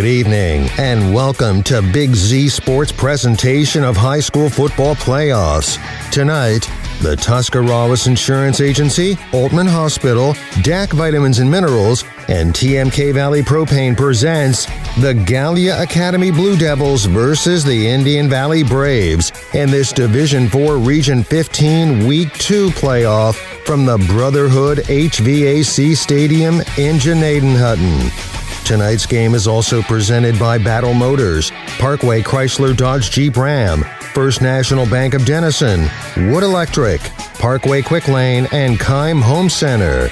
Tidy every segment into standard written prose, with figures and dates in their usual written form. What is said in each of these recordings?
Good evening, and welcome to Big Z Sports' presentation of high school football playoffs. Tonight, the Tuscarawas Insurance Agency, Altman Hospital, DAC Vitamins and Minerals, and TMK Valley Propane presents the Gallia Academy Blue Devils versus the Indian Valley Braves in this Division IV Region 15 Week 2 playoff from the Brotherhood HVAC Stadium in Gnadenhutten. Tonight's game is also presented by Battle Motors, Parkway Chrysler Dodge Jeep Ram, First National Bank of Denison, Wood Electric, Parkway Quick Lane, and Keim Home Center.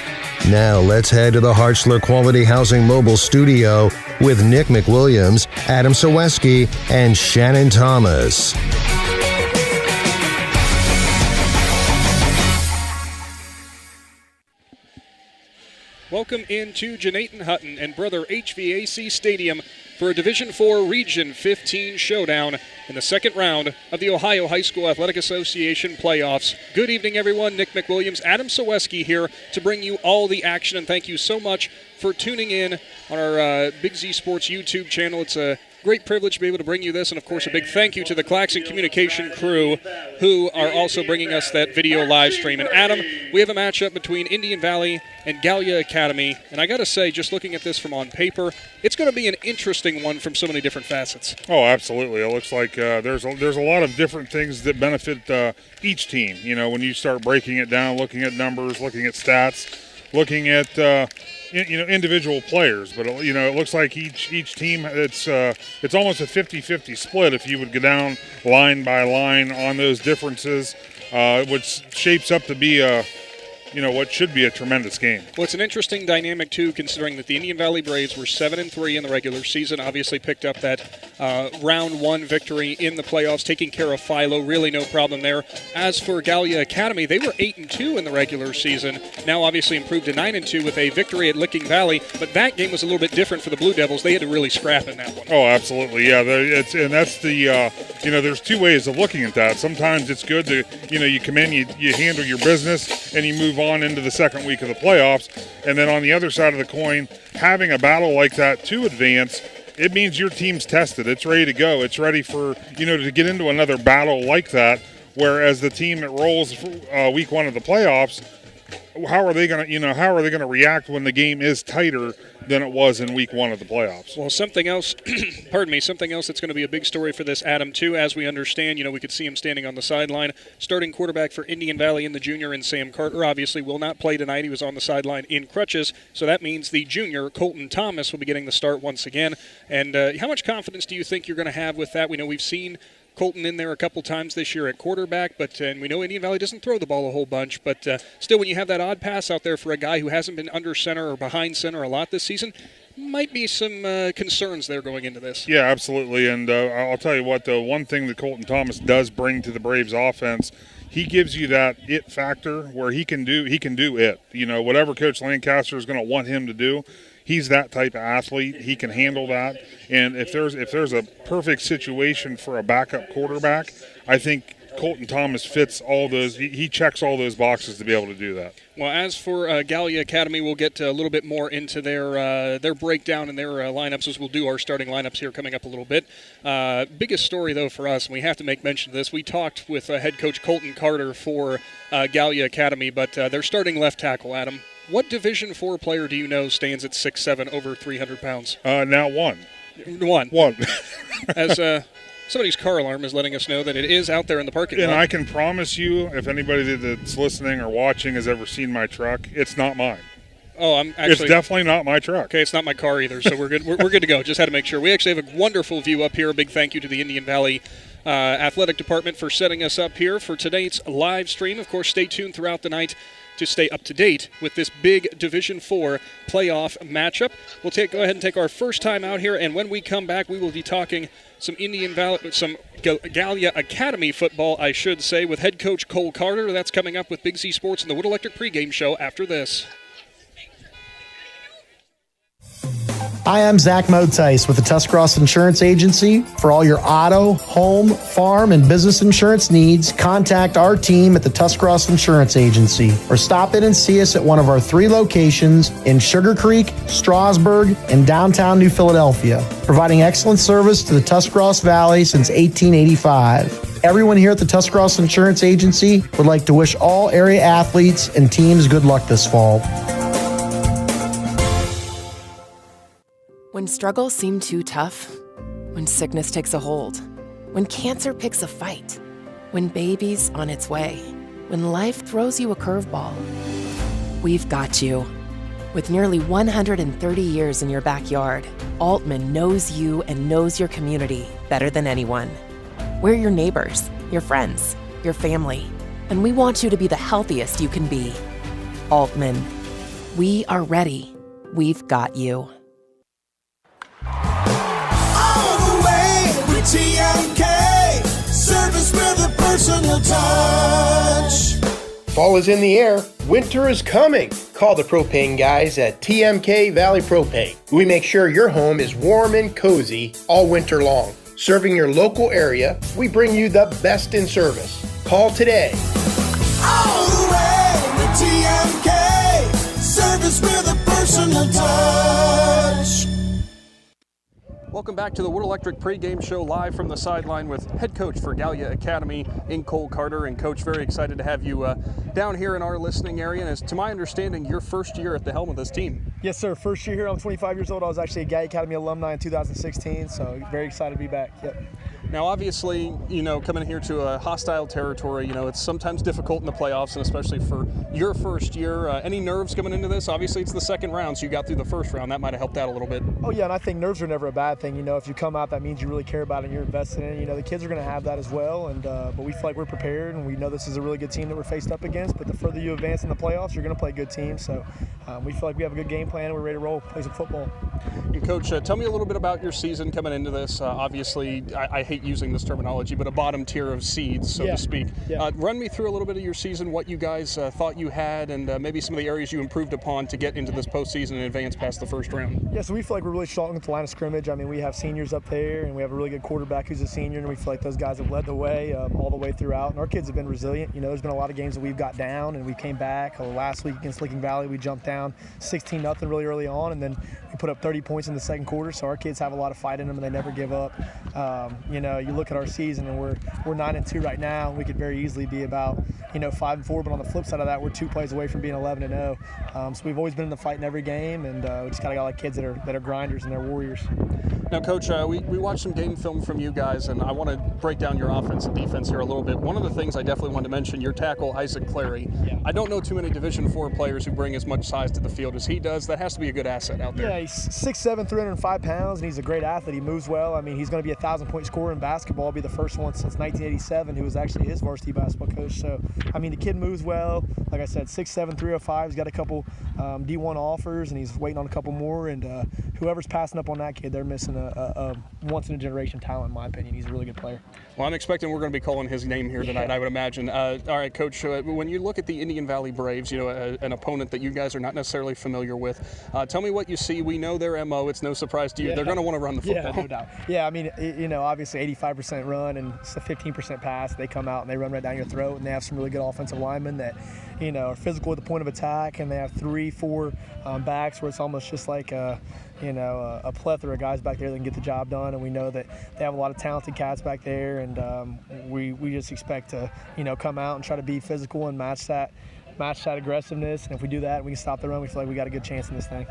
Now let's head to the Hartzler Quality Housing Mobile Studio with Nick McWilliams, Adam Ciereszewski, and Shannon Thomas. Welcome into Gnadenhutten and Brother HVAC Stadium for a Division IV Region 15 showdown in the second round of the Ohio High School Athletic Association playoffs. Good evening, everyone. Nick McWilliams, Adam Ciereszewski here to bring you all the action, and thank you so much for tuning in on our Big Z Sports YouTube channel. It's a great privilege to be able to bring you this, and of course a big thank you to the Claxon communication crew who are also bringing us that video live stream. And Adam, we have a matchup between Indian Valley and Gallia Academy, and I gotta say, just looking at this from on paper, it's going to be an interesting one from so many different facets. Oh, absolutely. It looks like there's a lot of different things that benefit each team. You know, when you start breaking it down, looking at numbers, looking at stats, looking at individual players, but it looks like each team, it's almost a 50-50 split if you would go down line by line on those differences, which shapes up to be what should be a tremendous game. Well, it's an interesting dynamic, too, considering that the Indian Valley Braves were 7-3 in the regular season, obviously picked up that round one victory in the playoffs, taking care of Philo, really no problem there. As for Gallia Academy, they were 8-2 in the regular season, now obviously improved to 9-2 with a victory at Licking Valley, but that game was a little bit different for the Blue Devils. They had to really scrap in that one. Oh, absolutely, yeah. That's the, there's two ways of looking at that. Sometimes it's good to, you come in, you handle your business, and you move on into the second week of the playoffs. And then on the other side of the coin, having a battle like that to advance, it means your team's tested. It's ready to go. It's ready for, to get into another battle like that. Whereas the team that rolls week one of the playoffs, how are they going to react when the game is tighter than it was in week one of the playoffs? Well, something else that's going to be a big story for this, Adam, too, as we understand, we could see him standing on the sideline. Starting quarterback for Indian Valley in the junior, and Sam Carter obviously will not play tonight. He was on the sideline in crutches, so that means the junior, Colton Thomas, will be getting the start once again. And how much confidence do you think you're going to have with that? We know we've seen Colton in there a couple times this year at quarterback, and we know Indian Valley doesn't throw the ball a whole bunch, but still, when you have that odd pass out there for a guy who hasn't been under center or behind center a lot this season, might be some concerns there going into this. Yeah, absolutely, and I'll tell you what, the one thing that Colton Thomas does bring to the Braves offense, he gives you that it factor where he can do it. Whatever Coach Lancaster is going to want him to do, he's that type of athlete. He can handle that. And if there's a perfect situation for a backup quarterback, I think Colton Thomas fits all those. He checks all those boxes to be able to do that. Well, as for Gallia Academy, we'll get a little bit more into their breakdown and their lineups as we'll do our starting lineups here coming up a little bit. Biggest story, though, for us, and we have to make mention of this, we talked with head coach Colton Carter for Gallia Academy, but their starting left tackle, Adam, what Division IV player do you know stands at 6'7", over 300 pounds? Now one. One. As somebody's car alarm is letting us know that it is out there in the parking lot. And I can promise you, if anybody that's listening or watching has ever seen my truck, it's not mine. Oh, it's definitely not my truck. Okay, it's not my car either, so we're good. We're good to go. Just had to make sure. We actually have a wonderful view up here. A big thank you to the Indian Valley Athletic Department for setting us up here for tonight's live stream. Of course, stay tuned throughout the night to stay up to date with this big Division IV playoff matchup. We'll go ahead and take our first time out here, and when we come back, we will be talking some Gallia Academy football, I should say, with head coach Cole Carter. That's coming up with Big Z Sports and the Wood Electric pregame show after this. Hi, I'm Zach Motice with the Tuscarawas Insurance Agency. For all your auto, home, farm, and business insurance needs, contact our team at the Tuscarawas Insurance Agency or stop in and see us at one of our 3 locations in Sugar Creek, Strasburg, and downtown New Philadelphia, providing excellent service to the Tuscarawas Valley since 1885. Everyone here at the Tuscarawas Insurance Agency would like to wish all area athletes and teams good luck this fall. When struggles seem too tough, when sickness takes a hold, when cancer picks a fight, when baby's on its way, when life throws you a curveball, we've got you. With nearly 130 years in your backyard, Altman knows you and knows your community better than anyone. We're your neighbors, your friends, your family, and we want you to be the healthiest you can be. Altman, we are ready. We've got you. TMK, service with a personal touch. Fall is in the air. Winter is coming. Call the propane guys at TMK Valley Propane. We make sure your home is warm and cozy all winter long. Serving your local area, we bring you the best in service. Call today. All the way with TMK, service with a personal touch. Welcome back to the Wood Electric pregame show live from the sideline with head coach for Gallia Academy in Cole Carter. And Coach, very excited to have you down here in our listening area. And as to my understanding, your first year at the helm of this team. Yes, sir. First year here. I'm 25 years old. I was actually a Gallia Academy alumni in 2016, so very excited to be back. Yep. Now, obviously, coming here to a hostile territory, it's sometimes difficult in the playoffs, and especially for your first year. Any nerves coming into this? Obviously, it's the second round, so you got through the first round. That might have helped out a little bit. Oh, yeah, and I think nerves are never a bad thing. If you come out, that means you really care about it and you're invested in it. The kids are going to have that as well, and but we feel like we're prepared, and we know this is a really good team that we're faced up against. But the further you advance in the playoffs, you're going to play good teams. So we feel like we have a good game plan, and we're ready to roll, play some football. And Coach, tell me a little bit about your season coming into this. Obviously, I hate using this terminology, but a bottom tier of seeds, so to speak. Yeah. Run me through a little bit of your season, what you guys thought you had, and maybe some of the areas you improved upon to get into this postseason and advance past the first round. Yeah, so we feel like we're really strong at the line of scrimmage. I mean, we have seniors up there, and we have a really good quarterback who's a senior, and we feel like those guys have led the way all the way throughout. And our kids have been resilient. There's been a lot of games that we've got down, and we came back. Last week against Licking Valley, we jumped down 16-0 really early on, and then we put up 30 points in the second quarter. So our kids have a lot of fight in them, and they never give up. You look at our season, and we're 9-2 right now. We could very easily be about 5-4, but on the flip side of that, we're 2 plays away from being 11-0. So we've always been in the fight in every game, and we just got a lot of kids that are grinders and they're warriors. Now, Coach, we watched some game film from you guys, and I want to break down your offense and defense here a little bit. One of the things I definitely wanted to mention, your tackle, Isaac Clary. Yeah. I don't know too many Division IV players who bring as much size to the field as he does. That has to be a good asset out there. Yeah, he's 6'7", 305 pounds, and he's a great athlete. He moves well. I mean, he's going to be a 1,000-point scorer in basketball. He'll be the first one since 1987 who was actually his varsity basketball coach. So, I mean, the kid moves well. Like I said, 6'7", 305. He's got a couple D1 offers, and he's waiting on a couple more. And whoever's passing up on that kid, they're missing a once-in-a-generation talent, in my opinion. He's a really good player. Well, I'm expecting we're going to be calling his name here tonight, I would imagine. All right, Coach, when you look at the Indian Valley Braves, an opponent that you guys are not necessarily familiar with, tell me what you see. We know their MO. It's no surprise to you. Yeah. They're going to want to run the football. Yeah, no doubt. Yeah, I mean, obviously 85% run and it's a 15% pass. They come out and they run right down your throat, and they have some really good offensive linemen that, are physical at the point of attack, and they have 3-4 backs where it's almost just like a plethora of guys back there that can get the job done, and we know that they have a lot of talented cats back there, and we just expect to come out and try to be physical and match that aggressiveness, and if we do that and we can stop the run, we feel like we got a good chance in this thing.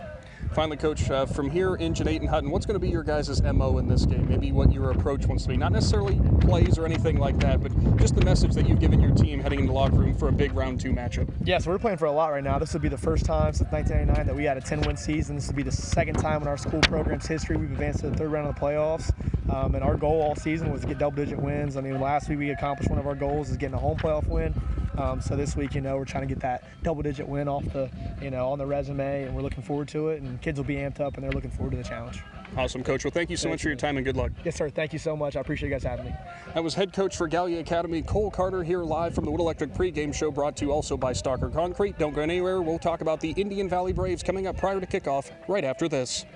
Finally, Coach, from here in Gnadenhutten, what's going to be your guys' MO in this game? Maybe what your approach wants to be. Not necessarily plays or anything like that, but just the message that you've given your team heading into the locker room for a big round 2 matchup. Yeah, so we're playing for a lot right now. This will be the first time since 1999 that we had a 10-win season. This will be the second time in our school program's history we've advanced to the third round of the playoffs. And our goal all season was to get double-digit wins. I mean, last week we accomplished one of our goals is getting a home playoff win. So this week, we're trying to get that double-digit win off the, on the resume, and we're looking forward to it. And kids will be amped up, and they're looking forward to the challenge. Awesome, Coach. Well, thank you so much for your time, and good luck. Yes, sir. Thank you so much. I appreciate you guys having me. That was head coach for Gallia Academy, Cole Carter, here live from the Wood Electric pregame show, brought to you also by Stalker Concrete. Don't go anywhere. We'll talk about the Indian Valley Braves coming up prior to kickoff right after this.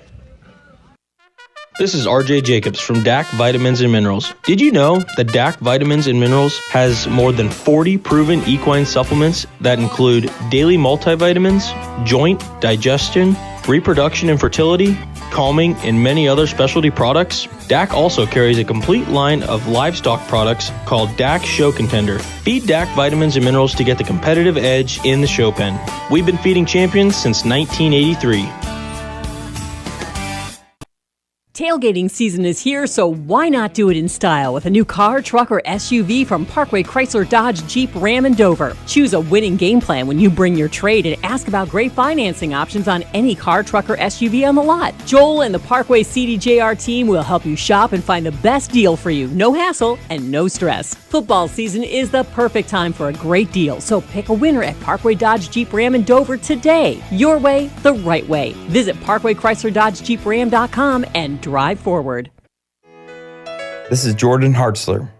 This is RJ Jacobs from DAC Vitamins and Minerals. Did you know that DAC Vitamins and Minerals has more than 40 proven equine supplements that include daily multivitamins, joint, digestion, reproduction and fertility, calming, and many other specialty products? DAC also carries a complete line of livestock products called DAC Show Contender. Feed DAC Vitamins and Minerals to get the competitive edge in the show pen. We've been feeding champions since 1983. Tailgating season is here, so why not do it in style with a new car, truck, or SUV from Parkway Chrysler Dodge Jeep Ram and Dover. Choose a winning game plan when you bring your trade and ask about great financing options on any car, truck, or SUV on the lot. Joel and the Parkway CDJR team will help you shop and find the best deal for you. No hassle and no stress. Football season is the perfect time for a great deal, so pick a winner at Parkway Dodge Jeep Ram and Dover today. Your way, the right way. Visit ParkwayChryslerDodgeJeepRam.com and drive forward. This is Jordan Hartzler.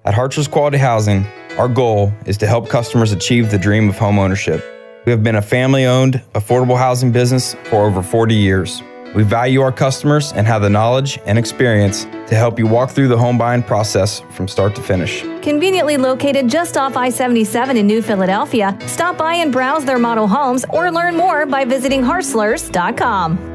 At Hartzler's Quality Housing, our goal is to help customers achieve the dream of home ownership. We have been a family-owned, affordable housing business for over 40 years. We value our customers and have the knowledge and experience to help you walk through the home buying process from start to finish. Conveniently located just off I-77 in New Philadelphia, stop by and browse their model homes or learn more by visiting Hartzlers.com.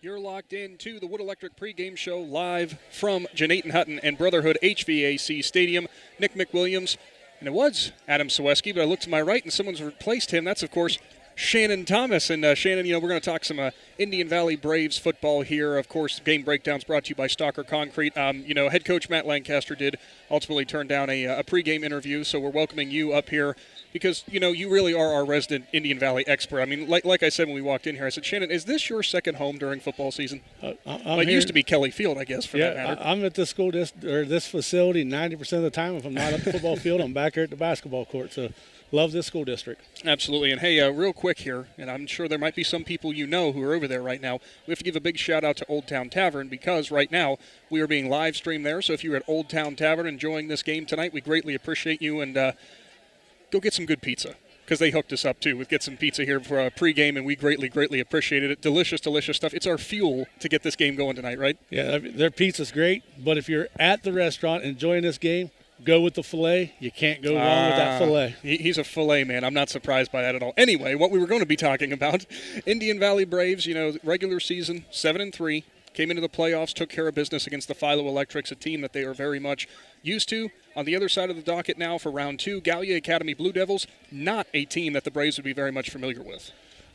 You're locked in to the Wood Electric pregame show live from Gnadenhutten and Brotherhood HVAC Stadium. Nick McWilliams, and it was Adam Ciereszewski, but I looked to my right and someone's replaced him. That's, of course, Shannon Thomas. And Shannon, we're going to talk some Indian Valley Braves football here. Of course, game breakdowns brought to you by Stalker Concrete. Head coach Matt Lancaster did ultimately turn down a pregame interview, so we're welcoming you up here because, you really are our resident Indian Valley expert. I mean, like I said when we walked in here, I said, Shannon, is this your second home during football season? It used to be Kelly Field, I guess, for that matter. I'm at this this facility 90% of the time. If I'm not at the football field, I'm back here at the basketball court. So love this school district. Absolutely. And, hey, real quick here, and I'm sure there might be some people who are over there right now. We have to give a big shout-out to Old Town Tavern because right now we are being live streamed there. So if you're at Old Town Tavern enjoying this game tonight, we greatly appreciate you. And go get some good pizza because they hooked us up, too, with Get Some Pizza here for pregame, and we greatly, greatly appreciated it. Delicious, delicious stuff. It's our fuel to get this game going tonight, right? Yeah, their pizza's great, but if you're at the restaurant enjoying this game, go with the filet. You can't go wrong with that filet. He's a filet man. I'm not surprised by that at all. Anyway, what we were going to be talking about, Indian Valley Braves, regular season, 7-3, came into the playoffs, took care of business against the Philo Electrics, a team that they are very much used to. On the other side of the docket now for round 2, Gallia Academy Blue Devils, not a team that the Braves would be very much familiar with.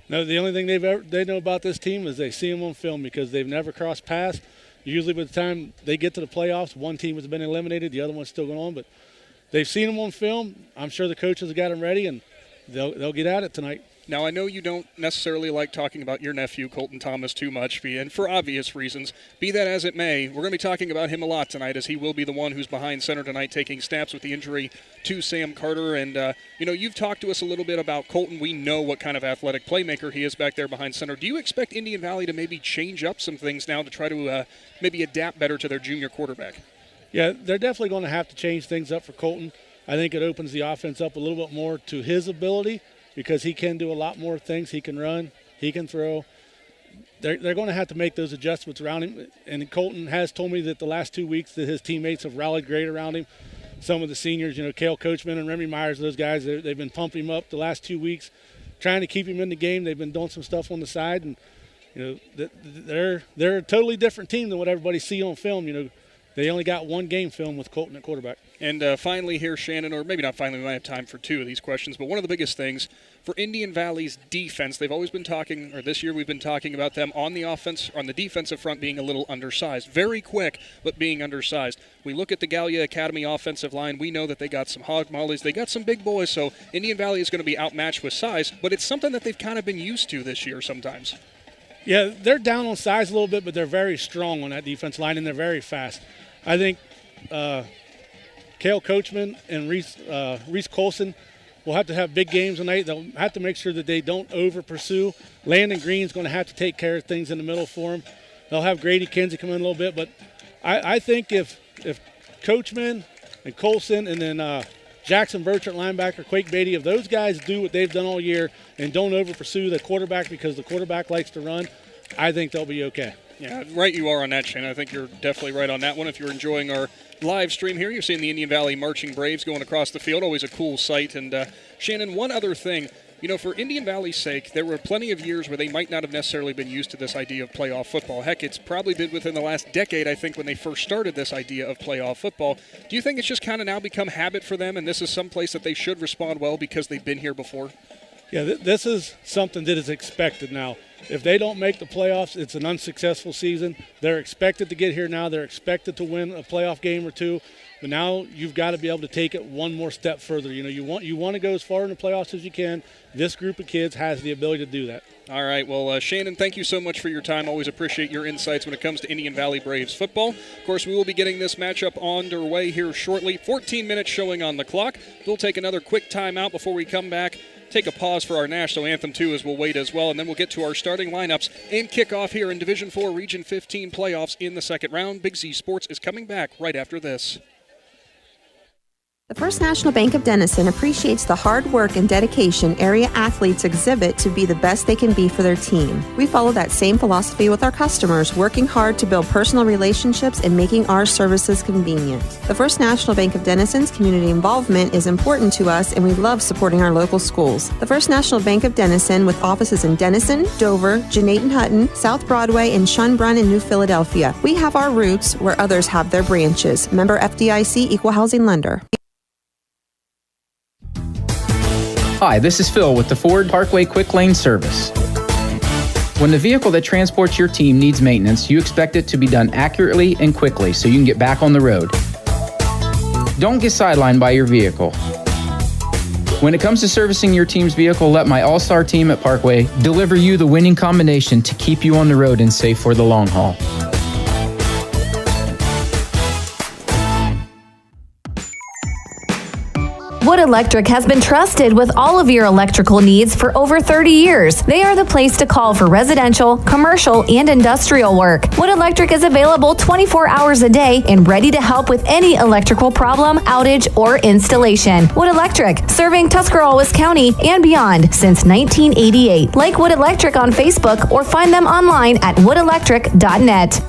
No, the only thing they know about this team is they see them on film because they've never crossed paths. Usually by the time they get to the playoffs, one team has been eliminated, the other one's still going on. But they've seen them on film. I'm sure the coaches have got them ready, and they'll get at it tonight. Now, I know you don't necessarily like talking about your nephew, Colton Thomas, too much, and for obvious reasons. Be that as it may, we're going to be talking about him a lot tonight as he will be the one who's behind center tonight taking snaps with the injury to Sam Carter. And, you've talked to us a little bit about Colton. We know what kind of athletic playmaker he is back there behind center. Do you expect Indian Valley to maybe change up some things now to try to maybe adapt better to their junior quarterback? Yeah, they're definitely going to have to change things up for Colton. I think it opens the offense up a little bit more to his ability, because he can do a lot more things. He can run, he can throw. They're going to have to make those adjustments around him. And Colton has told me that the last 2 weeks that his teammates have rallied great around him. Some of the seniors, Cale Coachman and Remy Myers, those guys, they've been pumping him up the last 2 weeks, trying to keep him in the game. They've been doing some stuff on the side. And, they're a totally different team than what everybody see on film. They only got one game film with Colton at quarterback. And finally here, Shannon, or maybe not finally, we might have time for 2 of these questions, but one of the biggest things for Indian Valley's defense, they've always been talking, or this year we've been talking about them on the offense, on the defensive front being a little undersized. Very quick, but being undersized. We look at the Gallia Academy offensive line, we know that they got some hog mollies, they got some big boys, so Indian Valley is going to be outmatched with size, but it's something that they've kind of been used to this year sometimes. Yeah, they're down on size a little bit, but they're very strong on that defense line, and they're very fast. I think Cale Coachman and Reese Colson will have to have big games tonight. They'll have to make sure that they don't over-pursue. Landon Green's going to have to take care of things in the middle for them. They'll have Grady Kinsey come in a little bit. But I think if Coachman and Colson and then Jackson Birch at linebacker, Quake Beatty, if those guys do what they've done all year and don't over-pursue the quarterback because the quarterback likes to run, I think they'll be okay. Yeah, right you are on that, Shane. I think you're definitely right on that one. If you're enjoying our live stream here, you're seeing the Indian Valley Marching Braves going across the field. Always a cool sight. And, Shannon, one other thing. You know, for Indian Valley's sake, there were plenty of years where they might not have necessarily been used to this idea of playoff football. Heck, it's probably been within the last decade, I think, when they first started this idea of playoff football. Do you think it's just kind of now become habit for them, and this is some place that they should respond well because they've been here before? Yeah, this is something that is expected now. If they don't make the playoffs, it's an unsuccessful season. They're expected to get here now. They're expected to win a playoff game or two. But now you've got to be able to take it one more step further. You know, you want to go as far in the playoffs as you can. This group of kids has the ability to do that. All right. Well, Shannon, thank you so much for your time. Always appreciate your insights when it comes to Indian Valley Braves football. Of course, we will be getting this matchup underway here shortly. 14 minutes showing on the clock. We'll take another quick timeout before we come back. Take a pause for our national anthem, too, as we'll wait as well. And then we'll get to our starting lineups and kickoff here in Division 4 Region 15 playoffs in the second round. Big Z Sports is coming back right after this. The First National Bank of Denison appreciates the hard work and dedication area athletes exhibit to be the best they can be for their team. We follow that same philosophy with our customers, working hard to build personal relationships and making our services convenient. The First National Bank of Denison's community involvement is important to us, and we love supporting our local schools. The First National Bank of Denison, with offices in Denison, Dover, Gnadenhutten, South Broadway, and Schönbrunn in New Philadelphia. We have our roots where others have their branches. Member FDIC, Equal Housing Lender. Hi, this is Phil with the Ford Parkway Quick Lane Service. When the vehicle that transports your team needs maintenance, you expect it to be done accurately and quickly so you can get back on the road. Don't get sidelined by your vehicle. When it comes to servicing your team's vehicle, let my all-star team at Parkway deliver you the winning combination to keep you on the road and safe for the long haul. Wood Electric has been trusted with all of your electrical needs for over 30 years. They are the place to call for residential, commercial, and industrial work. Wood Electric is available 24 hours a day and ready to help with any electrical problem, outage, or installation. Wood Electric, serving Tuscarawas County and beyond since 1988. Like Wood Electric on Facebook or find them online at woodelectric.net.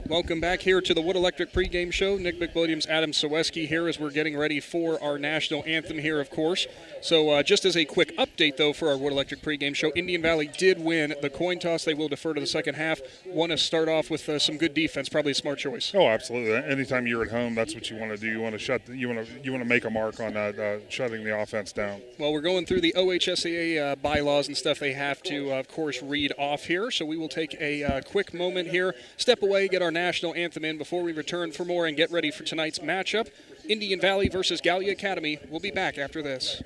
Welcome back here to the Wood Electric pregame show. Nick McWilliams, Adam Ciereszewski here as we're getting ready for our national anthem here, of course. So just as a quick update, though, for our Wood Electric pregame show, Indian Valley did win the coin toss. They will defer to the second half. Want to start off with some good defense, probably a smart choice. Oh, absolutely. Anytime you're at home, that's what you want to do. You want to make a mark on shutting the offense down. Well, we're going through the OHSAA bylaws and stuff they have to, of course, read off here. So we will take a quick moment here, step away, get our national anthem in before we return for more and get ready for tonight's matchup. Indian Valley versus Gallia Academy. We'll be back after this.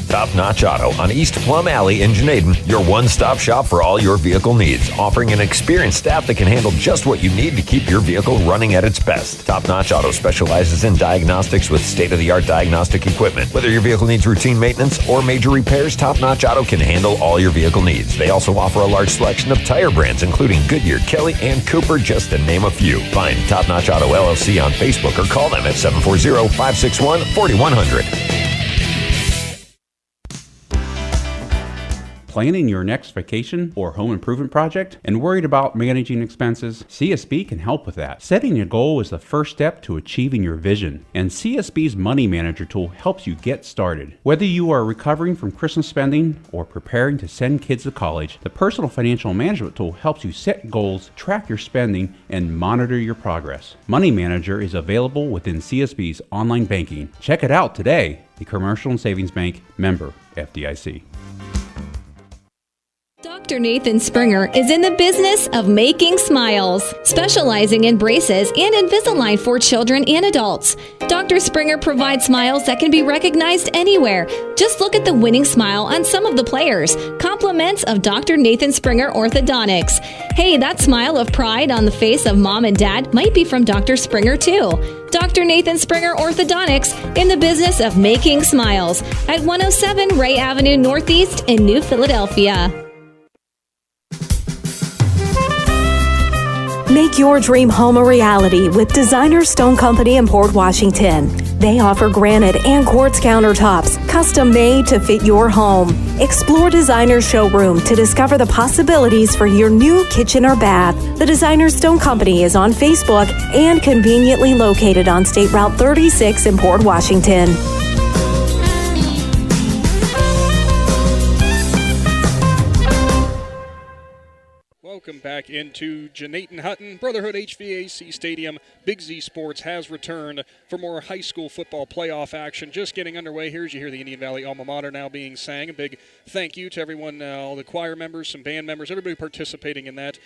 Top Notch Auto on East Plum Alley in Gnaden, your one-stop shop for all your vehicle needs, offering an experienced staff that can handle just what you need to keep your vehicle running at its best. Top Notch Auto specializes in diagnostics with state-of-the-art diagnostic equipment. Whether your vehicle needs routine maintenance or major repairs, Top Notch Auto can handle all your vehicle needs. They also offer a large selection of tire brands, including Goodyear, Kelly, and Cooper, just to name a few. Find Top Notch Auto LLC on Facebook or call them at 740-561-4100. Planning your next vacation or home improvement project and worried about managing expenses? CSB can help with that. Setting a goal is the first step to achieving your vision, and CSB's Money Manager tool helps you get started. Whether you are recovering from Christmas spending or preparing to send kids to college, the Personal Financial Management tool helps you set goals, track your spending, and monitor your progress. Money Manager is available within CSB's online banking. Check it out today. The Commercial and Savings Bank, member FDIC. Dr. Nathan Springer is in the business of making smiles, specializing in braces and Invisalign for children and adults. Dr. Springer provides smiles that can be recognized anywhere. Just look at the winning smile on some of the players. Compliments of Dr. Nathan Springer Orthodontics. Hey, that smile of pride on the face of mom and dad might be from Dr. Springer too. Dr. Nathan Springer Orthodontics, in the business of making smiles, at 107 Ray Avenue Northeast in New Philadelphia. Make your dream home a reality with Designer Stone Company in Port Washington. They offer granite and quartz countertops, custom made to fit your home. Explore Designer Showroom to discover the possibilities for your new kitchen or bath. The Designer Stone Company is on Facebook and conveniently located on State Route 36 in Port Washington. Welcome back into Gnadenhutten. Brotherhood HVAC Stadium. Big Z Sports has returned for more high school football playoff action. Just getting underway here as you hear the Indian Valley alma mater now being sang. A big thank you to everyone, all the choir members, some band members, everybody participating in that.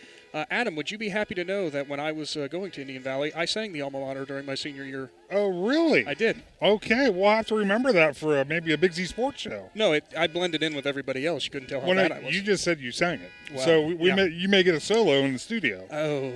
Adam, would you be happy to know that when I was going to Indian Valley, I sang the alma mater during my senior year? Oh, really? I did. Okay, we'll have to remember that for maybe a Big Z Sports show. No, I blended in with everybody else. You couldn't tell how bad I was. You just said you sang it. Well, so you may get a solo in the studio. Oh.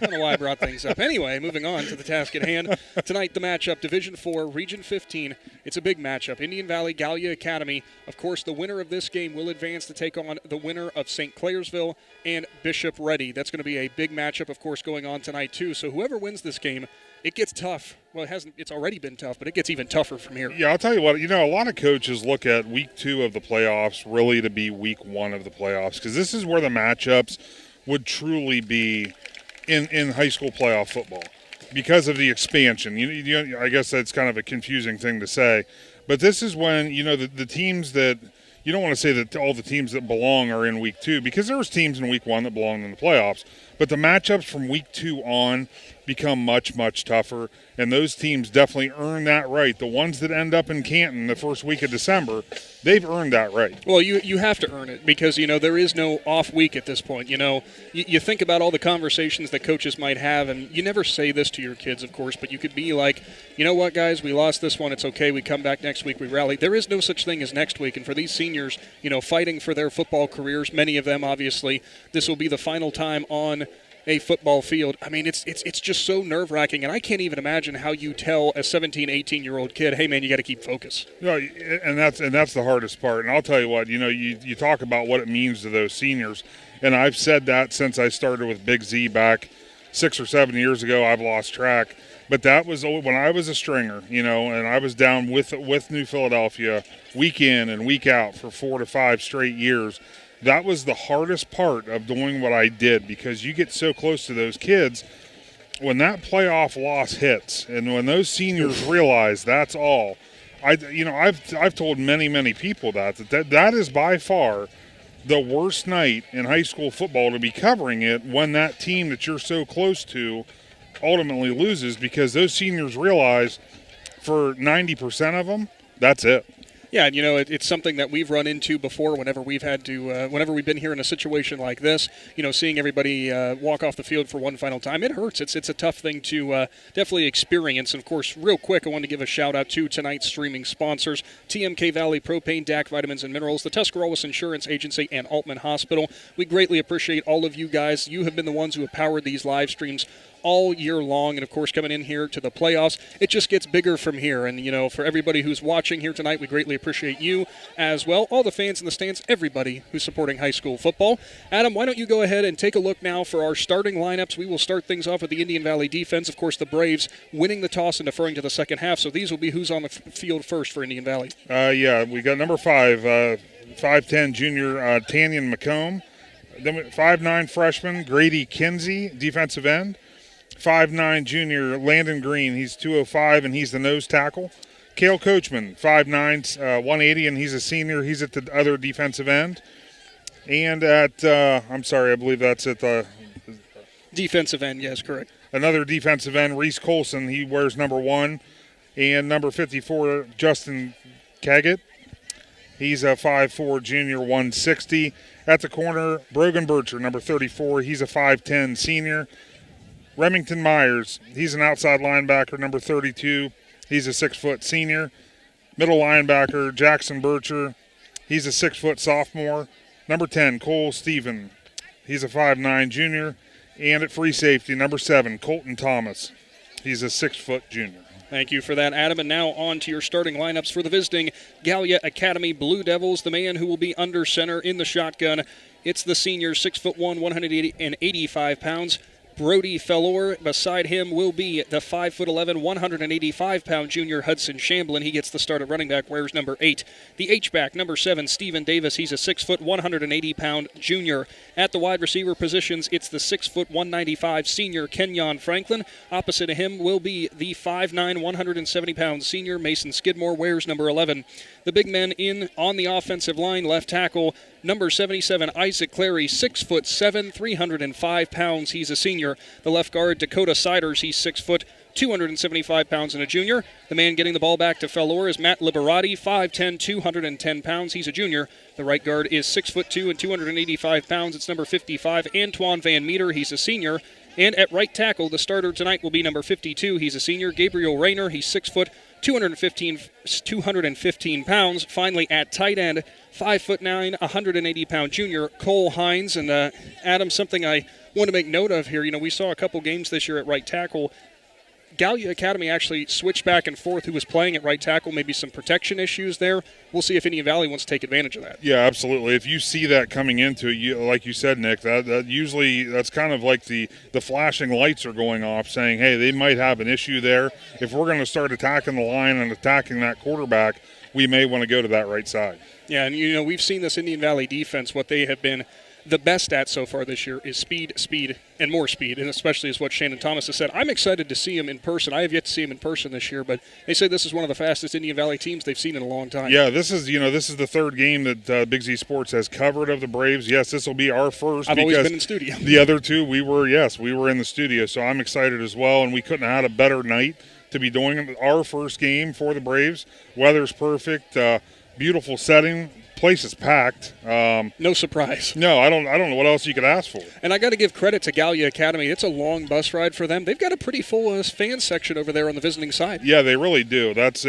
I don't know why I brought things up. Anyway, moving on to the task at hand. Tonight, the matchup, Division 4, Region 15. It's a big matchup. Indian Valley, Gallia Academy. Of course, the winner of this game will advance to take on the winner of St. Clairsville and Bishop Ready. That's going to be a big matchup, of course, going on tonight, too. So whoever wins this game, it gets tough. Well, it's already been tough, but it gets even tougher from here. Yeah, I'll tell you what, a lot of coaches look at week 2 of the playoffs really to be week 1 of the playoffs, because this is where the matchups would truly be in high school playoff football because of the expansion. I guess that's kind of a confusing thing to say, but this is when, the teams that – you don't want to say that all the teams that belong are in week 2, because there's teams in week 1 that belong in the playoffs, but the matchups from week 2 on become much, much tougher, and those teams definitely earn that right. The ones that end up in Canton the first week of December, they've earned that right. Well, you have to earn it because, there is no off week at this point. You think about all the conversations that coaches might have, and you never say this to your kids, of course, but you could be like, you know what, guys, we lost this one. It's okay. We come back next week. We rally. There is no such thing as next week, and for these seniors, fighting for their football careers, many of them, obviously, this will be the final time on a football field. I mean, it's just so nerve-wracking, and I can't even imagine how you tell a 17, 18-year-old kid, hey, man, you got to keep focus. And that's the hardest part. And I'll tell you what, you talk about what it means to those seniors, and I've said that since I started with Big Z back 6 or 7 years ago. I've lost track. But that was when I was a stringer, and I was down with New Philadelphia week in and week out for 4 to 5 straight years. That was the hardest part of doing what I did, because you get so close to those kids when that playoff loss hits, and when those seniors realize that's all. I've told many people that is by far the worst night in high school football to be covering it, when that team that you're so close to ultimately loses, because those seniors realize for 90% of them, that's it. Yeah, and it's something that we've run into before whenever we've had to, whenever we've been here in a situation like this, seeing everybody walk off the field for one final time, it hurts. It's a tough thing to definitely experience. And, of course, real quick, I want to give a shout-out to tonight's streaming sponsors, TMK Valley Propane, DAC Vitamins and Minerals, the Tuscarawas Insurance Agency, and Altman Hospital. We greatly appreciate all of you guys. You have been the ones who have powered these live streams all year long, and of course coming in here to the playoffs, it just gets bigger from here. And for everybody who's watching here tonight, we greatly appreciate you as well, all the fans in the stands, everybody who's supporting high school football. Adam, why don't you go ahead and take a look now for our starting lineups. We will start things off with the Indian Valley defense. Of course, the Braves winning the toss and deferring to the second half, so these will be who's on the field first for Indian Valley. We got number 5, 5'10" junior Tanyan McComb, then 5'9" freshman Grady Kinsey, defensive end. 5'9" junior Landon Green, he's 205, and he's the nose tackle. Cale Coachman, 5'9", 180, and he's a senior. He's at the other defensive end. And at, I believe that's at the defensive end, yes, correct. Another defensive end, Reese Colson, he wears number 1. And number 54, Justin Caggett. He's a 5'4", junior, 160. At the corner, Brogan Bircher, number 34. He's a 5'10 senior. Remington Myers, he's an outside linebacker, number 32. He's a 6-foot senior. Middle linebacker, Jackson Bircher. He's a 6-foot sophomore. Number 10, Cole Stephen. He's a 5'9 junior. And at free safety, number 7, Colton Thomas. He's a 6-foot junior. Thank you for that, Adam. And now on to your starting lineups for the visiting Gallia Academy Blue Devils. The man who will be under center in the shotgun, it's the senior, 6'1", 185 pounds. Brody Fellor. Beside him will be the 5'11", 185-pound junior Hudson Shamblin. He gets the start at running back, wears number 8. The H-back, number 7, Stephen Davis. He's a 6', 180-pound junior. At the wide receiver positions, it's the 6', 195 senior Kenyon Franklin. Opposite of him will be the 5'9", 170-pound senior Mason Skidmore, wears number 11. The big men in on the offensive line, left tackle, number 77, Isaac Clary, 6'7", 305 pounds. He's a senior. The left guard, Dakota Siders, he's 6 foot, 275 pounds and a junior. The man getting the ball back to Fellor is Matt Liberati, 5'10", 210 pounds. He's a junior. The right guard is 6'2" and 285 pounds. It's number 55, Antoine Van Meter. He's a senior. And at right tackle, the starter tonight will be number 52. He's a senior. Gabriel Rayner, he's 6 foot, 215 pounds. Finally, at tight end, 5'9", 180-pound junior Cole Hines. And Adam, something I want to make note of here. You know, we saw a couple games this year at right tackle. Gallia Academy actually switched back and forth who was playing at right tackle, maybe some protection issues there. We'll see if Indian Valley wants to take advantage of that. Yeah, absolutely. If you see that coming into it, like you said, Nick, that usually that's kind of like the flashing lights are going off saying, hey, they might have an issue there. If we're going to start attacking the line and attacking that quarterback, we may want to go to that right side. Yeah, and you know, we've seen this Indian Valley defense, what they have been the best at so far this year is speed, and more speed, and especially is what Shannon Thomas has said. I'm excited to see him in person. I have yet to see him in person this year, but they say this is one of the fastest Indian Valley teams they've seen in a long time. Yeah, this is the third game that Big Z Sports has covered of the Braves. Yes, this will be our first. I've always been in studio. The other two, we were in the studio, so I'm excited as well, and we couldn't have had a better night to be doing our first game for the Braves. Weather's perfect, beautiful setting. Place is packed. No surprise. No, I don't know what else you could ask for. And I got to give credit to Gallia Academy. It's a long bus ride for them. They've got a pretty full fan section over there on the visiting side. Yeah, they really do. That's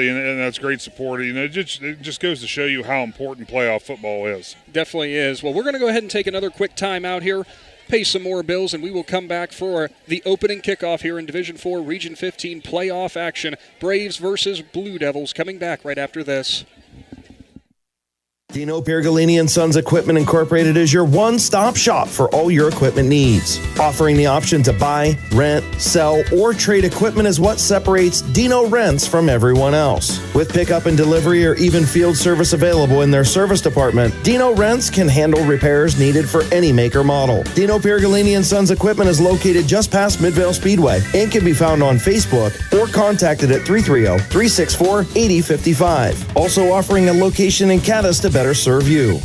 great support. You know, it just goes to show you how important playoff football is. Definitely is. Well, we're going to go ahead and take another quick time out here, pay some more bills, and we will come back for the opening kickoff here in Division 4 Region 15 playoff action. Braves versus Blue Devils coming back right after this. Dino Pergolini & Sons Equipment Incorporated is your one-stop shop for all your equipment needs. Offering the option to buy, rent, sell, or trade equipment is what separates Dino Rents from everyone else. With pickup and delivery or even field service available in their service department, Dino Rents can handle repairs needed for any make or model. Dino Pergolini & Sons Equipment is located just past Midvale Speedway and can be found on Facebook or contacted at 330-364-8055. Also offering a location in Caddis to better serve you.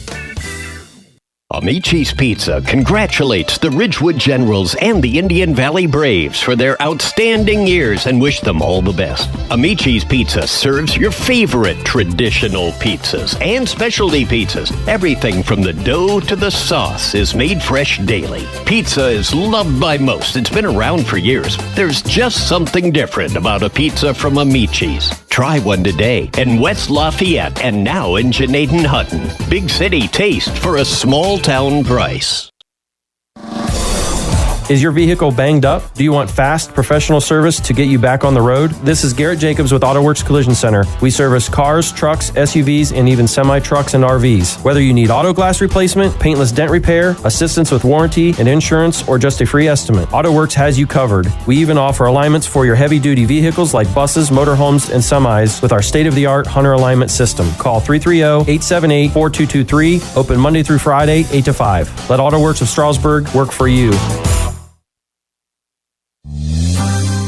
Amici's Pizza congratulates the Ridgewood Generals and the Indian Valley Braves for their outstanding years and wish them all the best. Amici's Pizza serves your favorite traditional pizzas and specialty pizzas. Everything from the dough to the sauce is made fresh daily. Pizza is loved by most. It's been around for years. There's just something different about a pizza from Amici's. Try one today in West Lafayette and now in Gnadenhutten. Big city taste for a small town price. Is your vehicle banged up? Do you want fast, professional service to get you back on the road? This is Garrett Jacobs with AutoWorks Collision Center. We service cars, trucks, SUVs, and even semi-trucks and RVs. Whether you need auto glass replacement, paintless dent repair, assistance with warranty and insurance, or just a free estimate, AutoWorks has you covered. We even offer alignments for your heavy-duty vehicles like buses, motorhomes, and semis with our state-of-the-art Hunter alignment system. Call 330-878-4223. Open Monday through Friday, 8 to 5. Let AutoWorks of Strasburg work for you.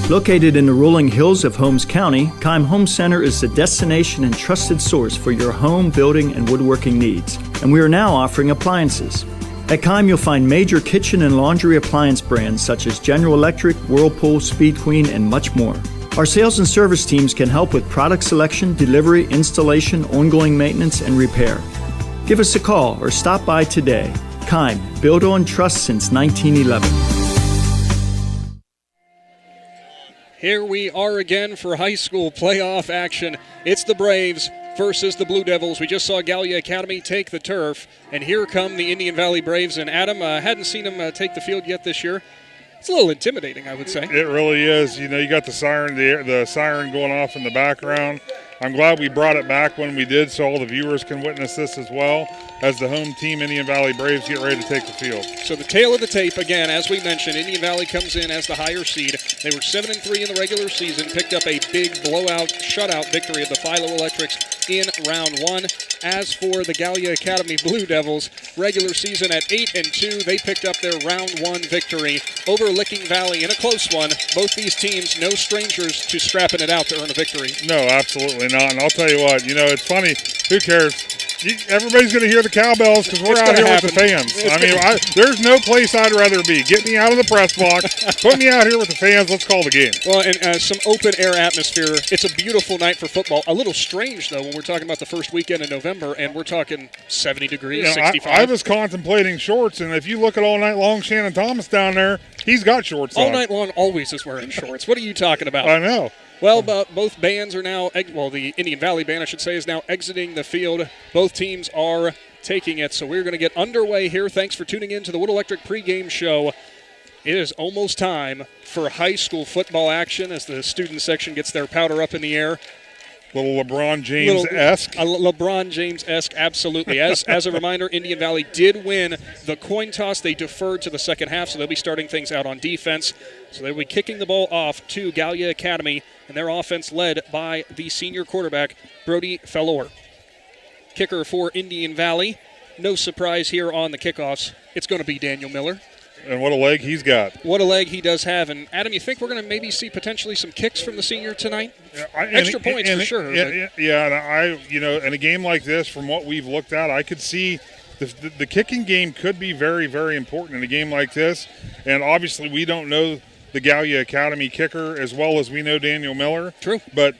Located in the rolling hills of Holmes County, Keim Home Center is the destination and trusted source for your home, building, and woodworking needs. And we are now offering appliances. At Keim, you'll find major kitchen and laundry appliance brands such as General Electric, Whirlpool, Speed Queen, and much more. Our sales and service teams can help with product selection, delivery, installation, ongoing maintenance, and repair. Give us a call or stop by today. Keim, built on trust since 1911. Here we are again for high school playoff action. It's the Braves versus the Blue Devils. We just saw Gallia Academy take the turf, and here come the Indian Valley Braves. And Adam, hadn't seen them take the field yet this year. It's a little intimidating, I would say. It really is. You know, you got the siren going off in the background. I'm glad we brought it back when we did so all the viewers can witness this as well as the home team Indian Valley Braves get ready to take the field. So the tail of the tape, again, as we mentioned, Indian Valley comes in as the higher seed. They were 7-3 in the regular season, picked up a big blowout, shutout victory of the Philo Electrics in round one. As for the Gallia Academy Blue Devils, regular season at 8-2, they picked up their round one victory over Licking Valley in a close one. Both these teams, no strangers to scrapping it out to earn a victory. No, absolutely not. And I'll tell you what, you know, it's funny. Who cares? Everybody's going to hear the cowbells because we're out here with the fans. There's no place I'd rather be. Get me out of the press box, put me out here with the fans, let's call the game. Well, and some open air atmosphere. It's a beautiful night for football. A little strange, though, when we're talking about the first weekend in November, and we're talking 70 degrees, 65. I was contemplating shorts, and if you look at all night long, Shannon Thomas down there, he's got shorts on. All night long always is wearing shorts. What are you talking about? I know. Well, both bands are now, the Indian Valley band, I should say, is now exiting the field. Both teams are taking it, so we're going to get underway here. Thanks for tuning in to the Wood Electric pregame show. It is almost time for high school football action as the student section gets their powder up in the air. Little LeBron James-esque. LeBron James-esque, absolutely. As a reminder, Indian Valley did win the coin toss. They deferred to the second half, so they'll be starting things out on defense. So they'll be kicking the ball off to Gallia Academy, and their offense led by the senior quarterback, Brody Fellor. Kicker for Indian Valley. No surprise here on the kickoffs. It's going to be Daniel Miller. And what a leg he's got. What a leg he does have. And, Adam, you think we're going to maybe see potentially some kicks from the senior tonight? Extra points for sure. Yeah, in a game like this, from what we've looked at, I could see the kicking game could be very, very important in a game like this. And obviously we don't know the Gallia Academy kicker as well as we know Daniel Miller. True. But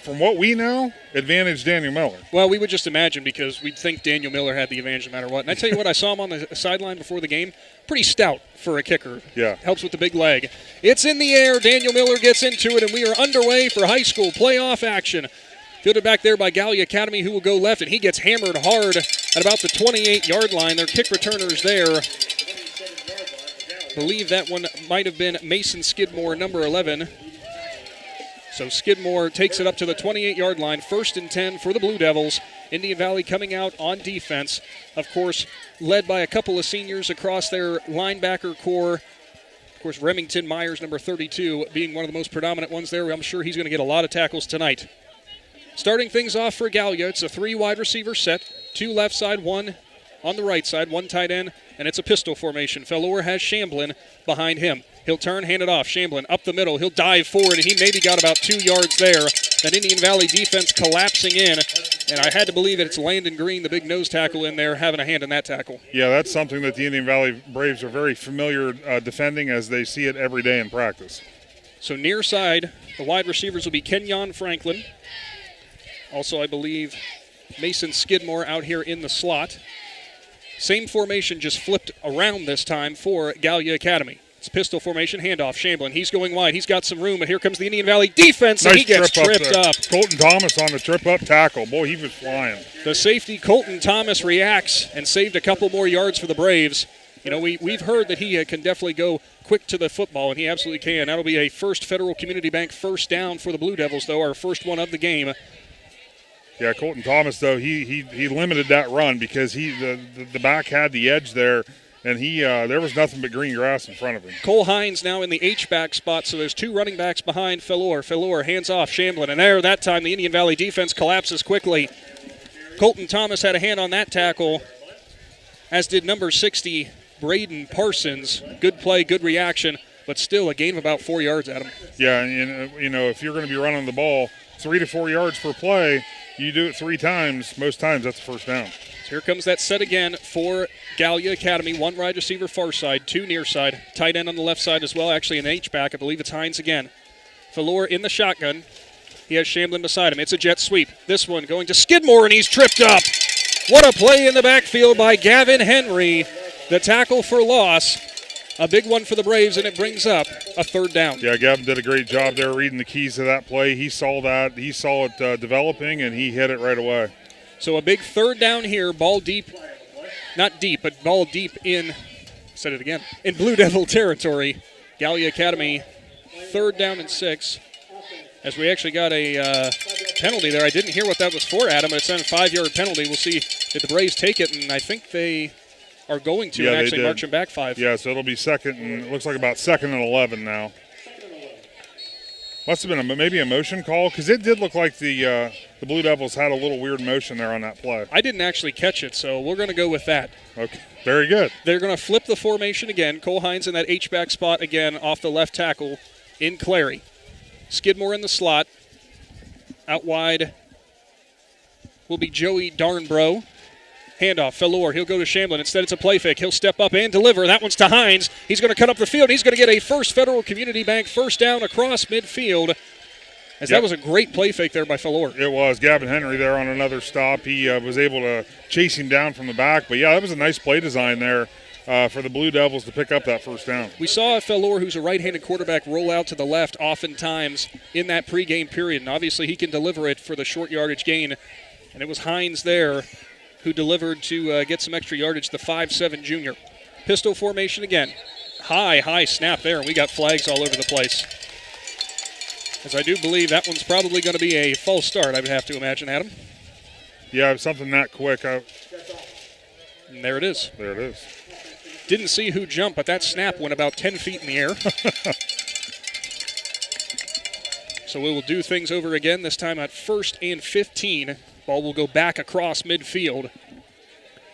from what we know, advantage Daniel Miller. Well, we would just imagine because we'd think Daniel Miller had the advantage no matter what. And I tell you what, I saw him on the sideline before the game. Pretty stout for a kicker. Yeah. Helps with the big leg. It's in the air. Daniel Miller gets into it, and we are underway for high school playoff action. Fielded back there by Gallia Academy, who will go left, and he gets hammered hard at about the 28-yard line. Their kick returners there. I believe that one might have been Mason Skidmore, number 11. So Skidmore takes it up to the 28-yard line. 1st and 10 for the Blue Devils. Indian Valley coming out on defense. Of course, led by a couple of seniors across their linebacker core. Of course, Remington Myers, number 32, being one of the most predominant ones there. I'm sure he's going to get a lot of tackles tonight. Starting things off for Gallia, it's a 3 wide receiver set. 2 left side, 1 on the right side, 1 tight end, and it's a pistol formation. Fellor has Shamblin behind him. He'll turn, hand it off. Shamblin up the middle. He'll dive forward, and he maybe got about 2 yards there. That Indian Valley defense collapsing in, and I had to believe that it's Landon Green, the big nose tackle in there, having a hand in that tackle. Yeah, that's something that the Indian Valley Braves are very familiar defending as they see it every day in practice. So near side, the wide receivers will be Kenyon Franklin. Also, I believe, Mason Skidmore out here in the slot. Same formation, just flipped around this time for Gallia Academy. It's pistol formation, handoff, Shamblin. He's going wide. He's got some room, and here comes the Indian Valley defense, and nice he gets tripped up. Colton Thomas on the trip-up tackle. Boy, he was flying. The safety, Colton Thomas, reacts and saved a couple more yards for the Braves. You know, we've heard that he can definitely go quick to the football, and he absolutely can. That'll be a First Federal Community Bank first down for the Blue Devils, though, our first one of the game. Yeah, Colton Thomas, though, he limited that run because the back had the edge there, and there was nothing but green grass in front of him. Cole Hines now in the H-back spot, so there's 2 running backs behind Fellor. Fellor hands off Shamblin, and there, that time, the Indian Valley defense collapses quickly. Colton Thomas had a hand on that tackle, as did number 60, Braden Parsons. Good play, good reaction, but still a gain of about 4 yards at him. Yeah, and if you're going to be running the ball 3 to 4 yards per play, you do it 3 times, most times that's the first down. So here comes that set again for Gallia Academy. 1 wide receiver far side, 2 near side. Tight end on the left side as well, actually an H-back. I believe it's Hines again. Fellor in the shotgun. He has Shamblin beside him. It's a jet sweep. This one going to Skidmore, and he's tripped up. What a play in the backfield by Gavin Henry. The tackle for loss. A big one for the Braves, and it brings up a third down. Yeah, Gavin did a great job there reading the keys to that play. He saw that. He saw it developing, and he hit it right away. So a big third down here, ball deep. Not deep, but ball deep in, said it again, in Blue Devil territory. Gallia Academy, 3rd down and 6. As we actually got a penalty there. I didn't hear what that was for, Adam, but it's a 5-yard penalty. We'll see if the Braves take it, and I think they are going to and actually march him back 5. Yeah, so it'll be second, and it looks like about 2nd and 11 now. Must have been maybe a motion call, because it did look like the Blue Devils had a little weird motion there on that play. I didn't actually catch it, so we're going to go with that. Okay, very good. They're going to flip the formation again. Cole Hines in that H-back spot again off the left tackle in Clary. Skidmore in the slot. Out wide will be Joey Darnbro. Handoff, Philor. He'll go to Shamblin. Instead, it's a play fake. He'll step up and deliver. That one's to Hines. He's going to cut up the field. He's going to get a First Federal Community Bank first down across midfield. As that was a great play fake there by Philor. It was. Gavin Henry there on another stop. He was able to chase him down from the back. But, yeah, that was a nice play design there for the Blue Devils to pick up that first down. We saw Philor, who's a right-handed quarterback, roll out to the left oftentimes in that pregame period. And obviously he can deliver it for the short yardage gain. And it was Hines there who delivered to get some extra yardage, the 5'7 junior. Pistol formation again. High snap there, and we got flags all over the place. As I do believe that one's probably going to be a false start, I would have to imagine, Adam. Yeah, something that quick. And there it is. There it is. Didn't see who jumped, but that snap went about 10 feet in the air. So we will do things over again, this time at 1st and 15. Ball will go back across midfield.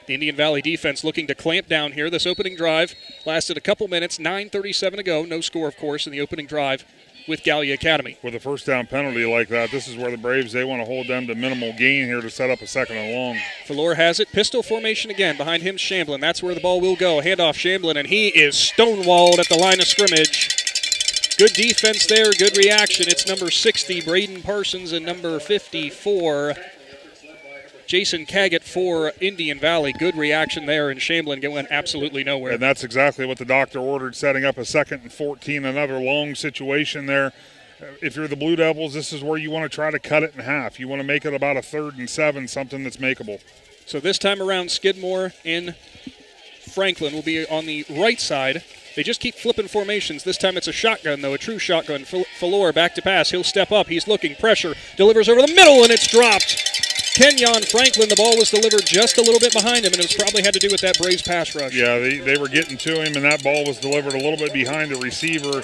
The Indian Valley defense looking to clamp down here. This opening drive lasted a couple minutes, 9:37 to go. No score, of course, in the opening drive with Gallia Academy. With a first down penalty like that, this is where the Braves, they want to hold them to minimal gain here to set up a 2nd and long. Philor has it. Pistol formation again. Behind him, Shamblin. That's where the ball will go. Handoff Shamblin, and he is stonewalled at the line of scrimmage. Good defense there. Good reaction. It's number 60, Braden Parsons, and number 54, Jason Caggett for Indian Valley. Good reaction there, and Shamblin went absolutely nowhere. And that's exactly what the doctor ordered, setting up a 2nd and 14, another long situation there. If you're the Blue Devils, this is where you want to try to cut it in half. You want to make it about a 3rd and 7, something that's makeable. So this time around, Skidmore and Franklin will be on the right side. They just keep flipping formations. This time it's a shotgun, though, a true shotgun. Philor back to pass. He'll step up. He's looking. Pressure. Delivers over the middle, and it's dropped. Kenyon Franklin, the ball was delivered just a little bit behind him, and it was probably had to do with that Braves pass rush. Yeah, they were getting to him, and that ball was delivered a little bit behind the receiver.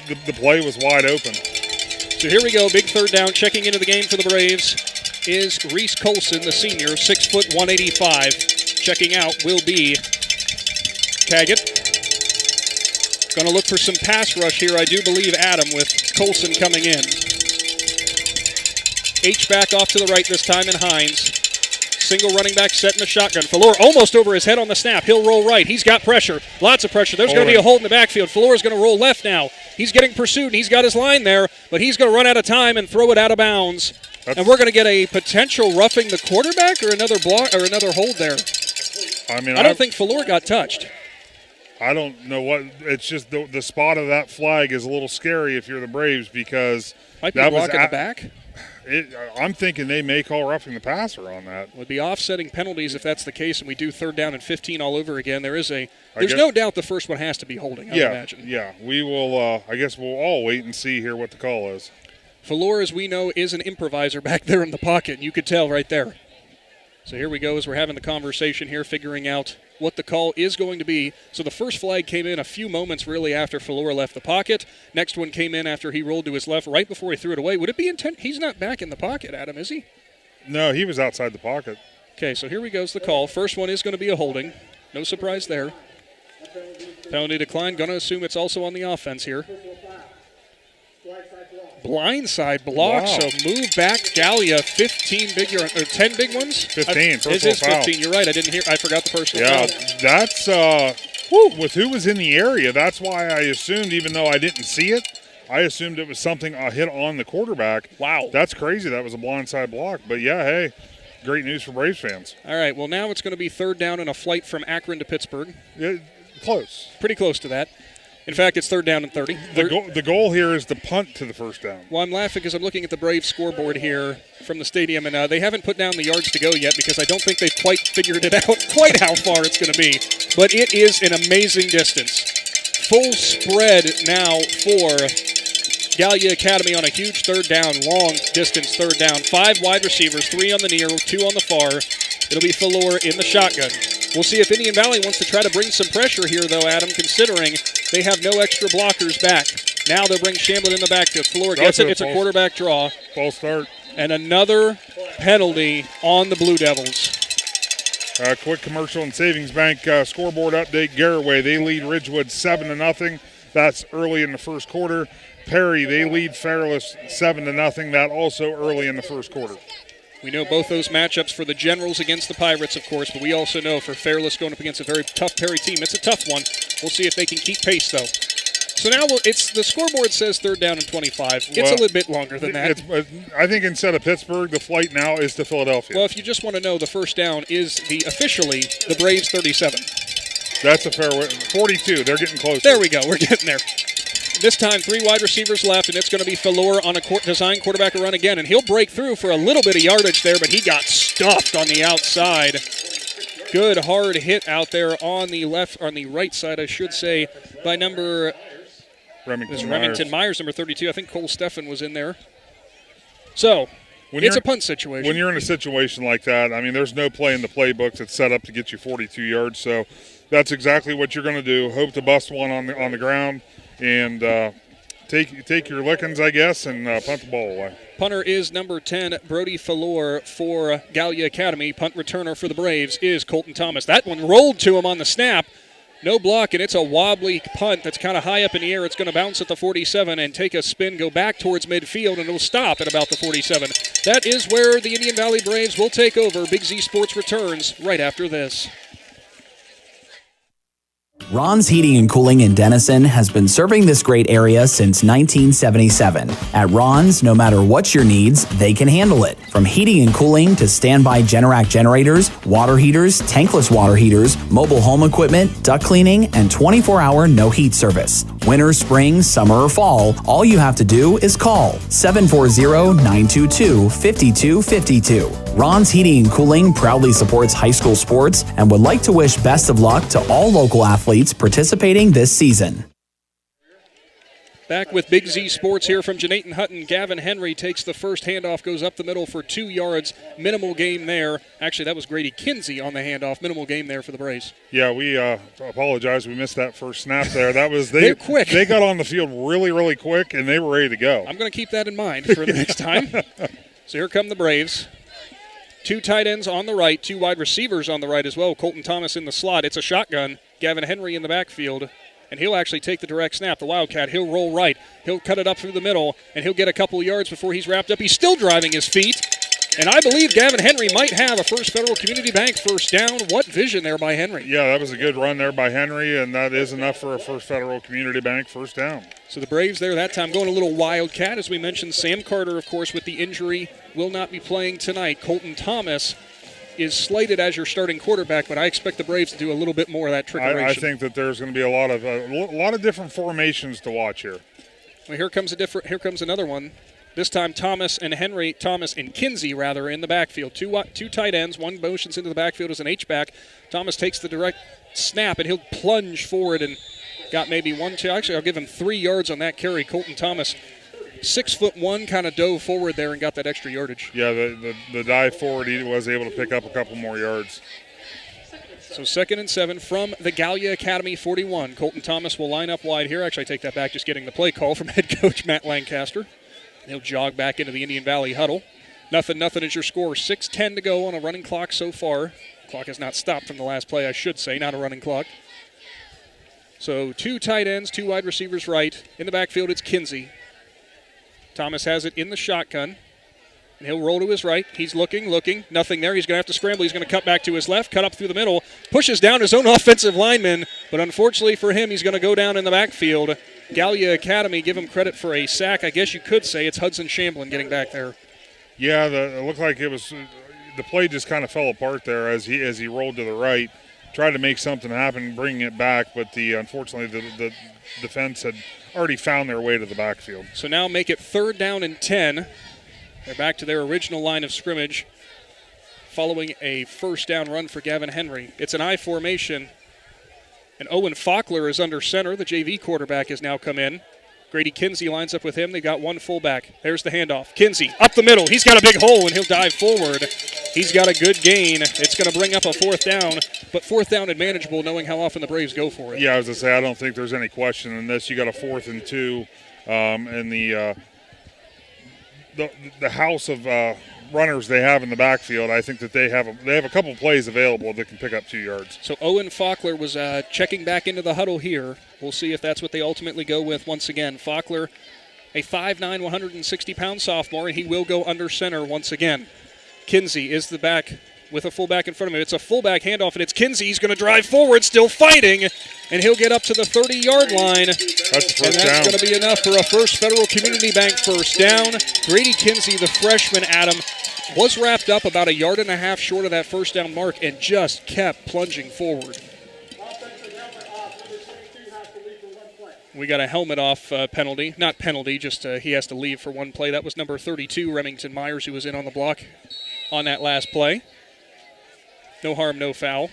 The play was wide open. So here we go, big 3rd down. Checking into the game for the Braves is Reese Colson, the senior, 6 foot 185. Checking out will be Caggett. Going to look for some pass rush here, I do believe, Adam, with Colson coming in. H-back off to the right this time, and Hines. Single running back set in the shotgun. Philor almost over his head on the snap. He'll roll right. He's got pressure. Lots of pressure. There's going to be a hold in the backfield. Philor's going to roll left now. He's getting pursued, and he's got his line there, but he's going to run out of time and throw it out of bounds. And we're going to get a potential roughing the quarterback or another block or another hold there. I mean, I don't think Philor got touched. I don't know what. It's just the spot of that flag is a little scary if you're the Braves, because might be a block at the back. I'm thinking they may call roughing the passer on that. Would be offsetting penalties if that's the case, and we do 3rd down and 15 all over again. There's no doubt the first one has to be holding, I imagine. Yeah, we will. I guess we'll all wait and see here what the call is. Philor, as we know, is an improviser back there in the pocket, and you could tell right there. So here we go as we're having the conversation here, figuring out what the call is going to be. So the first flag came in a few moments really after Philor left the pocket. Next one came in after he rolled to his left right before he threw it away. Would it be intent? He's not back in the pocket, Adam, is he? No, he was outside the pocket. Okay, so here we goes the call. First one is going to be a holding. No surprise there. Penalty decline. Going to assume it's also on the offense here. Blindside block, wow. So move back. Gallia, 15 big, or 10 big ones? 15. It is 15. You're right. I forgot the personal foul. That's with who was in the area. That's why I assumed, even though I didn't see it, I assumed it was something a hit on the quarterback. Wow. That's crazy. That was a blindside block. But yeah, hey, great news for Braves fans. All right, well, now it's going to be third down and a flight from Akron to Pittsburgh. Yeah, close. Pretty close to that. In fact, it's third down and 30. The goal here is to punt to the first down. Well, I'm laughing because I'm looking at the Braves scoreboard here from the stadium, and they haven't put down the yards to go yet because I don't think they've quite figured it out quite how far it's going to be. But it is an amazing distance. Full spread now for Gallia Academy on a huge third down, long distance third down. 5 wide receivers, 3 on the near, 2 on the far. It'll be Falor in the shotgun. We'll see if Indian Valley wants to try to bring some pressure here, though, Adam, considering they have no extra blockers back. Now they'll bring Shamblin in the backfield. Falor gets it. It's a quarterback draw. False start. And another penalty on the Blue Devils. Quick commercial and Savings Bank scoreboard update. Garraway, they lead Ridgewood 7-0. That's early in the first quarter. Perry, they lead Fairless 7-0. That also early in the first quarter. We know both those matchups for the Generals against the Pirates, of course, but we also know for Fairless going up against a very tough Perry team, it's a tough one. We'll see if they can keep pace, though. So now it's the scoreboard says third down and 25. It's a little bit longer than that. I think instead of Pittsburgh, the flight now is to Philadelphia. Well, if you just want to know, the first down is officially the Braves 37. That's a fair way. 42. They're getting closer. There we go. We're getting there. This time, 3 wide receivers left, and it's going to be Falor on a design quarterback run again, and he'll break through for a little bit of yardage there, but he got stuffed on the outside. Good hard hit out there on the right side, I should say, by Remington Myers, number 32. I think Cole Steffen was in there. So, it's a punt situation. When you're in a situation like that, I mean, there's no play in the playbook that's set up to get you 42 yards, so that's exactly what you're going to do. Hope to bust one on the ground. And take your lickings, I guess, and punt the ball away. Punter is number 10, Brody Falor for Gallia Academy. Punt returner for the Braves is Colton Thomas. That one rolled to him on the snap. No block, and it's a wobbly punt that's kind of high up in the air. It's going to bounce at the 47 and take a spin, go back towards midfield, and it'll stop at about the 47. That is where the Indian Valley Braves will take over. Big Z Sports returns right after this. Ron's Heating and Cooling in Denison has been serving this great area since 1977. At Ron's, no matter what your needs, they can handle it. From heating and cooling to standby Generac generators, water heaters, tankless water heaters, mobile home equipment, duct cleaning, and 24-hour no-heat service. Winter, spring, summer, or fall, all you have to do is call 740-922-5252. Ron's Heating and Cooling proudly supports high school sports and would like to wish best of luck to all local athletes participating this season. Back with Big Z Sports here from Gnadenhutten. Gavin Henry takes the first handoff, goes up the middle for 2 yards. Minimal gain there. Actually, that was Grady Kinsey on the handoff. Minimal gain there for the Braves. Yeah, we apologize. We missed that first snap there. That was They're quick. They got on the field really, really quick, and they were ready to go. I'm going to keep that in mind for the next time. So here come the Braves. 2 tight ends on the right, 2 wide receivers on the right as well. Colton Thomas in the slot. It's a shotgun. Gavin Henry in the backfield. And he'll actually take the direct snap. The Wildcat, he'll roll right. He'll cut it up through the middle, and he'll get a couple yards before he's wrapped up. He's still driving his feet. And I believe Gavin Henry might have a First Federal Community Bank first down. What vision there by Henry. Yeah, that was a good run there by Henry, and that is enough for a First Federal Community Bank first down. So the Braves there that time going a little Wildcat. As we mentioned, Sam Carter, of course, with the injury, will not be playing tonight. Colton Thomas is slated as your starting quarterback, but I expect the Braves to do a little bit more of that trickeration. I think that there's going to be a lot of different formations to watch here. Well, here comes another one. This time Thomas and Kinsey in the backfield. Two tight ends. One motions into the backfield as an H-back. Thomas takes the direct snap, and he'll plunge forward and got maybe 1, 2. Actually, I'll give him 3 yards on that carry. Colton Thomas, 6'1", kind of dove forward there and got that extra yardage. Yeah, the dive forward, he was able to pick up a couple more yards. So 2nd and 7 from the Gallia Academy 41. Colton Thomas will line up wide here. Actually, I take that back, just getting the play call from head coach Matt Lancaster. He'll jog back into the Indian Valley huddle. 0-0 is your score. 6:10 to go on a running clock so far. Clock has not stopped from the last play, I should say, not a running clock. So 2 tight ends, 2 wide receivers right. In the backfield, it's Kinsey. Thomas has it in the shotgun, and he'll roll to his right. He's looking, nothing there. He's going to have to scramble. He's going to cut back to his left, cut up through the middle, pushes down his own offensive lineman, but unfortunately for him, he's going to go down in the backfield. Gallia Academy, give him credit for a sack. I guess you could say it's Hudson Shamblin getting back there. Yeah, it looked like it was the play just kind of fell apart there as he rolled to the right, tried to make something happen, bringing it back, but unfortunately the defense had already found their way to the backfield. So now make it 3rd down and 10. They're back to their original line of scrimmage following a first down run for Gavin Henry. It's an I formation, and Owen Faulkner is under center. The JV quarterback has now come in. Grady Kinsey lines up with him. They got one fullback. There's the handoff. Kinsey up the middle. He's got a big hole, and he'll dive forward. He's got a good gain. It's going to bring up a 4th down, but 4th down and manageable knowing how often the Braves go for it. Yeah, I was going to say, I don't think there's any question in this. You got a 4th and 2, and the house of runners they have in the backfield. I think that they have a couple plays available that can pick up 2 yards. So Owen Faulkner was checking back into the huddle here. We'll see if that's what they ultimately go with once again. Faulkner, a 5'9", 160-pound sophomore, and he will go under center once again. Kinsey is the back with a fullback in front of him. It's a fullback handoff, and it's Kinsey. He's going to drive forward, still fighting, and he'll get up to the 30-yard line. That's going to be enough for a First Federal Community Bank first down. Grady Kinsey, the freshman, Adam, was wrapped up about 1.5 yards short of that first down mark and just kept plunging forward. We got a helmet off penalty. Not penalty, just he has to leave for one play. That was number 32, Remington Myers, who was in on the block on that last play. No harm, no foul.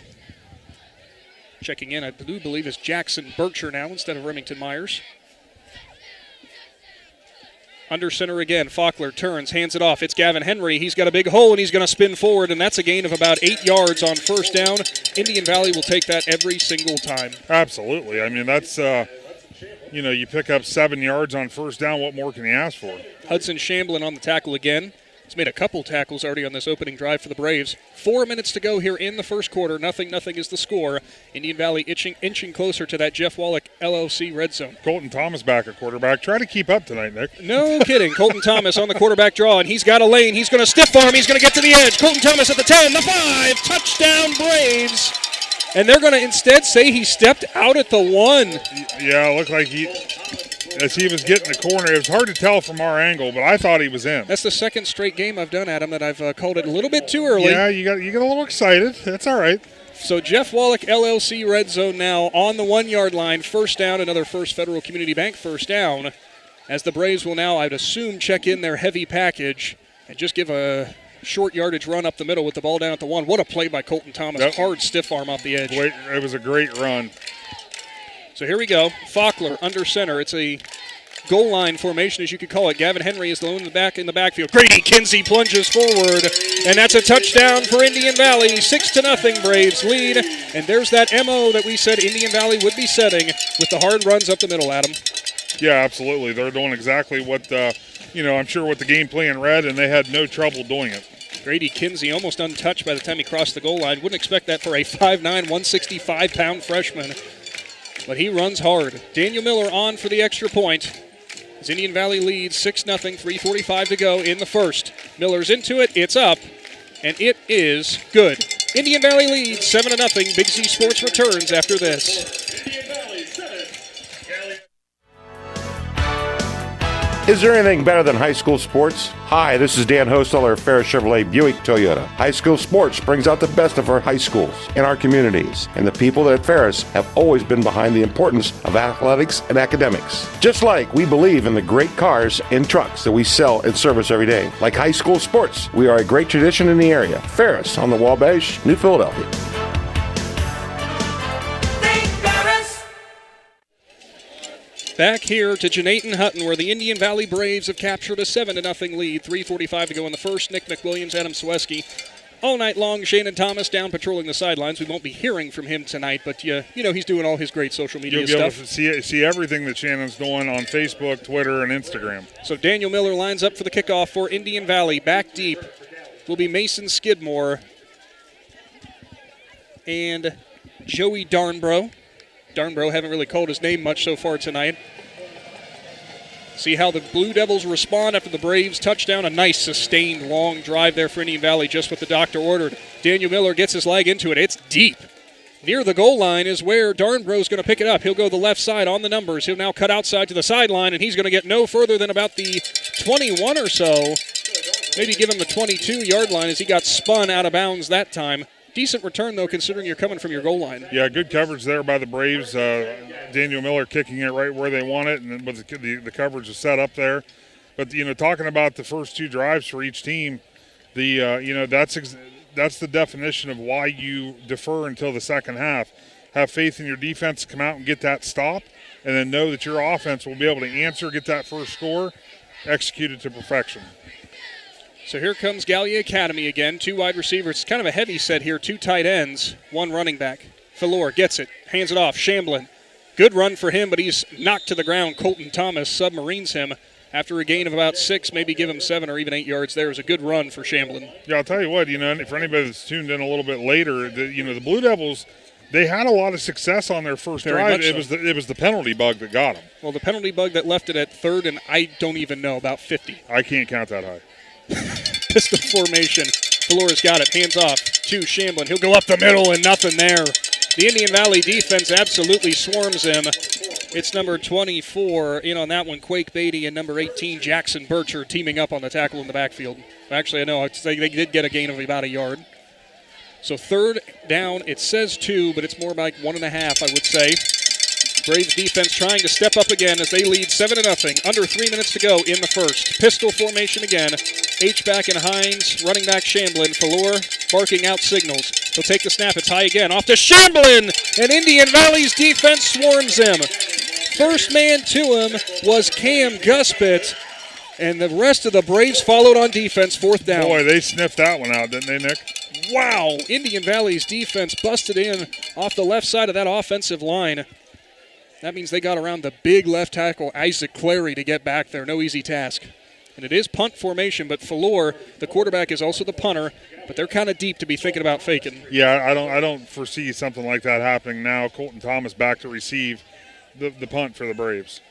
Checking in, I do believe, is Jackson Berkshire now instead of Remington Myers. Under center again, Faulkner turns, hands it off. It's Gavin Henry. He's got a big hole, and he's going to spin forward, and that's a gain of about 8 yards on first down. Indian Valley will take that every single time. Absolutely. I mean, that's, you pick up 7 yards on first down. What more can you ask for? Hudson Shamblin on the tackle again. He's made a couple tackles already on this opening drive for the Braves. 4 minutes to go here in the first quarter. Nothing is the score. Indian Valley inching closer to that Jeff Wallach LLC red zone. Colton Thomas back at quarterback. Try to keep up tonight, Nick. No kidding. Colton Thomas on the quarterback draw, and he's got a lane. He's going to stiff arm. He's going to get to the edge. Colton Thomas at the 10, the 5. Touchdown, Braves. And they're going to instead say he stepped out at the 1. Yeah, it looked like as he was getting the corner, it was hard to tell from our angle, but I thought he was in. That's the second straight game I've done, Adam, that I've called it a little bit too early. Yeah, you get a little excited. That's all right. So Jeff Wallach LLC red zone now on the 1 yard line. First down, another First Federal Community Bank first down. As the Braves will now, I'd assume, check in their heavy package and just give a short yardage run up the middle with the ball down at the 1. What a play by Colton Thomas. Yep. Hard stiff arm off the edge. It was a great run. So here we go. Faulkner under center. It's a goal line formation, as you could call it. Gavin Henry is the lone in the backfield. Grady Kinsey plunges forward, and that's a touchdown for Indian Valley. 6-0 Braves lead, and there's that MO that we said Indian Valley would be setting with the hard runs up the middle, Adam. Yeah, absolutely. They're doing exactly what, I'm sure what the game plan read, and they had no trouble doing it. Grady Kinsey almost untouched by the time he crossed the goal line. Wouldn't expect that for a 5'9", 165-pound freshman. But he runs hard. Daniel Miller on for the extra point. As Indian Valley leads 6-0, 3:45 to go in the first. Miller's into it. It's up, and it is good. Indian Valley leads 7-0. Big Z Sports returns after this. Is there anything better than high school sports? Hi, this is Dan Hosteller of Ferris Chevrolet Buick Toyota. High school sports brings out the best of our high schools and our communities, and the people at Ferris have always been behind the importance of athletics and academics. Just like we believe in the great cars and trucks that we sell and service every day. Like high school sports, we are a great tradition in the area. Ferris on the Wabash, New Philadelphia. Back here to Gnadenhutten, where the Indian Valley Braves have captured a 7-0 lead. 3:45 to go in the first. Nick McWilliams, Adam Ciereszewski. All night long, Shannon Thomas down patrolling the sidelines. We won't be hearing from him tonight, but he's doing all his great social media You'll be stuff. Able to see everything that Shannon's doing on Facebook, Twitter, and Instagram. So Daniel Miller lines up for the kickoff for Indian Valley. Back deep will be Mason Skidmore and Joey Darnbro. Darnbro, haven't really called his name much so far tonight. See how the Blue Devils respond after the Braves touchdown. A nice sustained long drive there for Indian Valley, just what the doctor ordered. Daniel Miller gets his leg into it. It's deep. Near the goal line is where Darnbro's going to pick it up. He'll go the left side on the numbers. He'll now cut outside to the sideline, and he's going to get no further than about the 21 or so. maybe give him the 22-yard line as he got spun out of bounds that time. Decent return, though, considering you're coming from your goal line. Yeah, good coverage there by the Braves. Daniel Miller kicking it right where they want it, and then with the coverage is set up there. But, talking about the first 2 drives for each team, that's the definition of why you defer until the second half. Have faith in your defense to come out and get that stop, and then know that your offense will be able to answer, get that first score, execute it to perfection. So here comes Gallia Academy again. 2 wide receivers. It's kind of a heavy set here. 2 tight ends, 1 running back. Philor gets it, hands it off. Shamblin. Good run for him, but he's knocked to the ground. Colton Thomas submarines him after a gain of about 6, maybe give him 7 or even 8 yards there. It was a good run for Shamblin. Yeah, I'll tell you what, for anybody that's tuned in a little bit later, the Blue Devils, they had a lot of success on their first drive. So. It was the penalty bug that got them. Well, the penalty bug that left it at 3rd, and I don't even know, about 50. I can't count that high. Pistol formation. Valor's got it. Hands off to Shamblin. He'll go up the middle and nothing there. The Indian Valley defense absolutely swarms him. It's number 24 in on that one, Quake Beatty, and number 18, Jackson Bircher, teaming up on the tackle in the backfield. Actually, I know they did get a gain of about a yard. So 3rd down, it says 2, but it's more like 1.5, I would say. Braves defense trying to step up again as they lead 7-0. Under 3 minutes to go in the first. Pistol formation again. H-back and Hines, running back Shamblin. Philor barking out signals. He'll take the snap. It's high again. Off to Shamblin, and Indian Valley's defense swarms him. First man to him was Cam Guspit, and the rest of the Braves followed on defense. 4th down. Boy, they sniffed that one out, didn't they, Nick? Wow, Indian Valley's defense busted in off the left side of that offensive line. That means they got around the big left tackle, Isaac Clary, to get back there. No easy task. And it is punt formation, but Philor, the quarterback, is also the punter, but they're kind of deep to be thinking about faking. Yeah, I don't foresee something like that happening now. Colton Thomas back to receive the punt for the Braves.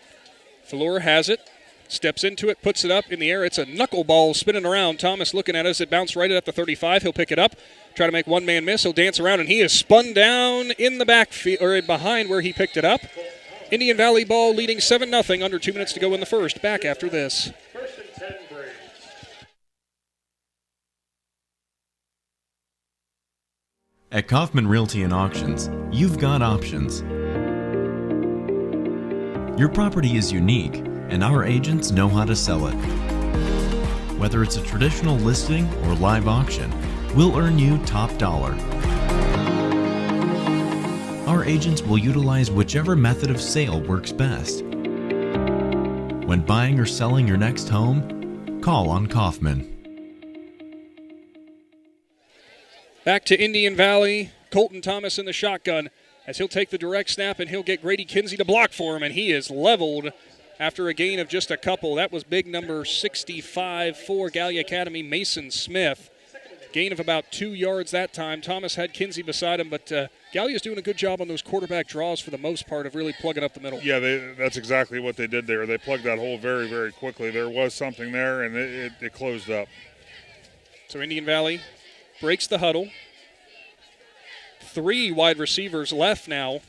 Philor has it. Steps into it, puts it up in the air. It's a knuckleball spinning around. Thomas looking at us. It bounced right at the 35. He'll pick it up, try to make one man miss. He'll dance around, and he is spun down in the backfield, or behind where he picked it up. Indian Valley ball leading 7-0. Under 2 minutes to go in the first. Back after this. At Kaufman Realty and Auctions, you've got options. Your property is unique, and our agents know how to sell it. Whether it's a traditional listing or live auction, we'll earn you top dollar. Our agents will utilize whichever method of sale works best. When buying or selling your next home, call on Kaufman. Back to Indian Valley. Colton Thomas in the shotgun as he'll take the direct snap, and he'll get Grady Kinsey to block for him, and he is leveled after a gain of just a couple. That was big number 65 for Gallia Academy, Mason Smith. Gain of about 2 yards that time. Thomas had Kinsey beside him, but Gallia's doing a good job on those quarterback draws for the most part of really plugging up the middle. Yeah, that's exactly what they did there. They plugged that hole very, very quickly. There was something there, and it closed up. So Indian Valley breaks the huddle. 3 wide receivers left now.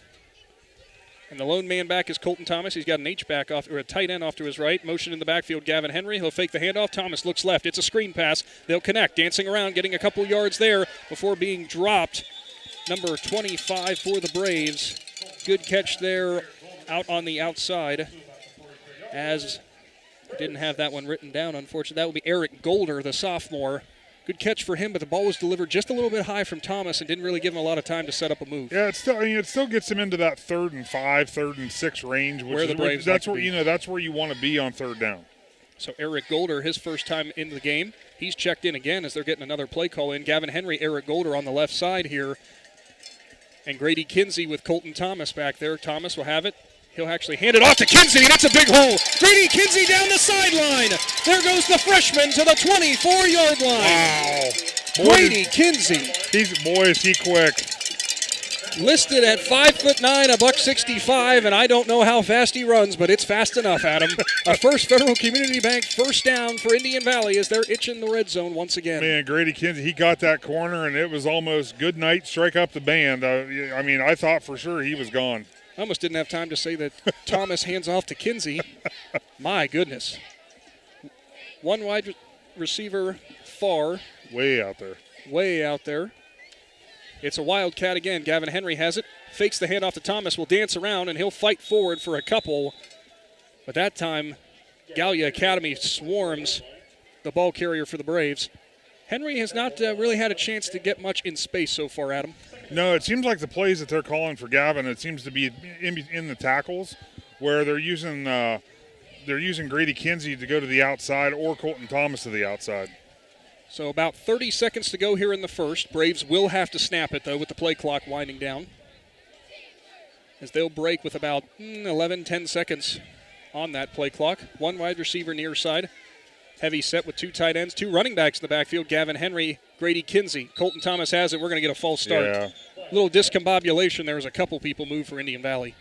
And the lone man back is Colton Thomas. He's got an H-back off, or a tight end off to his right. Motion in the backfield, Gavin Henry. He'll fake the handoff. Thomas looks left. It's a screen pass. They'll connect, dancing around, getting a couple yards there before being dropped. Number 25 for the Braves. Good catch there out on the outside. As I didn't have that one written down, unfortunately. That would be Eric Golder, the sophomore. Good catch for him, but the ball was delivered just a little bit high from Thomas and didn't really give him a lot of time to set up a move. Yeah, it still gets him into that 3rd and 5, 3rd and 6 range, that's where you want to be on 3rd down. So Eric Golder, his first time in the game, he's checked in again as they're getting another play call in. Gavin Henry, Eric Golder on the left side here, and Grady Kinsey with Colton Thomas back there. Thomas will have it. He'll actually hand it off to Kinsey, and it's a big hole. Grady Kinsey down the sideline. There goes the freshman to the 24-yard line. Wow. Grady Kinsey. Is he quick. Listed at 5'9", $165, and I don't know how fast he runs, but it's fast enough, Adam. A First Federal Community Bank first down for Indian Valley as they're itching the red zone once again. Man, Grady Kinsey, he got that corner, and it was almost good night, strike up the band. I thought for sure he was gone. I almost didn't have time to say that Thomas hands off to Kinsey. My goodness. One wide receiver far. Way out there. Way out there. It's a Wildcat again. Gavin Henry has it. Fakes the handoff to Thomas. Will dance around, and he'll fight forward for a couple. But that time, Gallia Academy swarms the ball carrier for the Braves. Henry has not really had a chance to get much in space so far, Adam. No, it seems like the plays that they're calling for Gavin, it seems to be in the tackles where they're using Grady Kinsey to go to the outside or Colton Thomas to the outside. So about 30 seconds to go here in the first. Braves will have to snap it, though, with the play clock winding down, as they'll break with about 10 seconds on that play clock. One wide receiver near side. Heavy set with two tight ends, two running backs in the backfield. Gavin Henry, Grady Kinsey. Colton Thomas has it. We're going to get a false start. Yeah. A little discombobulation there as a couple people move for Indian Valley.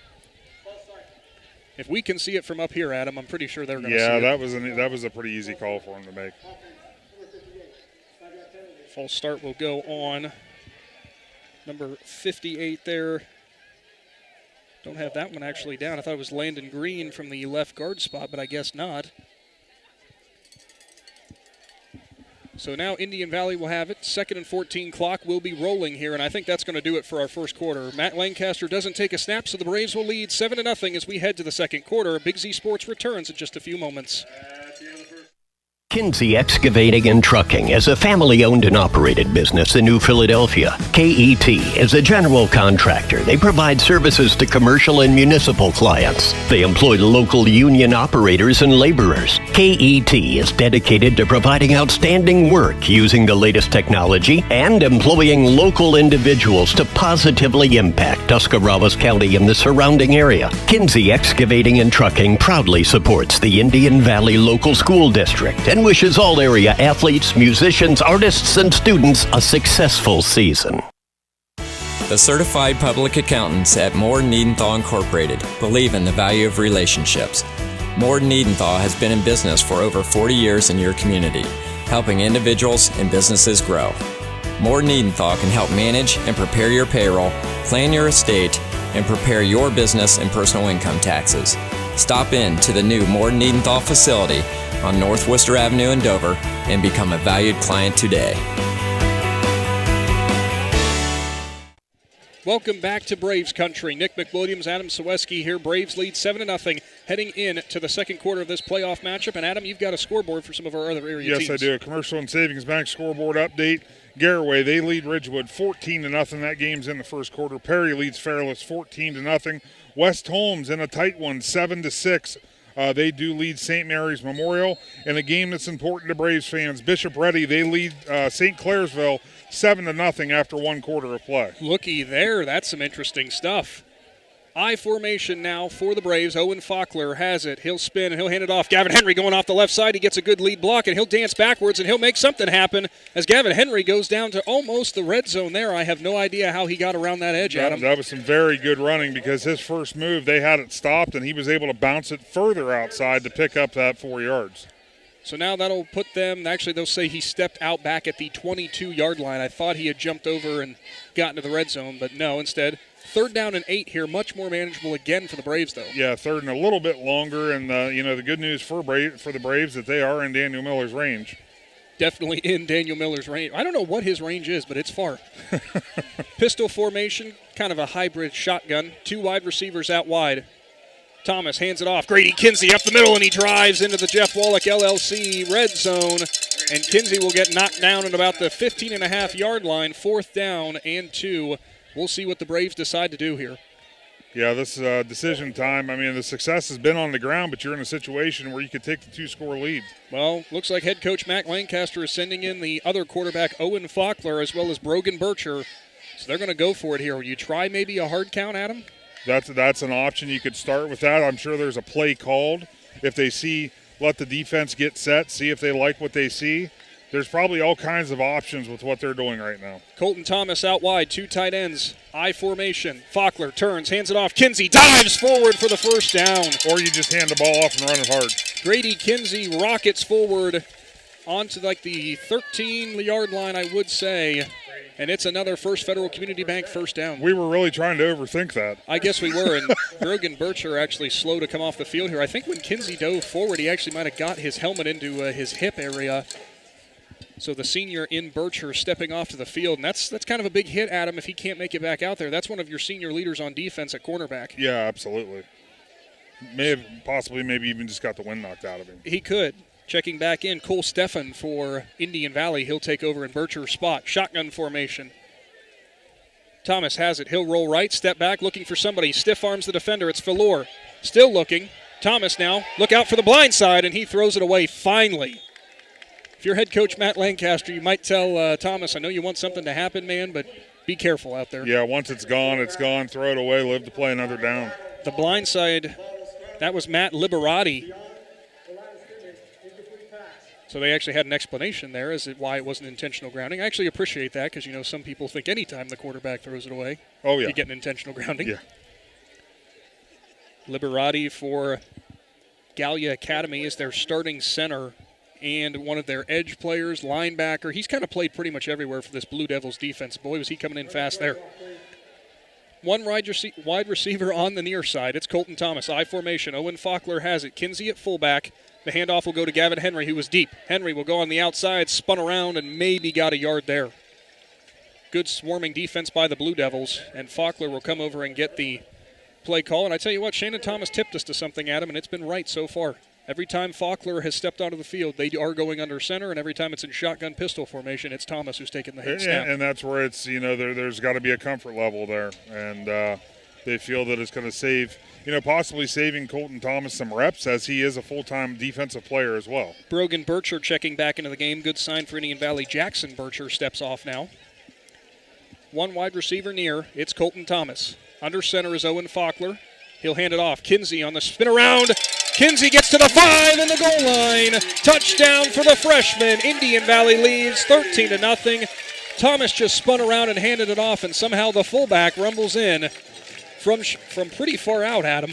If we can see it from up here, Adam, I'm pretty sure they're going to see it. Yeah, that was a pretty easy call for him to make. False start will go on number 58 there. Don't have that one actually down. I thought it was Landon Green from the left guard spot, but I guess not. So now Indian Valley will have it. 2nd and 14 clock will be rolling here, and I think that's going to do it for our first quarter. Matt Lancaster doesn't take a snap, so the Braves will lead 7-0 as we head to the second quarter. Big Z Sports returns in just a few moments. Kinsey Excavating and Trucking is a family-owned and operated business in New Philadelphia. KET is a general contractor. They provide services to commercial and municipal clients. They employ local union operators and laborers. KET is dedicated to providing outstanding work using the latest technology and employing local individuals to positively impact Tuscarawas County and the surrounding area. Kinsey Excavating and Trucking proudly supports the Indian Valley Local School District and wishes all area athletes, musicians, artists, and students a successful season. The certified public accountants at Moore Gnadenhutten Incorporated believe in the value of relationships. Moore Gnadenhutten has been in business for over 40 years in your community, helping individuals and businesses grow. Moore Gnadenhutten can help manage and prepare your payroll, plan your estate, and prepare your business and personal income taxes. Stop in to the new Moore Gnadenhutten facility on North Worcester Avenue in Dover and become a valued client today. Welcome back to Braves Country. Nick McWilliams, Adam Ciereszewski here. Braves lead 7-0 heading in to the second quarter of this playoff matchup. And Adam, you've got a scoreboard for some of our other area teams. Yes, I do. A Commercial and Savings Bank scoreboard update. Garraway, they lead Ridgewood 14-0. That game's in the first quarter. Perry leads Fairless 14-0. West Holmes in a tight one, 7-6. They do lead St. Mary's Memorial. In a game that's important to Braves fans, Bishop Ready, they lead St. Clairsville 7-0 after one quarter of play. Looky there. That's some interesting stuff. I formation now for the Braves. Owen Faulkner has it. He'll spin and he'll hand it off. Gavin Henry going off the left side. He gets a good lead block and he'll dance backwards and he'll make something happen as Gavin Henry goes down to almost the red zone there. I have no idea how he got around that edge, Adam. That was some very good running because his first move, they had it stopped and he was able to bounce it further outside to pick up that 4 yards. So now that'll put them, actually they'll say he stepped out back at the 22-yard line. I thought he had jumped over and gotten to the red zone, but no, instead. 3rd down and 8 here, much more manageable again for the Braves, though. Yeah, 3rd and a little bit longer, and the good news for the Braves that they are in Daniel Miller's range. Definitely in Daniel Miller's range. I don't know what his range is, but it's far. Pistol formation, kind of a hybrid shotgun. 2 wide receivers out wide. Thomas hands it off. Grady Kinsey up the middle, and he drives into the Jeff Wallach LLC red zone. And Kinsey will get knocked down at about the 15.5-yard line. 4th down and 2. We'll see what the Braves decide to do here. Yeah, this is decision time. I mean, the success has been on the ground, but you're in a situation where you could take the 2-score lead. Well, looks like head coach Matt Lancaster is sending in the other quarterback, Owen Faulkner, as well as Brogan Bircher. So they're going to go for it here. Will you try maybe a hard count, Adam? That's an option. You could start with that. I'm sure there's a play called. If they see, let the defense get set, see if they like what they see. There's probably all kinds of options with what they're doing right now. Colton Thomas out wide, 2 tight ends, I formation. Faulkner turns, hands it off. Kinsey dives forward for the 1st down. Or you just hand the ball off and run it hard. Grady Kinsey rockets forward onto like the 13-yard line, I would say. And it's another First Federal Community Bank 1st down. We were really trying to overthink that. I guess we were, and Brogan Bircher actually slow to come off the field here. I think when Kinsey dove forward, he actually might have got his helmet into his hip area. So the senior in Bircher stepping off to the field, and that's kind of a big hit, Adam, if he can't make it back out there. That's one of your senior leaders on defense at cornerback. Yeah, absolutely. May have possibly maybe even just got the wind knocked out of him. He could. Checking back in, Cole Steffen for Indian Valley. He'll take over in Bircher's spot. Shotgun formation. Thomas has it. He'll roll right, step back, looking for somebody. Stiff arms the defender. It's Valor. Still looking. Thomas now. Look out for the blind side, and he throws it away finally. If you're head coach Matt Lancaster, you might tell Thomas, I know you want something to happen, man, but be careful out there. Yeah, once it's gone, it's gone. Throw it away. Live to play another down. The blind side, that was Matt Liberati. So they actually had an explanation there as to why it wasn't intentional grounding. I actually appreciate that because, some people think anytime the quarterback throws it away, you get an intentional grounding. Yeah. Liberati for Gallia Academy is their starting center and one of their edge players, linebacker. He's kind of played pretty much everywhere for this Blue Devils defense. Boy, was he coming in fast there. One wide receiver on the near side. It's Colton Thomas. I formation. Owen Faulkner has it. Kinsey at fullback. The handoff will go to Gavin Henry, who was deep. Henry will go on the outside, spun around, and maybe got a yard there. Good swarming defense by the Blue Devils, and Faulkner will come over and get the play call. And I tell you what, Shannon Thomas tipped us to something, Adam, and it's been right so far. Every time Faulkner has stepped onto the field, they are going under center, and every time it's in shotgun pistol formation, it's Thomas who's taking the hit snap. And that's where it's, there's got to be a comfort level there. And they feel that it's going to save, possibly saving Colton Thomas some reps as he is a full-time defensive player as well. Brogan Bircher checking back into the game. Good sign for Indian Valley. Jackson Bircher steps off now. One wide receiver near. It's Colton Thomas. Under center is Owen Faulkner. He'll hand it off. Kinsey on the spin around. Kinsey gets to the 5 in the goal line. Touchdown for the freshman. Indian Valley leads 13-0. Thomas just spun around and handed it off, and somehow the fullback rumbles in from pretty far out, Adam.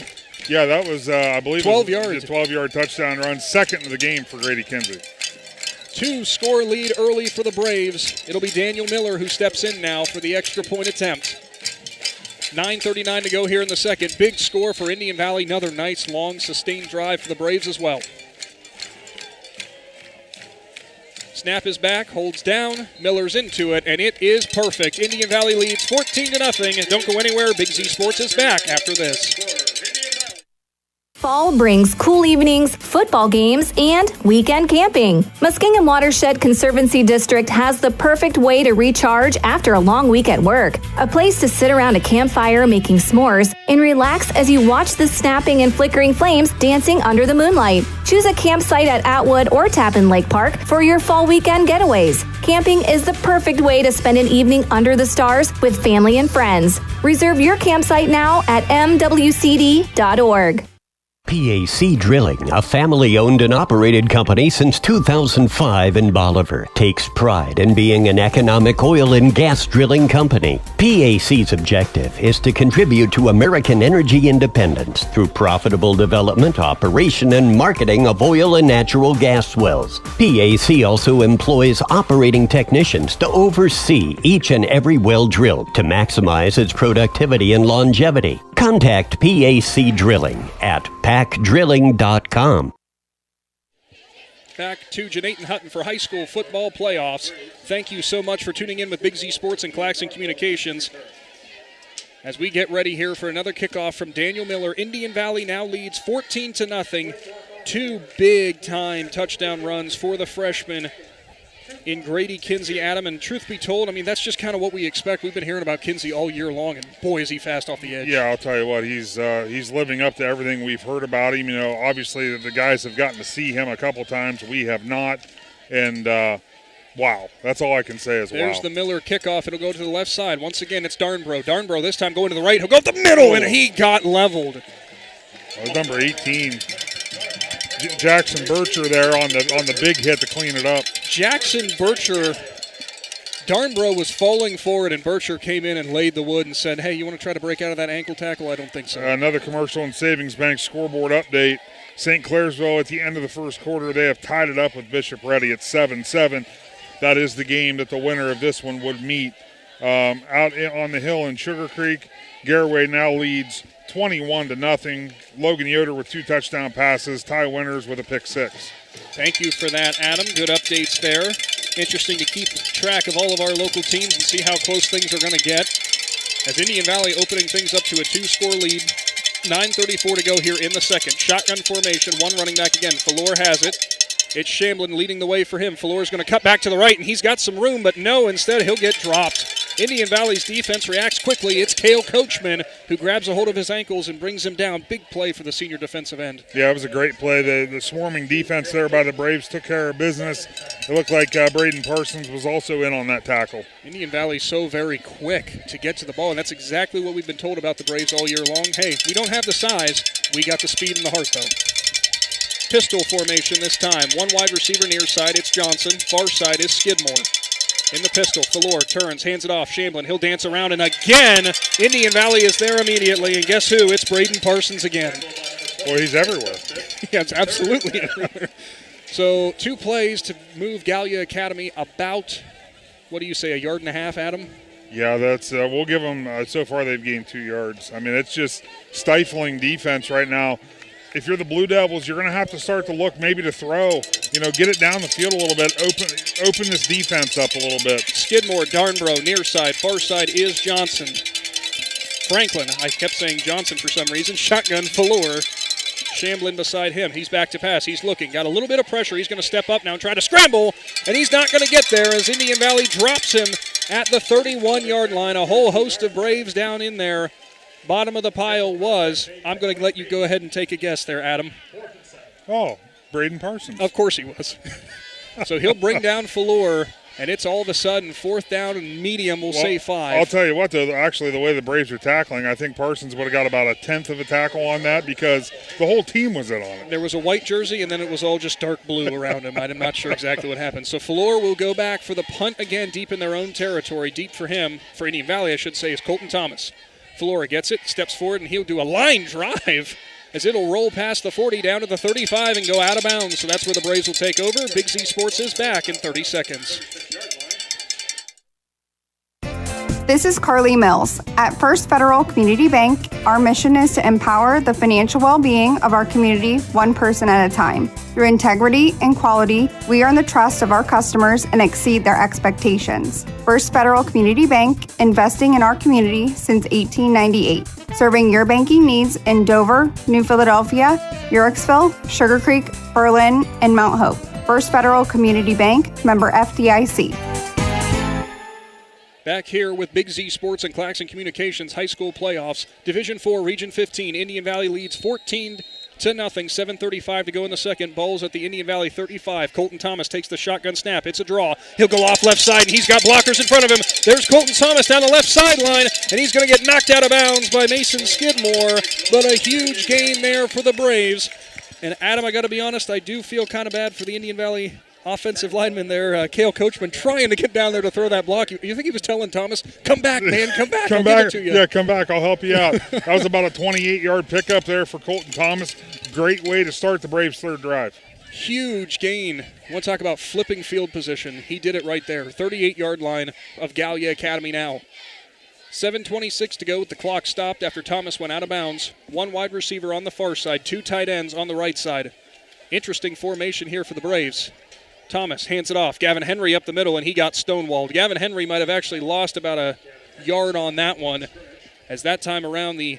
Yeah, that was, I believe, 12 yards. A 12-yard touchdown run, second of the game for Grady Kinsey. 2-score lead early for the Braves. It'll be Daniel Miller who steps in now for the extra point attempt. 9:39 to go here in the second. Big score for Indian Valley. Another nice, long, sustained drive for the Braves as well. Snap is back, holds down. Miller's into it, and it is perfect. Indian Valley leads 14-0. Don't go anywhere. Big Z Sports is back after this. Fall brings cool evenings, football games, and weekend camping. Muskingum Watershed Conservancy District has the perfect way to recharge after a long week at work. A place to sit around a campfire making s'mores and relax as you watch the snapping and flickering flames dancing under the moonlight. Choose a campsite at Atwood or Tappan Lake Park for your fall weekend getaways. Camping is the perfect way to spend an evening under the stars with family and friends. Reserve your campsite now at mwcd.org. PAC Drilling, a family-owned and operated company since 2005 in Bolivar, takes pride in being an economic oil and gas drilling company. PAC's objective is to contribute to American energy independence through profitable development, operation, and marketing of oil and natural gas wells. PAC also employs operating technicians to oversee each and every well drilled to maximize its productivity and longevity. Contact PAC Drilling at pacdrilling.com. Back to Gnadenhutten for high school football playoffs. Thank you so much for tuning in with Big Z Sports and Claxon Communications. As we get ready here for another kickoff from Daniel Miller, Indian Valley now leads 14-0. Two big-time touchdown runs for the freshman in Grady Kinsey, Adam. And truth be told, that's just kind of what we expect. We've been hearing about Kinsey all year long, and boy, is he fast off the edge. Yeah, I'll tell you what, he's living up to everything we've heard about him. Obviously the guys have gotten to see him a couple times. We have not. And, wow, that's all I can say is There's wow. the Miller kickoff. It'll go to the left side. Once again, it's Darnbro. Darnbro this time going to the right. He'll go up the middle, and he got leveled. Number 18. Jackson Bircher there on the big hit to clean it up. Jackson Bircher, Darnbro was falling forward, and Bircher came in and laid the wood and said, hey, you want to try to break out of that ankle tackle? I don't think so. Another commercial and savings bank scoreboard update. St. Clairsville at the end of the first quarter, they have tied it up with Bishop Ready at 7-7. That is the game that the winner of this one would meet. Out on the hill in Sugar Creek, Garraway now leads 21-0. Logan Yoder with 2 touchdown passes. Ty Winters with a pick 6. Thank you for that, Adam. Good updates there. Interesting to keep track of all of our local teams and see how close things are going to get. As Indian Valley opening things up to a 2-score lead. 9:34 to go here in the second. Shotgun formation, one running back again. Falor has it. It's Shamblin leading the way for him. Falor's going to cut back to the right, and he's got some room, but no, instead he'll get dropped. Indian Valley's defense reacts quickly. It's Cale Coachman who grabs a hold of his ankles and brings him down. Big play for the senior defensive end. Yeah, it was a great play. The swarming defense there by the Braves took care of business. It looked like Braden Parsons was also in on that tackle. Indian Valley so very quick to get to the ball, and that's exactly what we've been told about the Braves all year long. Hey, we don't have the size. We got the speed and the heart, though. Pistol formation this time. One wide receiver near side, it's Johnson. Far side is Skidmore. In the pistol, Falor turns, hands it off. Shamblin, he'll dance around, and again, Indian Valley is there immediately, and guess who? It's Braden Parsons again. Boy, he's everywhere. Yeah, it's absolutely everywhere. So 2 plays to move Gallia Academy about, what do you say, 1.5 yards, Adam? Yeah, that's we'll give them, so far they've gained 2 yards. I mean, it's just stifling defense right now. If you're the Blue Devils, you're going to have to start to look maybe to throw, get it down the field a little bit, open this defense up a little bit. Skidmore, Darnborough, near side, far side is Johnson. Franklin, I kept saying Johnson for some reason. Shotgun, Falor. Shamblin beside him. He's back to pass. He's looking. Got a little bit of pressure. He's going to step up now and try to scramble, and he's not going to get there as Indian Valley drops him at the 31-yard line. A whole host of Braves down in there. Bottom of the pile was, I'm going to let you go ahead and take a guess there, Adam. Oh, Braden Parsons. Of course he was. So he'll bring down Falor, and it's all of a sudden 4th down and medium, we'll say 5. I'll tell you what, though, actually the way the Braves are tackling, I think Parsons would have got about 1/10 of a tackle on that because the whole team was in on it. There was a white jersey, and then it was all just dark blue around him. I'm not sure exactly what happened. So Falor will go back for the punt again deep in their own territory. Deep for him, for Indian Valley, I should say, is Colton Thomas. Falor gets it, steps forward, and he'll do a line drive as it'll roll past the 40 down to the 35 and go out of bounds. So that's where the Braves will take over. Big Z Sports is back in 30 seconds. This is Carly Mills. At First Federal Community Bank, our mission is to empower the financial well-being of our community one person at a time. Through integrity and quality, we earn the trust of our customers and exceed their expectations. First Federal Community Bank, investing in our community since 1898. Serving your banking needs in Dover, New Philadelphia, Yorksville, Sugar Creek, Berlin, and Mount Hope. First Federal Community Bank, member FDIC. Back here with Big Z Sports and Claxon Communications High School Playoffs. Division 4, Region 15. Indian Valley leads 14-0. 7:35 to go in the second. Ball's at the Indian Valley 35. Colton Thomas takes the shotgun snap. It's a draw. He'll go off left side, and he's got blockers in front of him. There's Colton Thomas down the left sideline, and he's going to get knocked out of bounds by Mason Skidmore. But a huge gain there for the Braves. And Adam, I got to be honest, I do feel kind of bad for the Indian Valley offensive lineman there, Cale Coachman, trying to get down there to throw that block. You think he was telling Thomas, come back, man, come back. Come I'll back. Give it to you. Yeah, come back. I'll help you out. That was about a 28-yard pickup there for Colton Thomas. Great way to start the Braves' third drive. Huge gain. I want to talk about flipping field position. He did it right there. 38-yard line of Gallia Academy now. 7:26 to go with the clock stopped after Thomas went out of bounds. One wide receiver on the far side, 2 tight ends on the right side. Interesting formation here for the Braves. Thomas hands it off. Gavin Henry up the middle, and he got stonewalled. Gavin Henry might have actually lost about a yard on that one. As that time around, the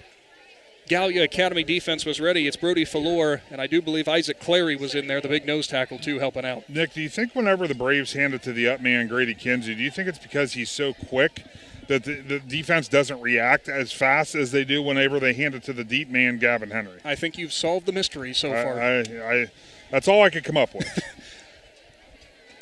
Gallia Academy defense was ready. It's Brody Falor, and I do believe Isaac Clary was in there, the big nose tackle, too, helping out. Nick, do you think whenever the Braves hand it to the up man, Grady Kinsey, do you think it's because he's so quick that the defense doesn't react as fast as they do whenever they hand it to the deep man, Gavin Henry? I think you've solved the mystery so far. That's all I could come up with.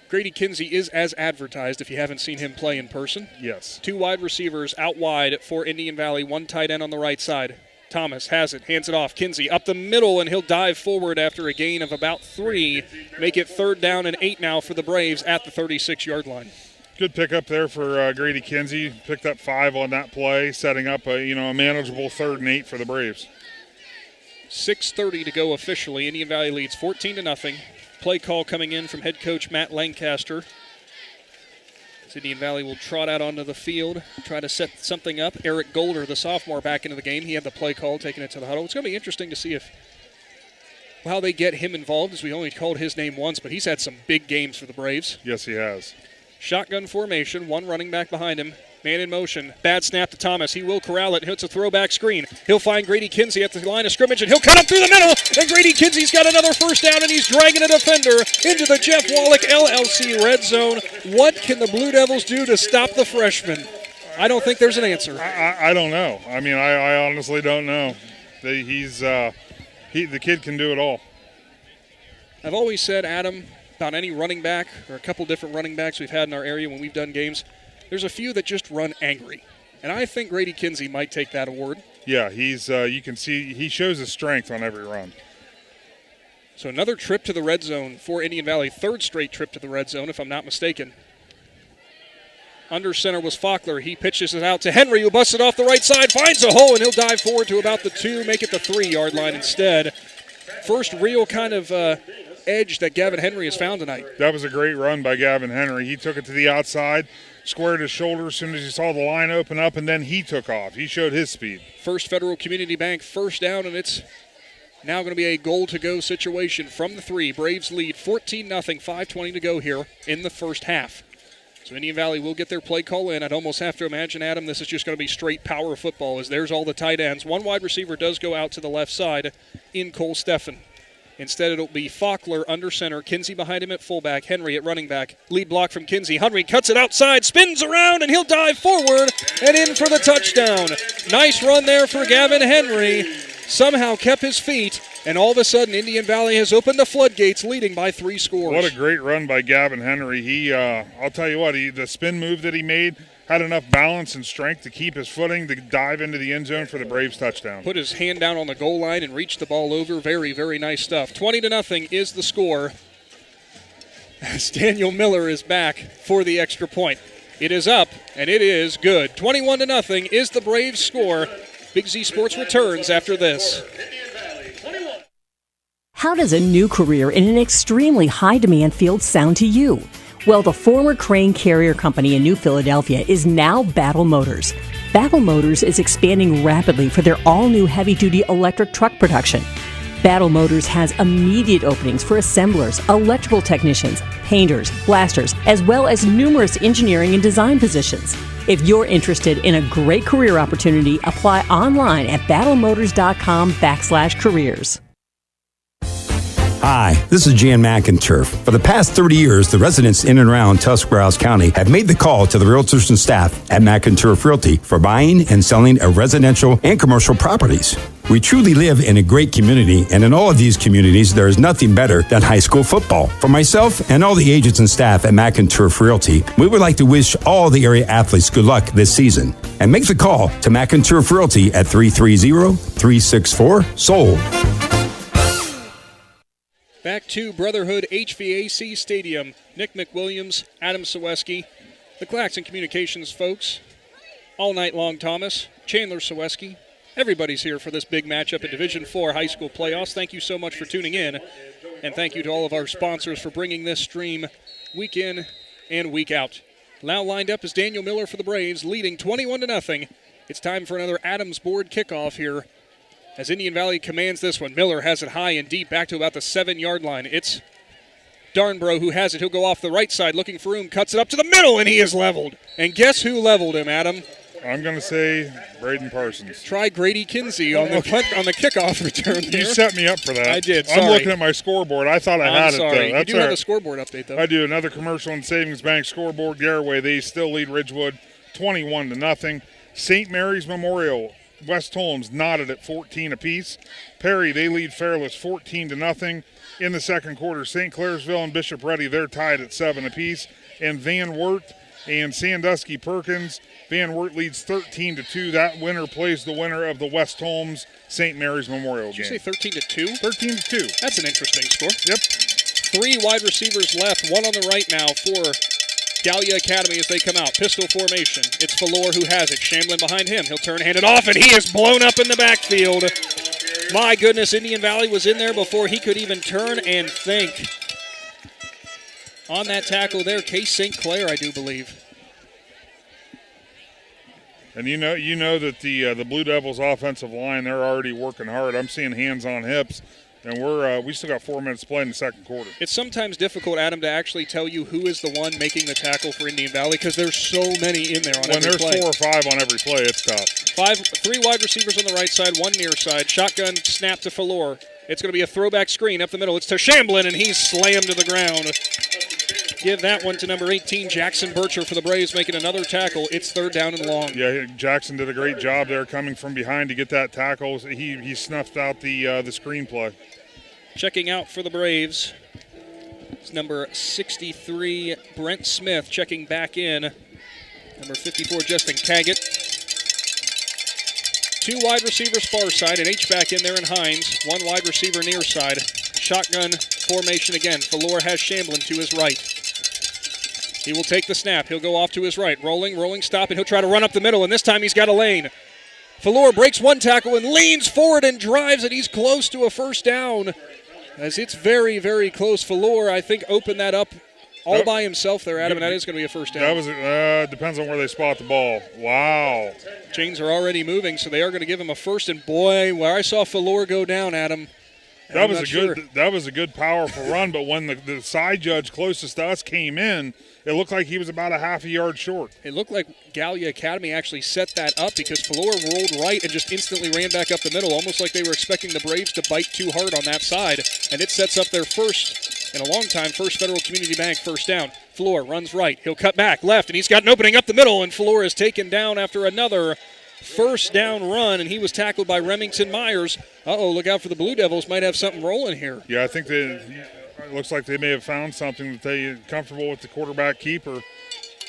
Grady Kinsey is as advertised if you haven't seen him play in person. Yes. 2 wide receivers out wide for Indian Valley, 1 tight end on the right side. Thomas has it, hands it off. Kinsey up the middle, and he'll dive forward after a gain of about 3. Make it 3rd down and 8 now for the Braves at the 36-yard line. Good pickup there for Grady Kinsey. Picked up 5 on that play, setting up a manageable 3rd and 8 for the Braves. 6:30 to go officially. Indian Valley leads 14-0. Play call coming in from head coach Matt Lancaster. Indian Valley will trot out onto the field, try to set something up. Eric Golder, the sophomore, back into the game. He had the play call, taking it to the huddle. It's going to be interesting to see if how they get him involved, as we only called his name once, but he's had some big games for the Braves. Yes, he has. Shotgun formation, one running back behind him. Man in motion. Bad snap to Thomas. He will corral it. Hits a throwback screen. He'll find Grady Kinsey at the line of scrimmage, and he'll cut him through the middle. And Grady Kinsey's got another first down, and he's dragging a defender into the Jeff Wallach LLC red zone. What can the Blue Devils do to stop the freshman? I don't think there's an answer. I don't know. I mean, I honestly don't know. The kid can do it all. I've always said, Adam, about any running back or a couple different running backs we've had in our area when we've done games, there's a few that just run angry. And I think Grady Kinsey might take that award. Yeah, he's you can see he shows his strength on every run. So another trip to the red zone for Indian Valley, third straight trip to the red zone, if I'm not mistaken. Under center was Faulkner. He pitches it out to Henry, who busts it off the right side, finds a hole, and he'll dive forward to about the 2, make it the 3-yard line instead. First real kind of edge that Gavin Henry has found tonight. That was a great run by Gavin Henry. He took it to the outside, squared his shoulder as soon as he saw the line open up, and then he took off. He showed his speed. First Federal Community Bank first down, and it's now going to be a goal-to-go situation from the 3. Braves lead 14-0, 5:20 to go here in the first half. So Indian Valley will get their play call in. I'd almost have to imagine, Adam, this is just going to be straight power football, as there's all the tight ends. One wide receiver does go out to the left side in Cole Steffen. Instead, it'll be Faulkner under center, Kinsey behind him at fullback, Henry at running back. Lead block from Kinsey. Henry cuts it outside, spins around, and he'll dive forward and in for the touchdown. Nice run there for Gavin Henry. Somehow kept his feet, and all of a sudden, Indian Valley has opened the floodgates, leading by 3 scores. What a great run by Gavin Henry. I'll tell you what, the spin move that he made had enough balance and strength to keep his footing to dive into the end zone for the Braves touchdown. Put his hand down on the goal line and reached the ball over. Very, very nice stuff. 20-0 is the score, as Daniel Miller is back for the extra point. It is up, and it is good. 21-0 is the Braves score. Big Z Sports returns after this. How does a new career in an extremely high-demand field sound to you? Well, the former Crane Carrier Company in New Philadelphia is now Battle Motors. Battle Motors is expanding rapidly for their all-new heavy-duty electric truck production. Battle Motors has immediate openings for assemblers, electrical technicians, painters, blasters, as well as numerous engineering and design positions. If you're interested in a great career opportunity, apply online at battlemotors.com/careers. Hi, this is Jan McInturf. For the past 30 years, the residents in and around Tuscarawas County have made the call to the realtors and staff at McInturf Realty for buying and selling of residential and commercial properties. We truly live in a great community, and in all of these communities, there is nothing better than high school football. For myself and all the agents and staff at McInturf Realty, we would like to wish all the area athletes good luck this season. And make the call to McInturf Realty at 330-364-SOLD. Back to Brotherhood HVAC Stadium. Nick McWilliams, Adam Ciereszewski, the Claxon Communications folks. All night long, Thomas, Chandler Ciereszewski. Everybody's here for this big matchup in Division IV high school playoffs. Thank you so much for tuning in. And thank you to all of our sponsors for bringing this stream week in and week out. Now lined up is Daniel Miller for the Braves, leading 21-0. It's time for another Adams board kickoff here, as Indian Valley commands this one. Miller has it high and deep back to about the 7-yard line. It's Darnbro who has it. He'll go off the right side looking for room, cuts it up to the middle, and he is leveled. And guess who leveled him, Adam? I'm going to say Braden Parsons. Try Grady Kinsey on the kickoff return there. You set me up for that. I did, sorry. I'm looking at my scoreboard. I thought I had it, though. You do have a scoreboard update, though. I do. Another commercial and Savings Bank scoreboard. Garaway, they still lead Ridgewood 21-0. St. Mary's Memorial, West Holmes knotted at 14 apiece. Perry, they lead Fairless 14-0. In the second quarter, St. Clairsville and Bishop Ready, they're tied at 7 apiece. And Van Wert and Sandusky Perkins, Van Wert leads 13-2. That winner plays the winner of the West Holmes St. Mary's Memorial game. Did you say 13-2? 13-2. That's an interesting score. Yep. 3 wide receivers left, one on the right now for Gallia Academy as they come out. Pistol formation. It's Valor who has it. Shamblin behind him. He'll turn, hand it off, and he is blown up in the backfield. My goodness, Indian Valley was in there before he could even turn and think. On that tackle there, Case St. Clair, I do believe. And you know that the Blue Devils offensive line, they're already working hard. I'm seeing hands on hips And we still got 4 minutes to play in the second quarter. It's sometimes difficult, Adam, to actually tell you who is the one making the tackle for Indian Valley because there's so many in there on every play. When there's 4 or 5 on every play, it's tough. 3 wide receivers on the right side, 1 near side. Shotgun snap to Falor. It's going to be a throwback screen up the middle. It's to Shamblin, and he's slammed to the ground. Give that one to number 18, Jackson Bircher for the Braves, making another tackle. It's 3rd down and long. Yeah, Jackson did a great job there coming from behind to get that tackle. He snuffed out the screen play. Checking out for the Braves, it's number 63, Brent Smith, checking back in. Number 54, Justin Caggett. 2 wide receivers far side, an H-back in there in Hines. 1 wide receiver near side. Shotgun formation again. Falor has Shamblin to his right. He will take the snap. He'll go off to his right. Rolling, stop, and he'll try to run up the middle, and this time he's got a lane. Falor breaks 1 tackle and leans forward and drives it. He's close to a first down. As it's very, very close. Falor, I think, opened that up all by himself there, Adam, and that is going to be a first down. That was depends on where they spot the ball. Wow. Chains are already moving, so they are going to give him a first. And boy, where I saw Falor go down, Adam. That was a good, powerful run. But when the side judge closest to us came in, it looked like he was about a half a yard short. It looked like Gallia Academy actually set that up because Falor rolled right and just instantly ran back up the middle, almost like they were expecting the Braves to bite too hard on that side. And it sets up their first, in a long time, First Federal Community Bank first down. Falor runs right. He'll cut back left, and he's got an opening up the middle, and Falor is taken down after another first down run, and he was tackled by Remington Myers. Look out for the Blue Devils. Might have something rolling here. Yeah, I think it looks like they may have found something that they're comfortable with the quarterback keeper,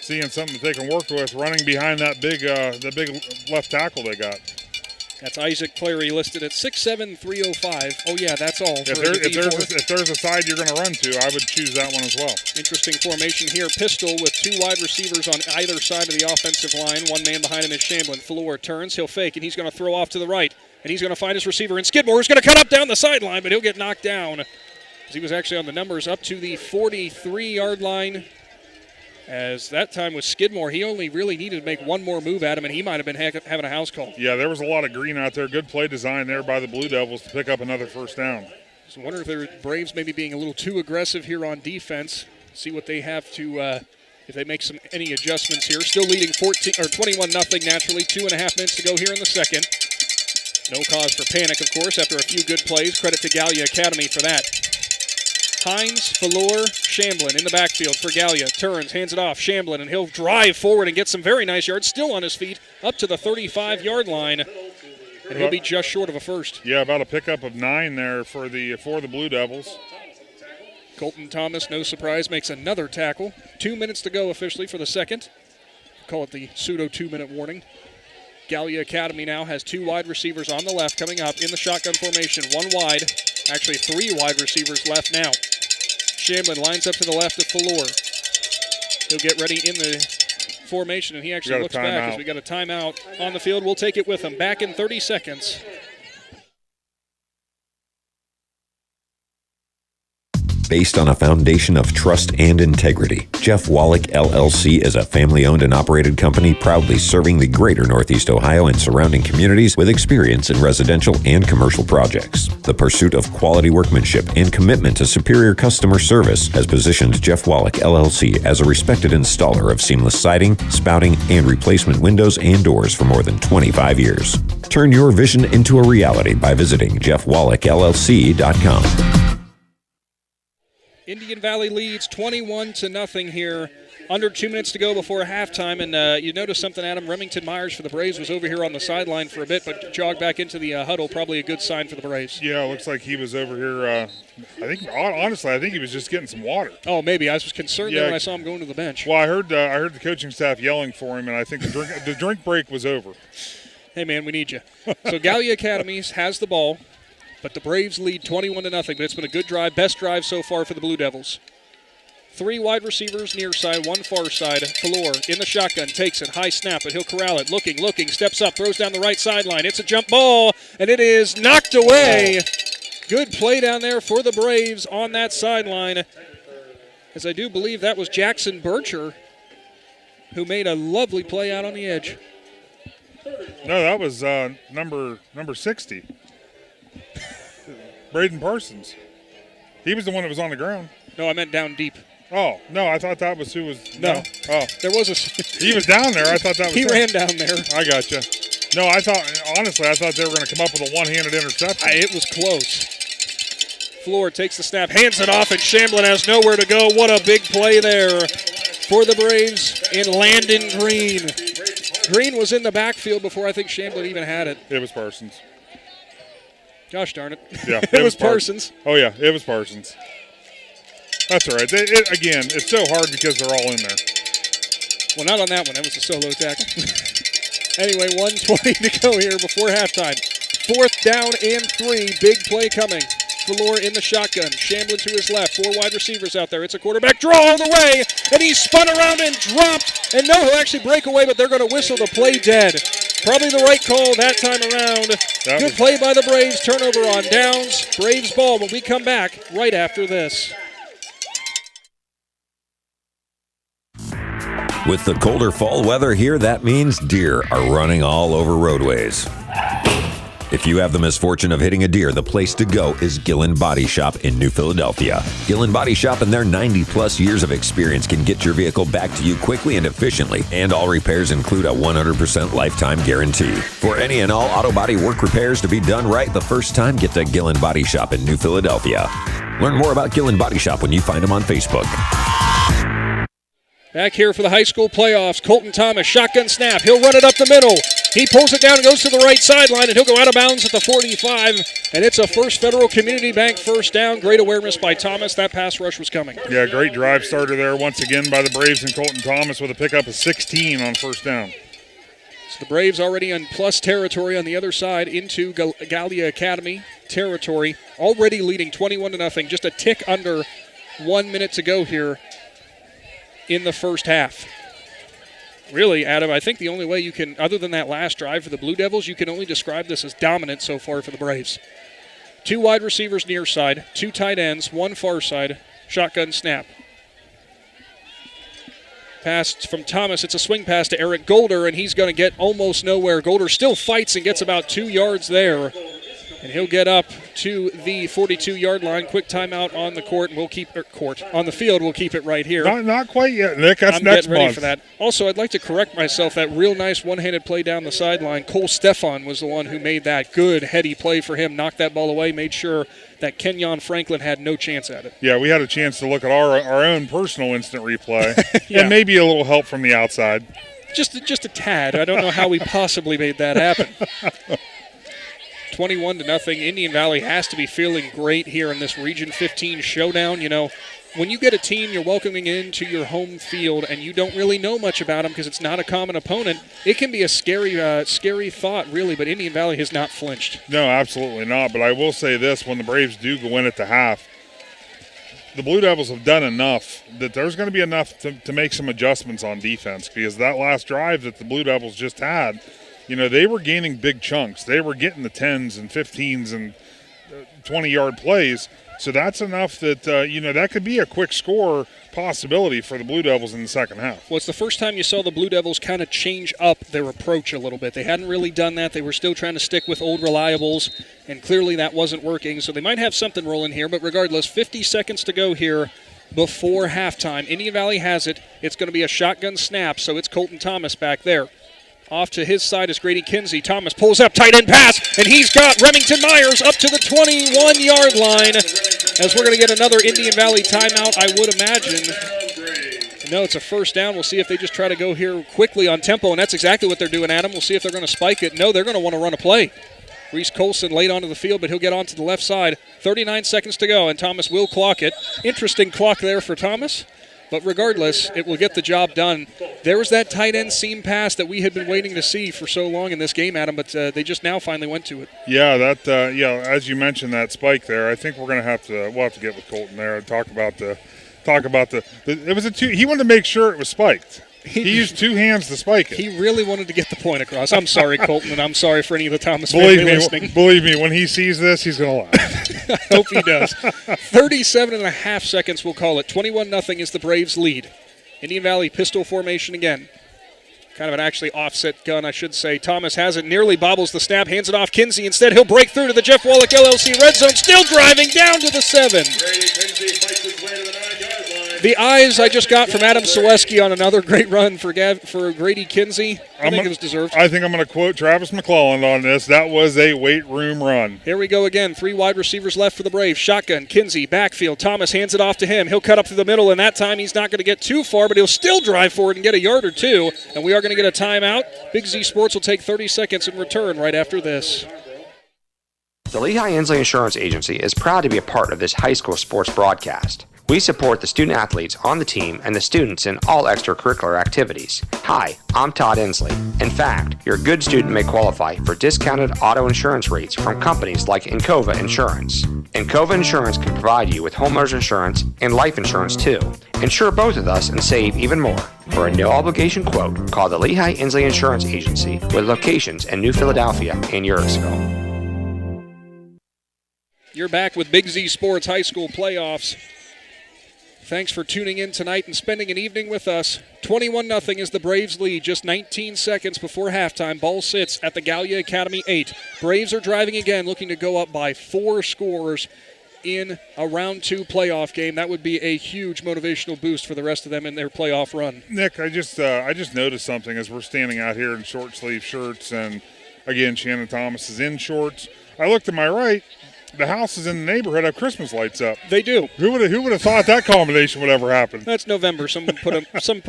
seeing something that they can work with, running behind that big left tackle they got. That's Isaac Clary listed at 6'7", 305. Oh, yeah, that's all. If there's a side you're going to run to, I would choose that one as well. Interesting formation here. Pistol with 2 wide receivers on either side of the offensive line. 1 man behind him is Shamblin. Falor turns. He'll fake, and he's going to throw off to the right. And he's going to find his receiver. And Skidmore is going to cut up down the sideline, but he'll get knocked down. As he was actually on the numbers up to the 43-yard line. As that time with Skidmore, he only really needed to make 1 more move at him, and he might have been having a house call. Yeah, there was a lot of green out there. Good play design there by the Blue Devils to pick up another first down. So I wonder if the Braves maybe being a little too aggressive here on defense. See what they have to, if they make any adjustments here. Still leading 21-0 naturally. 2.5 minutes to go here in the second. No cause for panic, of course, after a few good plays. Credit to Gallia Academy for that. Hines, Falor, Shamblin in the backfield for Gallia. Turns, hands it off, Shamblin, and he'll drive forward and get some very nice yards. Still on his feet, up to the 35-yard line. And he'll be just short of a first. Yeah, about a pickup of 9 there for the Blue Devils. Colton Thomas, no surprise, makes another tackle. 2 minutes to go officially for the second. Call it the pseudo 2-minute warning. Gallia Academy now has 2 wide receivers on the left coming up in the shotgun formation. 1 wide, actually 3 wide receivers left now. Shamblin lines up to the left of Falor. He'll get ready in the formation, and he actually looks back as we got a timeout on the field. We'll take it with him. Back in 30 seconds. Based on a foundation of trust and integrity, Jeff Wallach LLC is a family-owned and operated company proudly serving the greater Northeast Ohio and surrounding communities with experience in residential and commercial projects. The pursuit of quality workmanship and commitment to superior customer service has positioned Jeff Wallach LLC as a respected installer of seamless siding, spouting, and replacement windows and doors for more than 25 years. Turn your vision into a reality by visiting jeffwallachllc.com. Indian Valley leads 21-0 here. Under 2 minutes to go before halftime. And you notice something, Adam. Remington Myers for the Braves was over here on the sideline for a bit, but jogged back into the huddle. Probably a good sign for the Braves. Yeah, it looks like he was over here. I think he was just getting some water. Oh, maybe. I was concerned there when I saw him going to the bench. Well, I heard the coaching staff yelling for him, and I think the drink break was over. Hey, man, we need you. So Gallia Academy has the ball. But the Braves lead 21-0, but it's been a good drive, best drive so far for the Blue Devils. 3 wide receivers near side, 1 far side. Falor in the shotgun, takes it, high snap, but he'll corral it. Looking, steps up, throws down the right sideline. It's a jump ball, and it is knocked away. Good play down there for the Braves on that sideline. As I do believe that was Jackson Bircher who made a lovely play out on the edge. No, that was number 60. Braden Parsons. He was the one that was on the ground. No, I meant down deep. Oh, no, I thought that was who was. No. Oh. There was a. He was down there. I thought that was. He ran down there. I gotcha. No, I thought they were going to come up with a one-handed interception. It was close. Floor takes the snap, hands it off, and Shamblin has nowhere to go. What a big play there for the Braves in Landon Green. Green was in the backfield before I think Shamblin even had it. It was Parsons. Gosh darn it. Yeah, it was Parsons. Oh, yeah, it was Parsons. That's all right. Again, it's so hard because they're all in there. Well, not on that one. That was a solo tackle. Anyway, 1:20 to go here before halftime. 4th down and 3. Big play coming. Valor in the shotgun. Shamblin to his left. 4 wide receivers out there. It's a quarterback draw all the way. And he spun around and dropped. And no, he'll actually break away, but they're going to whistle the play dead. Probably the right call that time around. Good play by the Braves. Turnover on downs. Braves ball when we come back right after this. With the colder fall weather here, that means deer are running all over roadways. If you have the misfortune of hitting a deer, the place to go is Gillen Body Shop in New Philadelphia. Gillen Body Shop and their 90-plus years of experience can get your vehicle back to you quickly and efficiently, and all repairs include a 100% lifetime guarantee. For any and all auto body work repairs to be done right the first time, get to Gillen Body Shop in New Philadelphia. Learn more about Gillen Body Shop when you find them on Facebook. Back here for the high school playoffs, Colton Thomas, shotgun snap. He'll run it up the middle. He pulls it down and goes to the right sideline, and he'll go out of bounds at the 45. And it's a First Federal Community Bank first down. Great awareness by Thomas. That pass rush was coming. Yeah, great drive starter there once again by the Braves and Colton Thomas with a pickup of 16 on first down. So the Braves already in plus territory on the other side into Gallia Academy territory. Already leading 21-0. Just a tick under 1 minute to go here in the first half. Really, Adam, I think the only way you can, other than that last drive for the Blue Devils, you can only describe this as dominant so far for the Braves. 2 wide receivers near side, 2 tight ends, 1 far side, shotgun snap. Pass from Thomas, it's a swing pass to Eric Golder, and he's going to get almost nowhere. Golder still fights and gets about 2 yards there. And he'll get up to the 42-yard line. Quick timeout on the court, and we'll keep on the field. We'll keep it right here. Not quite yet, Nick. That's I'm next getting ready month. for that. Also, I'd like to correct myself. That real nice one-handed play down the sideline. Cole Stefan was the one who made that good heady play for him. Knocked that ball away. Made sure that Kenyon Franklin had no chance at it. Yeah, we had a chance to look at our own personal instant replay, Yeah. and maybe a little help from the outside. Just a tad. I don't know how we possibly made that happen. 21-0. Indian Valley has to be feeling great here in this Region 15 showdown. You know, when you get a team you're welcoming into your home field and you don't really know much about them because it's not a common opponent, it can be a scary thought, really, but Indian Valley has not flinched. No, absolutely not. But I will say this, when the Braves do go in at the half, the Blue Devils have done enough that there's going to be enough to make some adjustments on defense, because that last drive that the Blue Devils just had, you know, they were gaining big chunks. They were getting the 10s and 15s and 20-yard plays. So that's enough that, that could be a quick score possibility for the Blue Devils in the second half. Well, it's the first time you saw the Blue Devils kind of change up their approach a little bit. They hadn't really done that. They were still trying to stick with old reliables, and clearly that wasn't working. So they might have something rolling here, but regardless, 50 seconds to go here before halftime. Indian Valley has it. It's going to be a shotgun snap, so it's Colton Thomas back there. Off to his side is Grady Kinsey. Thomas pulls up, tight end pass, and he's got Remington Myers up to the 21-yard line as we're going to get another Indian Valley timeout, I would imagine. No, it's a first down. We'll see if they just try to go here quickly on tempo, and that's exactly what they're doing, Adam. We'll see if they're going to spike it. No, they're going to want to run a play. Reese Colson late onto the field, but he'll get onto the left side. 39 seconds to go, and Thomas will clock it. Interesting clock there for Thomas. But regardless, it will get the job done. There was that tight end seam pass that we had been waiting to see for so long in this game, Adam, but they just now finally went to it. Yeah, as you mentioned, that spike there, I think we'll have to get with Colton there and talk about the it was he wanted to make sure it was spiked. He used 2 hands to spike it. He really wanted to get the point across. I'm sorry, Colton, and I'm sorry for any of the Thomas family listening. Believe me, when he sees this, he's going to laugh. I hope he does. 37.5 seconds, we'll call it. 21-0 is the Braves' lead. Indian Valley pistol formation again. Kind of an actually offset gun, I should say. Thomas has it, nearly bobbles the snap, hands it off Kinsey. Instead, he'll break through to the Jeff Wallach LLC red zone, still driving down to the 7. The eyes I just got from Adam Ciereszewski on another great run for Grady Kinsey. I think it was deserved. I think I'm going to quote Travis McClelland on this. That was a weight room run. Here we go again. 3 wide receivers left for the Braves. Shotgun, Kinsey, backfield. Thomas hands it off to him. He'll cut up through the middle, and that time he's not going to get too far, but he'll still drive forward and get a yard or two. And we are going to get a timeout. Big Z Sports will take 30 seconds in return right after this. The Lehigh Inslee Insurance Agency is proud to be a part of this high school sports broadcast. We support the student athletes on the team and the students in all extracurricular activities. Hi, I'm Todd Inslee. In fact, your good student may qualify for discounted auto insurance rates from companies like Encova Insurance. Encova Insurance can provide you with homeowners insurance and life insurance too. Insure both of us and save even more. For a no-obligation quote, call the Lehigh Inslee Insurance Agency with locations in New Philadelphia and Eurexville. You're back with Big Z Sports High School Playoffs. Thanks for tuning in tonight and spending an evening with us. 21-0 is the Braves lead, just 19 seconds before halftime. Ball sits at the Gallia Academy 8. Braves are driving again, looking to go up by 4 scores in a round 2 playoff game. That would be a huge motivational boost for the rest of them in their playoff run. Nick, I just noticed something as we're standing out here in short sleeve shirts, and again, Shannon Thomas is in shorts. I looked to my right. The houses in the neighborhood have Christmas lights up. They do. Who would have thought that combination would ever happen? That's November. Someone put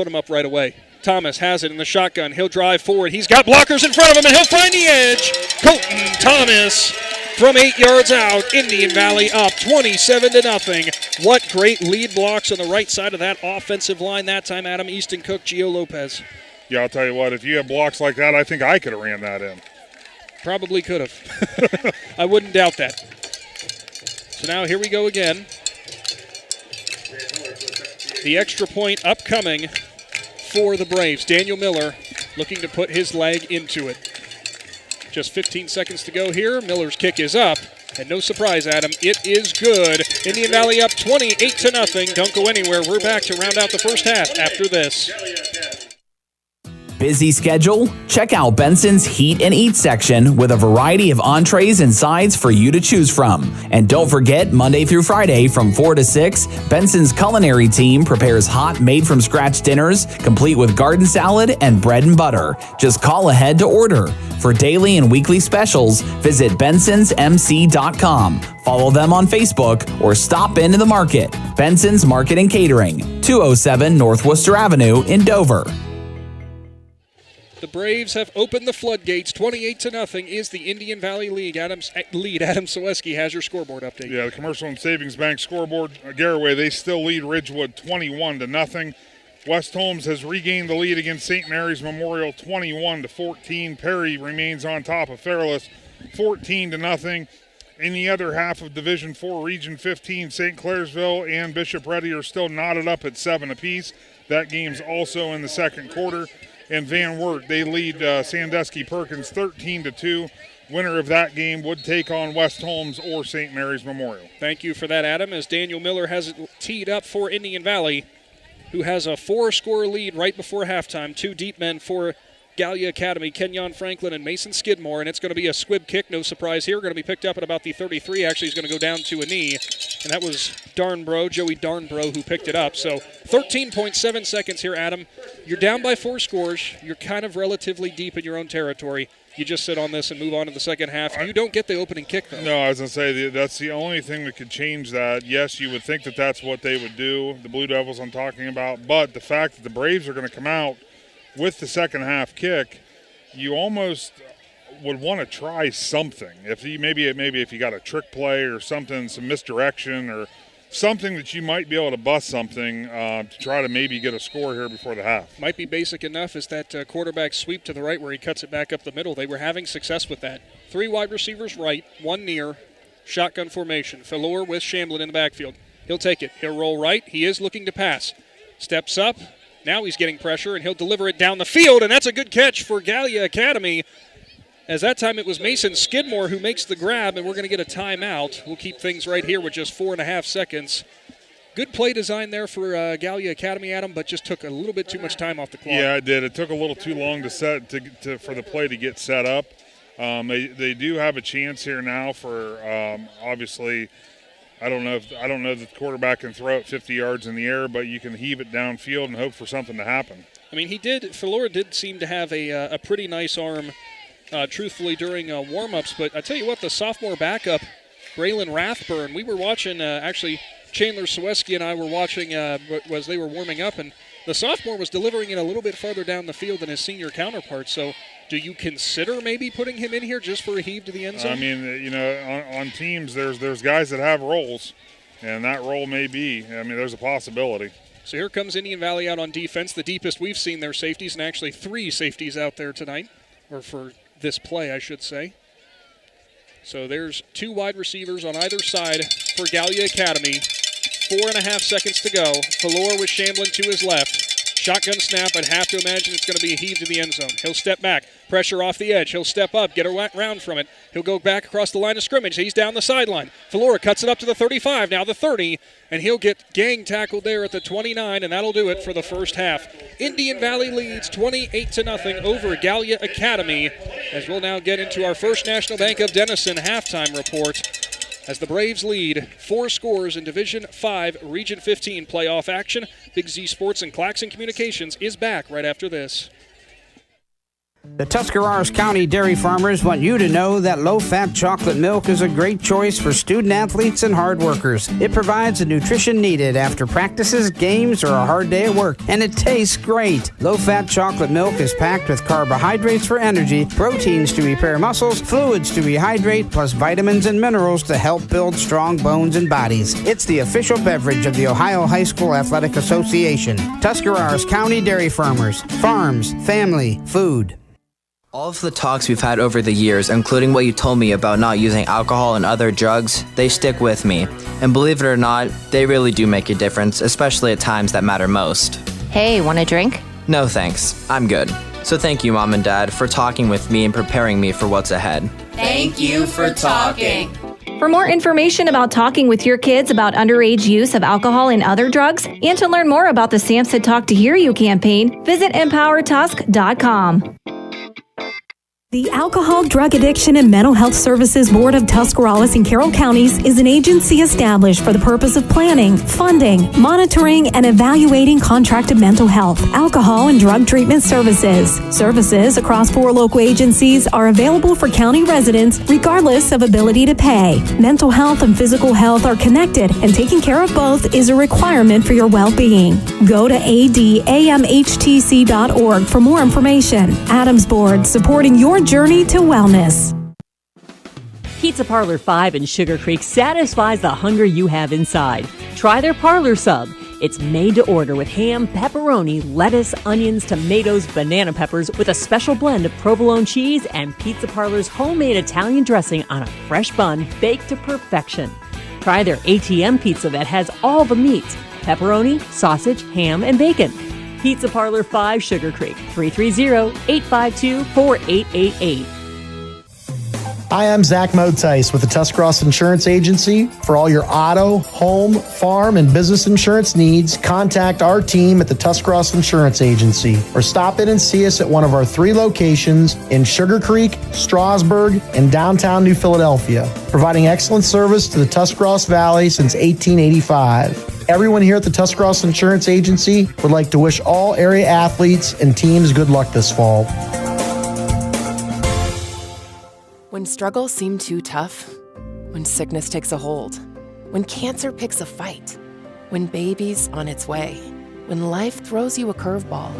them up right away. Thomas has it in the shotgun. He'll drive forward. He's got blockers in front of him, and he'll find the edge. Colton Thomas from 8 yards out. Indian Valley up 27-0. What great lead blocks on the right side of that offensive line that time, Adam. Easton Cook, Gio Lopez. Yeah, I'll tell you what. If you have blocks like that, I think I could have ran that in. Probably could have. I wouldn't doubt that. So now here we go again. The extra point upcoming for the Braves. Daniel Miller looking to put his leg into it. Just 15 seconds to go here. Miller's kick is up. And no surprise, Adam, it is good. Indian Valley up 28-0. Don't go anywhere. We're back to round out the first half after this. Busy schedule? Check out Benson's Heat and Eat section with a variety of entrees and sides for you to choose from. And don't forget, Monday through Friday from 4 to 6, Benson's culinary team prepares hot, made-from-scratch dinners, complete with garden salad and bread and butter. Just call ahead to order. For daily and weekly specials, visit bensonsmc.com. Follow them on Facebook or stop into the market. Benson's Market and Catering, 207 North Worcester Avenue in Dover. The Braves have opened the floodgates. 28-0 is the Indian Valley lead. Adam Ciereszewski has your scoreboard update. Yeah, the Commercial and Savings Bank scoreboard. Garraway, they still lead Ridgewood 21-0. West Holmes has regained the lead against St. Mary's Memorial 21-14. Perry remains on top of Fairless 14-0. In the other half of Division 4, Region 15, St. Clairsville and Bishop Ready are still knotted up at 7 apiece. That game's also in the second quarter. And Van Wert, they lead Sandusky Perkins 13-2. Winner of that game would take on West Holmes or St. Mary's Memorial. Thank you for that, Adam, as Daniel Miller has it teed up for Indian Valley, who has a 4-score lead right before halftime. 2 deep men for Gallia Academy, Kenyon Franklin and Mason Skidmore, and it's going to be a squib kick, no surprise here. Going to be picked up at about the 33. Actually, he's going to go down to a knee, and that was Joey Darnbro, who picked it up. So 13.7 seconds here, Adam. You're down by 4 scores. You're kind of relatively deep in your own territory. You just sit on this and move on to the second half. You don't get the opening kick, though. No, I was going to say, that's the only thing that could change that. Yes, you would think that that's what they would do, the Blue Devils I'm talking about, but the fact that the Braves are going to come out with the second half kick, you almost would want to try something. If you maybe if you got a trick play or something, some misdirection or something that you might be able to bust something to try to maybe get a score here before the half. Might be basic enough is that quarterback sweep to the right where he cuts it back up the middle. They were having success with that. 3 wide receivers right, 1 near, shotgun formation. Fallor with Shamblin in the backfield. He'll take it. He'll roll right. He is looking to pass. Steps up. Now he's getting pressure, and he'll deliver it down the field, and that's a good catch for Gallia Academy. As that time it was Mason Skidmore who makes the grab, and we're going to get a timeout. We'll keep things right here with just 4.5 seconds Good play design there for Gallia Academy, Adam, but just took a little bit too much time off the clock. Yeah, it did. It took a little too long for the play to get set up. They do have a chance here now for obviously. I don't know if the quarterback can throw it 50 yards in the air, but you can heave it downfield and hope for something to happen. I mean, Falora did seem to have a pretty nice arm, truthfully, during warm-ups. But I tell you what, the sophomore backup, Braylon Rathburn, we were watching actually. Chandler Ciereszewski and I were watching as they were warming up, and the sophomore was delivering it a little bit farther down the field than his senior counterpart. So do you consider maybe putting him in here just for a heave to the end zone? I mean, on teams, there's guys that have roles, and that role may be. I mean, there's a possibility. So here comes Indian Valley out on defense, the deepest we've seen their safeties, and actually 3 safeties out there tonight, or for this play, I should say. So there's 2 wide receivers on either side for Gallia Academy. 4.5 seconds to go. Falora with Shamblin to his left. Shotgun snap. I'd have to imagine it's going to be a heave to the end zone. He'll step back. Pressure off the edge. He'll step up, get around from it. He'll go back across the line of scrimmage. He's down the sideline. Falora cuts it up to the 35, now the 30, and he'll get gang tackled there at the 29, and that'll do it for the first half. Indian Valley leads 28-0 over Gallia Academy, as we'll now get into our First National Bank of Denison halftime report. As the Braves lead 4 scores in Division 5 Region 15 playoff action. Big Z Sports and Claxon Communications is back right after this. The Tuscarawas County dairy farmers want you to know that low-fat chocolate milk is a great choice for student-athletes and hard workers. It provides the nutrition needed after practices, games, or a hard day at work, and it tastes great. Low-fat chocolate milk is packed with carbohydrates for energy, proteins to repair muscles, fluids to rehydrate, plus vitamins and minerals to help build strong bones and bodies. It's the official beverage of the Ohio High School Athletic Association. Tuscarawas County dairy farmers. Farms, family, food. All of the talks we've had over the years, including what you told me about not using alcohol and other drugs, they stick with me. And believe it or not, they really do make a difference, especially at times that matter most. Hey, want a drink? No thanks, I'm good. So thank you, Mom and Dad, for talking with me and preparing me for what's ahead. Thank you for talking. For more information about talking with your kids about underage use of alcohol and other drugs, and to learn more about the Samson Talk to Hear You campaign, visit EmpowerTusk.com. The Alcohol, Drug Addiction, and Mental Health Services Board of Tuscarawas and Carroll Counties is an agency established for the purpose of planning, funding, monitoring, and evaluating contracted mental health, alcohol, and drug treatment services. Services across 4 local agencies are available for county residents regardless of ability to pay. Mental health and physical health are connected, and taking care of both is a requirement for your well-being. Go to adamhtc.org for more information. Adams Board, supporting your journey to wellness. Pizza Parlor 5 in Sugar Creek satisfies the hunger you have inside. Try their Parlor Sub. It's made to order with ham, pepperoni, lettuce, onions, tomatoes, banana peppers with a special blend of provolone cheese and Pizza Parlor's homemade Italian dressing on a fresh bun baked to perfection. Try their ATM pizza that has all the meats: pepperoni, sausage, ham, and bacon. Pizza Parlor 5 Sugar Creek, 330-852-4888. Hi, I'm Zach Motice with the Tuscarawas Insurance Agency. For all your auto, home, farm, and business insurance needs, contact our team at the Tuscarawas Insurance Agency or stop in and see us at one of our 3 locations in Sugar Creek, Strasburg, and downtown New Philadelphia, providing excellent service to the Tuscarawas Valley since 1885. Everyone here at the Tuscarawas Insurance Agency would like to wish all area athletes and teams good luck this fall. When struggles seem too tough, when sickness takes a hold, when cancer picks a fight, when baby's on its way, when life throws you a curveball,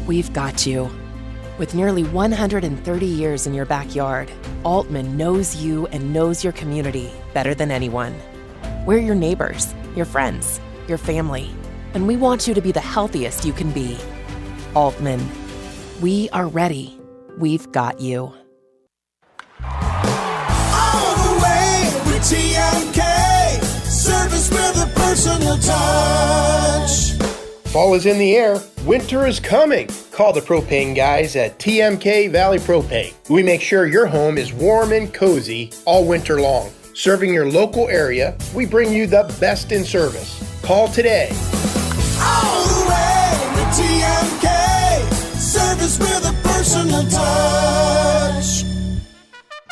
we've got you. With nearly 130 years in your backyard, Altman knows you and knows your community better than anyone. We're your neighbors, your friends, your family, and we want you to be the healthiest you can be. Altman, we are ready. We've got you. All the way with TMK, service with a personal touch. Fall is in the air. Winter is coming. Call the propane guys at TMK Valley Propane. We make sure your home is warm and cozy all winter long. Serving your local area, we bring you the best in service. Call today. All the way with TMK. Service with a personal touch.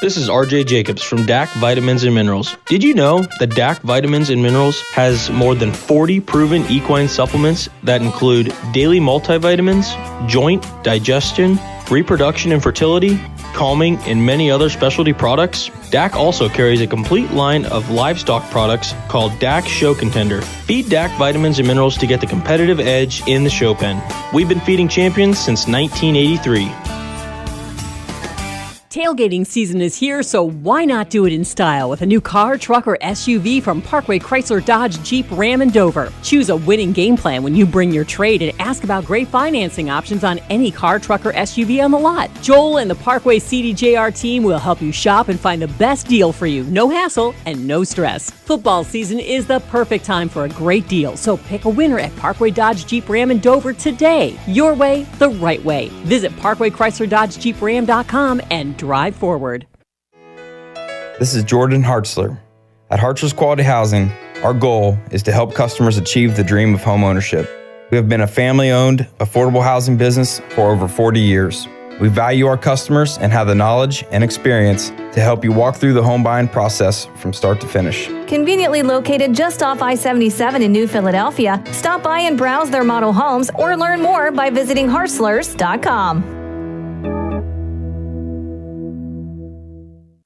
This is RJ Jacobs from DAC Vitamins and Minerals. Did you know that DAC Vitamins and Minerals has more than 40 proven equine supplements that include daily multivitamins, joint, digestion, reproduction and fertility, calming, and many other specialty products? DAC also carries a complete line of livestock products called DAC Show Contender. Feed DAC Vitamins and Minerals to get the competitive edge in the show pen. We've been feeding champions since 1983. Tailgating season is here, so why not do it in style with a new car, truck, or SUV from Parkway Chrysler Dodge Jeep Ram and Dover. Choose a winning game plan when you bring your trade and ask about great financing options on any car, truck, or SUV on the lot. Joel and the Parkway CDJR team will help you shop and find the best deal for you. No hassle and no stress. Football season is the perfect time for a great deal, so pick a winner at Parkway Dodge Jeep Ram and Dover today. Your way, the right way. Visit ParkwayChryslerDodgeJeepRam.com and drive forward. This is Jordan Hartzler. At Hartzler's Quality Housing, our goal is to help customers achieve the dream of home ownership. We have been a family-owned, affordable housing business for over 40 years. We value our customers and have the knowledge and experience to help you walk through the home buying process from start to finish. Conveniently located just off I-77 in New Philadelphia, stop by and browse their model homes or learn more by visiting Hartzlers.com.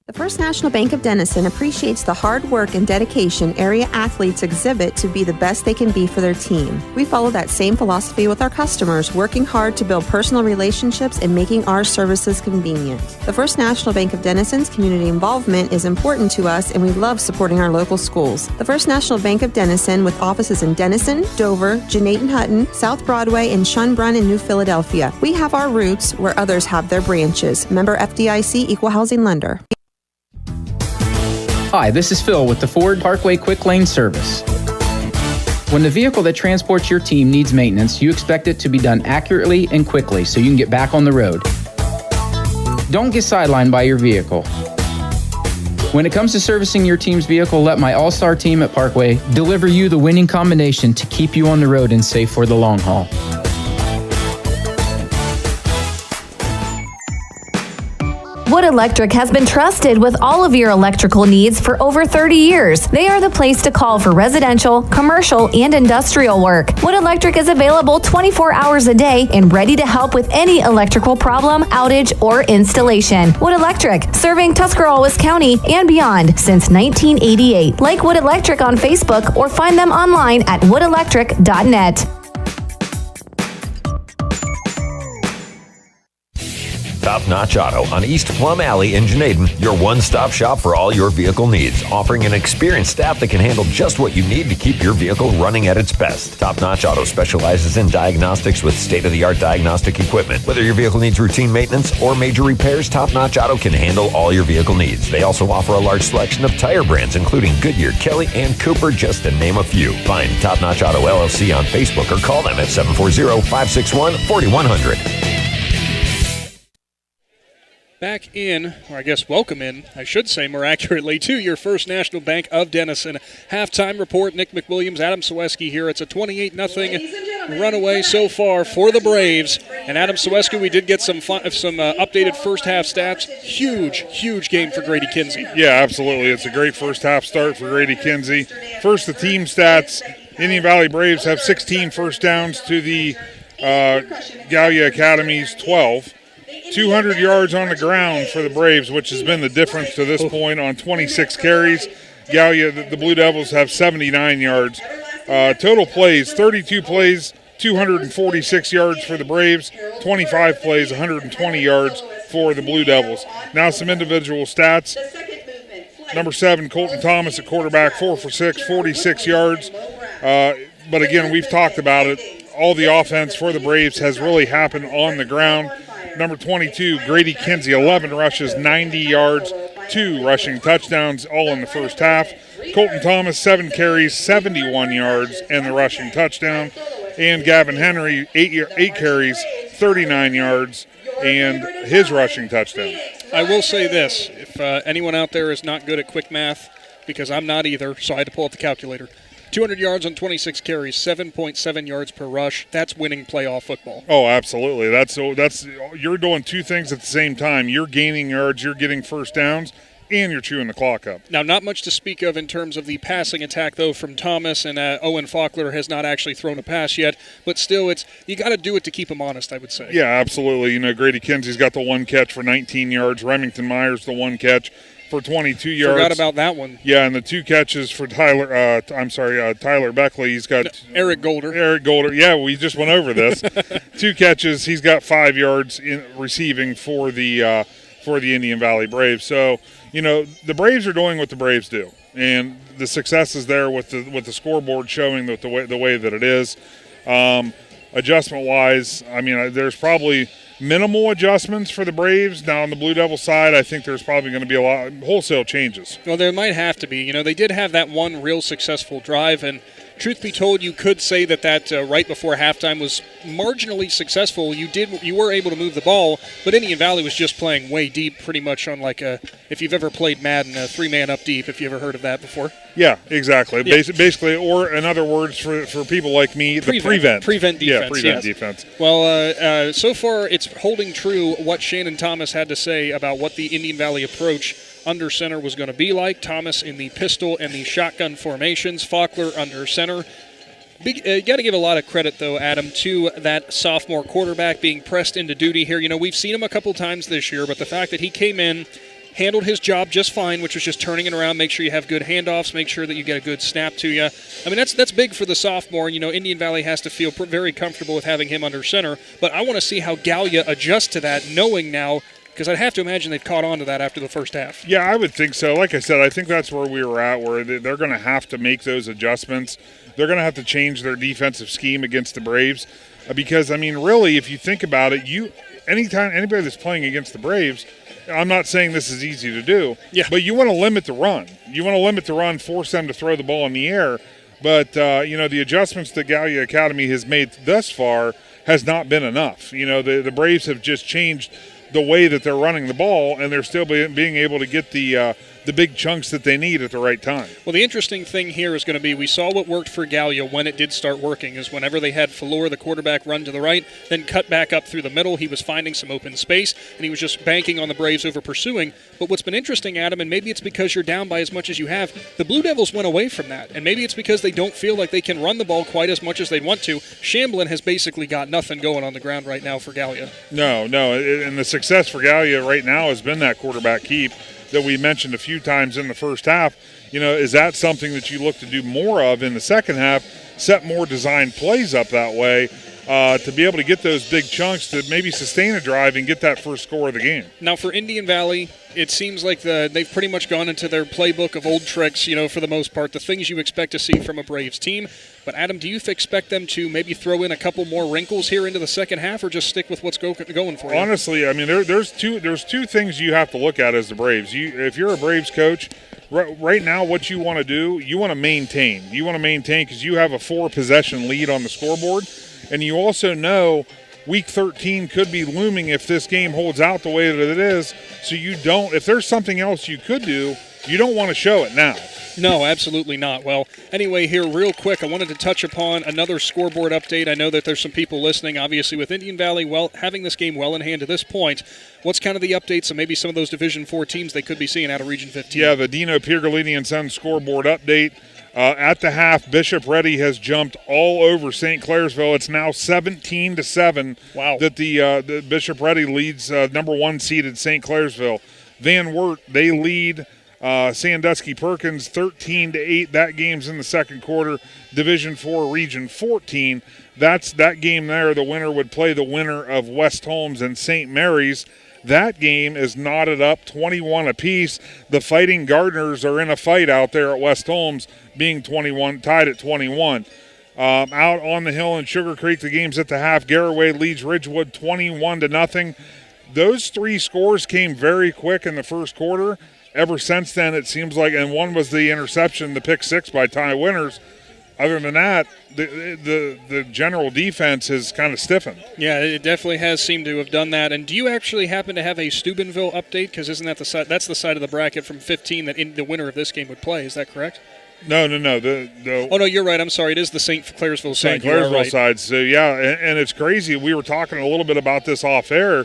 The First National Bank of Denison appreciates the hard work and dedication area athletes exhibit to be the best they can be for their team. We follow that same philosophy with our customers, working hard to build personal relationships and making our services convenient. The First National Bank of Denison's community involvement is important to us, and we love supporting our local schools. The First National Bank of Denison, with offices in Denison, Dover, Gnadenhutten, South Broadway, and Schönbrunn in New Philadelphia. We have our roots where others have their branches. Member FDIC, Equal Housing Lender. Hi, this is Phil with the Ford Parkway Quick Lane Service. When the vehicle that transports your team needs maintenance, you expect it to be done accurately and quickly so you can get back on the road. Don't get sidelined by your vehicle. When it comes to servicing your team's vehicle, let my all-star team at Parkway deliver you the winning combination to keep you on the road and safe for the long haul. Wood Electric has been trusted with all of your electrical needs for over 30 years. They are the place to call for residential, commercial, and industrial work. Wood Electric is available 24 hours a day and ready to help with any electrical problem, outage, or installation. Wood Electric, serving Tuscarawas County and beyond since 1988. Like Wood Electric on Facebook or find them online at woodelectric.net. Top Notch Auto on East Plum Alley in Gnaden, your one-stop shop for all your vehicle needs, offering an experienced staff that can handle just what you need to keep your vehicle running at its best. Top Notch Auto specializes in diagnostics with state-of-the-art diagnostic equipment. Whether your vehicle needs routine maintenance or major repairs, Top Notch Auto can handle all your vehicle needs. They also offer a large selection of tire brands, including Goodyear, Kelly, and Cooper, just to name a few. Find Top Notch Auto LLC on Facebook or call them at 740-561-4100. Back in, or I guess welcome in, I should say more accurately, to your First National Bank of Denison halftime report. Nick McWilliams, Adam Ciereszewski here. It's a 28-0 runaway so far for the Braves. And Adam Ciereszewski, we did get some updated first half stats. Huge game for Grady Kinsey. Yeah, absolutely. It's a great first half start for Grady Kinsey. First, the team stats. Indian Valley Braves have 16 first downs to the Gallia Academy's 12. 200 yards on the ground for the Braves, which has been the difference to this point on 26 carries. Gallia, the Blue Devils, have 79 yards. Total plays, 32 plays, 246 yards for the Braves, 25 plays, 120 yards for the Blue Devils. Now some individual stats. Number 7, Colton Thomas at quarterback, 4 for 6, 46 yards. But again, we've talked about it. All the offense for the Braves has really happened on the ground. Number 22, Grady Kinsey, 11 rushes, 90 yards, 2 rushing touchdowns, all in the first half. Colton Thomas, 7 carries, 71 yards, and the rushing touchdown. And Gavin Henry, 8 carries, 39 yards, and his rushing touchdown. I will say this, if anyone out there is not good at quick math, because I'm not either, so I had to pull up the calculator. 200 yards on 26 carries, 7.7 yards per rush. That's winning playoff football. Oh, absolutely. That's you're doing two things at the same time. You're gaining yards, you're getting first downs, and you're chewing the clock up. Now, not much to speak of in terms of the passing attack, though, from Thomas, and Owen Faulkner has not actually thrown a pass yet, but still, you got to do it to keep him honest, I would say. Yeah, absolutely. Grady Kinsey's got the one catch for 19 yards. Remington Myers, the one catch for 22 yards. Forgot about that one. Yeah, and the two catches for Tyler Beckley. He's got Eric Golder. Yeah, we just went over this. 2 catches. He's got 5 yards in receiving for the Indian Valley Braves. So, the Braves are doing what the Braves do, and the success is there with the scoreboard showing the way that it is. Adjustment-wise, there's probably minimal adjustments for the Braves. Now on the Blue Devil side, I think there's probably going to be a lot of wholesale changes. Well, there might have to be. They did have that one real successful drive, and truth be told, you could say that right before halftime was marginally successful. You were able to move the ball, but Indian Valley was just playing way deep, pretty much on if you've ever played Madden, a 3-man up deep, if you ever heard of that before. Yeah, exactly. Yeah. Basically, or in other words, for people like me, the prevent. Prevent defense. Yeah, prevent defense. Well, so far it's holding true what Shannon Thomas had to say about what the Indian Valley approach under center was going to be like. Thomas in the pistol and the shotgun formations. Faulkner under center. You got to give a lot of credit, though, Adam, to that sophomore quarterback being pressed into duty here. We've seen him a couple times this year, but the fact that he came in, handled his job just fine, which was just turning it around, make sure you have good handoffs, make sure that you get a good snap to you. That's big for the sophomore. Indian Valley has to feel very comfortable with having him under center, but I want to see how Gallia adjusts to that, knowing now, because I'd have to imagine they've caught on to that after the first half. Yeah, I would think so. Like I said, I think that's where we were at, where they're going to have to make those adjustments. They're going to have to change their defensive scheme against the Braves because, really, if you think about it, anybody that's playing against the Braves, I'm not saying this is easy to do, but you want to limit the run. You want to limit the run, force them to throw the ball in the air. But, the adjustments that Gallia Academy has made thus far has not been enough. The Braves have just changed the way that they're running the ball, and they're still being able to get the big chunks that they need at the right time. Well, the interesting thing here is going to be we saw what worked for Gallia when it did start working is whenever they had Falor, the quarterback, run to the right, then cut back up through the middle, he was finding some open space, and he was just banking on the Braves over pursuing. But what's been interesting, Adam, and maybe it's because you're down by as much as you have, the Blue Devils went away from that, and maybe it's because they don't feel like they can run the ball quite as much as they want to. Shamblin has basically got nothing going on the ground right now for Gallia. No, and the success for Gallia right now has been that quarterback keep that we mentioned a few times in the first half. Is that something that you look to do more of in the second half, set more designed plays up that way to be able to get those big chunks to maybe sustain a drive and get that first score of the game? Now, for Indian Valley, it seems like they've pretty much gone into their playbook of old tricks, for the most part, the things you expect to see from a Braves team. But, Adam, do you expect them to maybe throw in a couple more wrinkles here into the second half or just stick with what's going for you? Honestly, there's two things you have to look at as the Braves. If you're a Braves coach, right now what you want to do, you want to maintain. You want to maintain because you have a 4-possession lead on the scoreboard, and you also know Week 13 could be looming if this game holds out the way that it is. So if there's something else you could do, you don't want to show it now. No, absolutely not. Well, anyway, here real quick, I wanted to touch upon another scoreboard update. I know that there's some people listening, obviously, with Indian Valley having this game well in hand to this point. What's kind of the updates and maybe some of those Division 4 teams they could be seeing out of Region 15? Yeah, the Dino Piergolini and Sons scoreboard update. At the half, Bishop Ready has jumped all over St. Clairsville. It's now 17-7. Wow. That the Bishop Ready leads number 1 seeded St. Clairsville. Van Wert, they lead Sandusky Perkins 13-8. That game's in the second quarter. Division 4, Region 14. That game there. The winner would play the winner of West Holmes and St. Mary's. That game is knotted up 21 apiece. The Fighting Gardeners are in a fight out there at West Holmes, being tied at 21. Out on the hill in Sugar Creek, the game's at the half. Garraway leads Ridgewood 21-0. Those 3 scores came very quick in the first quarter. Ever since then, it seems like, and one was the interception, the pick 6 by Ty Winters. Other than that, the general defense has kind of stiffened. Yeah, it definitely has seemed to have done that. And do you actually happen to have a Steubenville update? Because isn't that that's the side of the bracket from 15 that the winner of this game would play? Is that correct? No. Oh, no, you're right. I'm sorry. It is the St. Clairsville side. St. Clairsville side. So, yeah, and it's crazy. We were talking a little bit about this off air.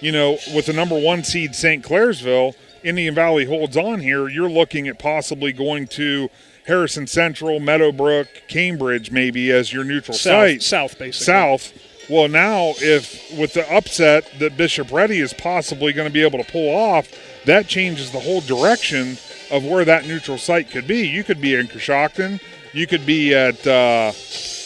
You know, with the number 1 seed St. Clairsville, Indian Valley holds on here. You're looking at possibly going to Harrison Central, Meadowbrook, Cambridge maybe as your neutral site. South, basically. South. Well, now if with the upset that Bishop Ready is possibly going to be able to pull off, that changes the whole direction of where that neutral site could be. You could be in Coshocton. You could be at,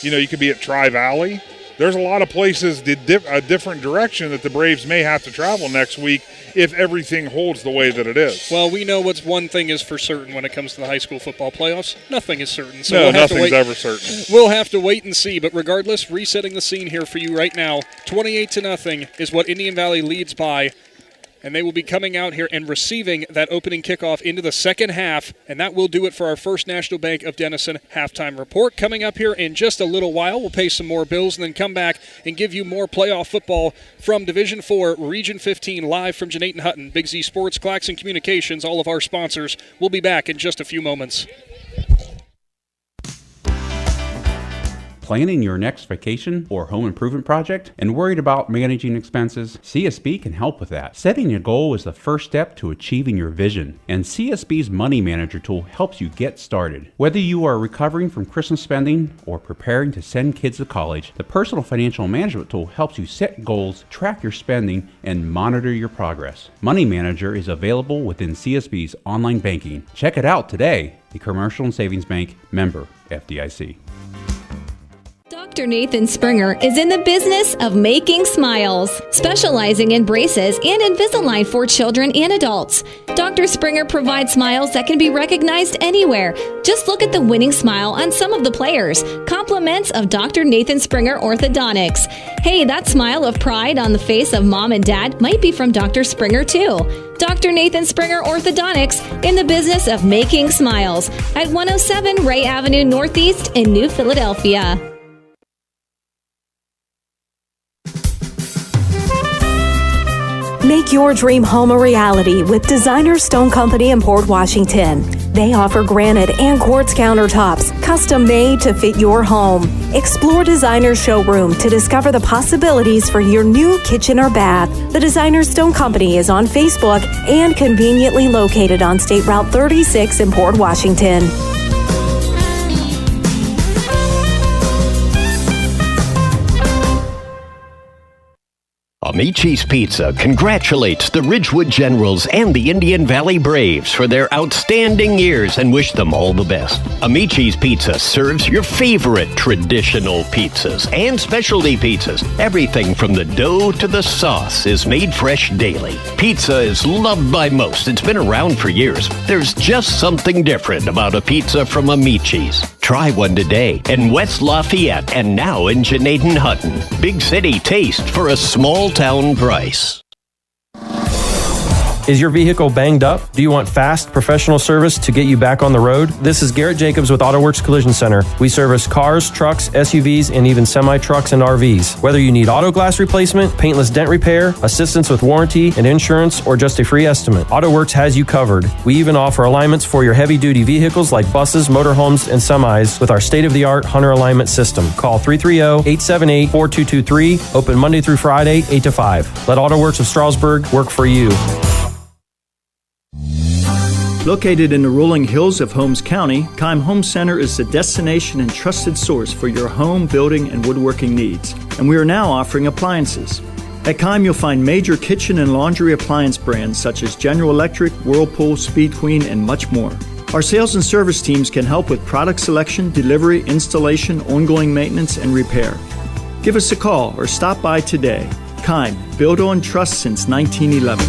you could be at Tri-Valley. There's a lot of places, a different direction that the Braves may have to travel next week if everything holds the way that it is. Well, we know what's one thing is for certain when it comes to the high school football playoffs. Nothing is certain. So nothing's ever certain. We'll have to wait and see. But regardless, resetting the scene here for you right now, 28-0 is what Indian Valley leads by. And they will be coming out here and receiving that opening kickoff into the second half. And that will do it for our first National Bank of Denison halftime report. Coming up here in just a little while, we'll pay some more bills and then come back and give you more playoff football from Division 4, Region 15, live from Gnadenhutten. Big Z Sports, Claxon Communications, all of our sponsors. We'll be back in just a few moments. Planning your next vacation or home improvement project and worried about managing expenses? CSB can help with that. Setting a goal is the first step to achieving your vision, and CSB's Money Manager tool helps you get started. Whether you are recovering from Christmas spending or preparing to send kids to college, the Personal Financial Management tool helps you set goals, track your spending, and monitor your progress. Money Manager is available within CSB's online banking. Check it out today. The Commercial and Savings Bank, member FDIC. Dr. Nathan Springer is in the business of making smiles, specializing in braces and Invisalign for children and adults. Dr. Springer provides smiles that can be recognized anywhere. Just look at the winning smile on some of the players. Compliments of Dr. Nathan Springer Orthodontics. Hey, that smile of pride on the face of mom and dad might be from Dr. Springer too. Dr. Nathan Springer Orthodontics in the business of making smiles at 107 Ray Avenue Northeast in New Philadelphia. Make your dream home a reality with Designer Stone Company in Port Washington. They offer granite and quartz countertops, custom made to fit your home. Explore Designer Showroom to discover the possibilities for your new kitchen or bath. The Designer Stone Company is on Facebook and conveniently located on State Route 36 in Port Washington. Amici's Pizza congratulates the Ridgewood Generals and the Indian Valley Braves for their outstanding years and wish them all the best. Amici's Pizza serves your favorite traditional pizzas and specialty pizzas. Everything from the dough to the sauce is made fresh daily. Pizza is loved by most. It's been around for years. There's just something different about a pizza from Amici's. Try one today in West Lafayette and now in Gnadenhutten. Big city taste for a small town price. Is your vehicle banged up? Do you want fast, professional service to get you back on the road? This is Garrett Jacobs with AutoWorks Collision Center. We service cars, trucks, SUVs, and even semi-trucks and RVs. Whether you need auto glass replacement, paintless dent repair, assistance with warranty and insurance, or just a free estimate, AutoWorks has you covered. We even offer alignments for your heavy-duty vehicles like buses, motorhomes, and semis with our state-of-the-art Hunter alignment system. Call 330-878-4223. Open Monday through Friday, 8 to 5. Let AutoWorks of Strasburg work for you. Located in the rolling hills of Holmes County, Keim Home Center is the destination and trusted source for your home, building, and woodworking needs. And we are now offering appliances. At Keim, you'll find major kitchen and laundry appliance brands such as General Electric, Whirlpool, Speed Queen, and much more. Our sales and service teams can help with product selection, delivery, installation, ongoing maintenance, and repair. Give us a call or stop by today. Keim, built on trust since 1911.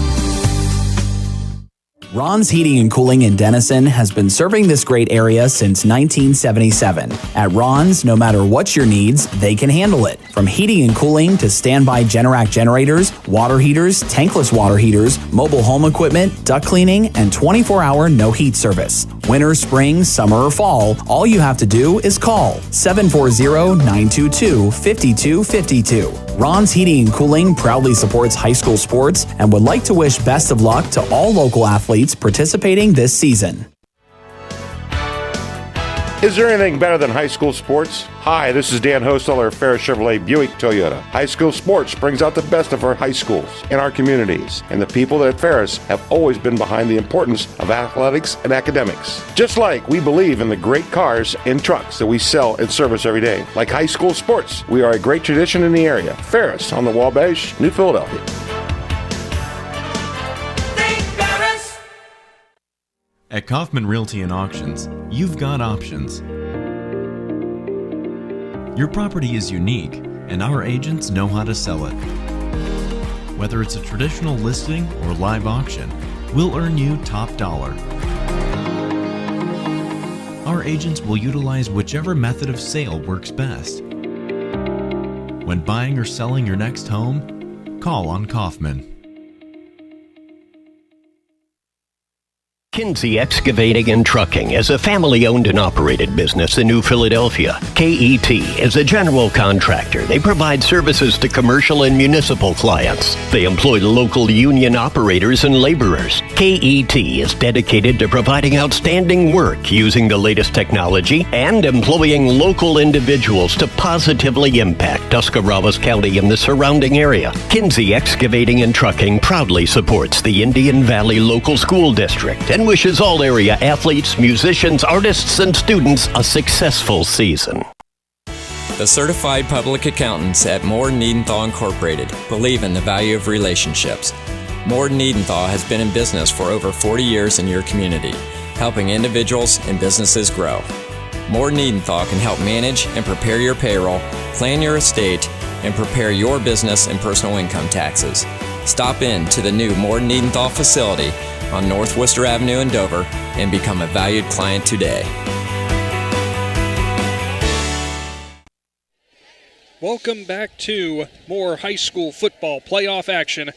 Ron's Heating and Cooling in Denison has been serving this great area since 1977. At Ron's, no matter what your needs, they can handle it. From heating and cooling to standby Generac generators, water heaters, tankless water heaters, mobile home equipment, duct cleaning, and 24-hour no-heat service. Winter, spring, summer, or fall, all you have to do is call 740-922-5252. Ron's Heating and Cooling proudly supports high school sports and would like to wish best of luck to all local athletes participating this season. Is there anything better than high school sports? Hi, this is Dan Hosteller of Ferris Chevrolet Buick Toyota. High school sports brings out the best of our high schools and our communities, and the people at Ferris have always been behind the importance of athletics and academics. Just like we believe in the great cars and trucks that we sell and service every day. Like high school sports, we are a great tradition in the area. Ferris on the Wabash, New Philadelphia. At Kaufman Realty and Auctions, you've got options. Your property is unique, and our agents know how to sell it. Whether it's a traditional listing or live auction, we'll earn you top dollar. Our agents will utilize whichever method of sale works best. When buying or selling your next home, call on Kaufman. Kinsey Excavating and Trucking is a family-owned and operated business in New Philadelphia. KET is a general contractor. They provide services to commercial and municipal clients. They employ local union operators and laborers. KET is dedicated to providing outstanding work using the latest technology and employing local individuals to positively impact Tuscarawas County and the surrounding area. Kinsey Excavating and Trucking proudly supports the Indian Valley Local School District and wishes all area athletes, musicians, artists, and students a successful season. The certified public accountants at Moore Gnadenhutten Incorporated believe in the value of relationships. Moore Gnadenhutten has been in business for over 40 years in your community, helping individuals and businesses grow. Moore Gnadenhutten can help manage and prepare your payroll, plan your estate, and prepare your business and personal income taxes. Stop in to the new Moore Gnadenhutten facility on North Worcester Avenue in Dover and become a valued client today. Welcome back to more high school football playoff action.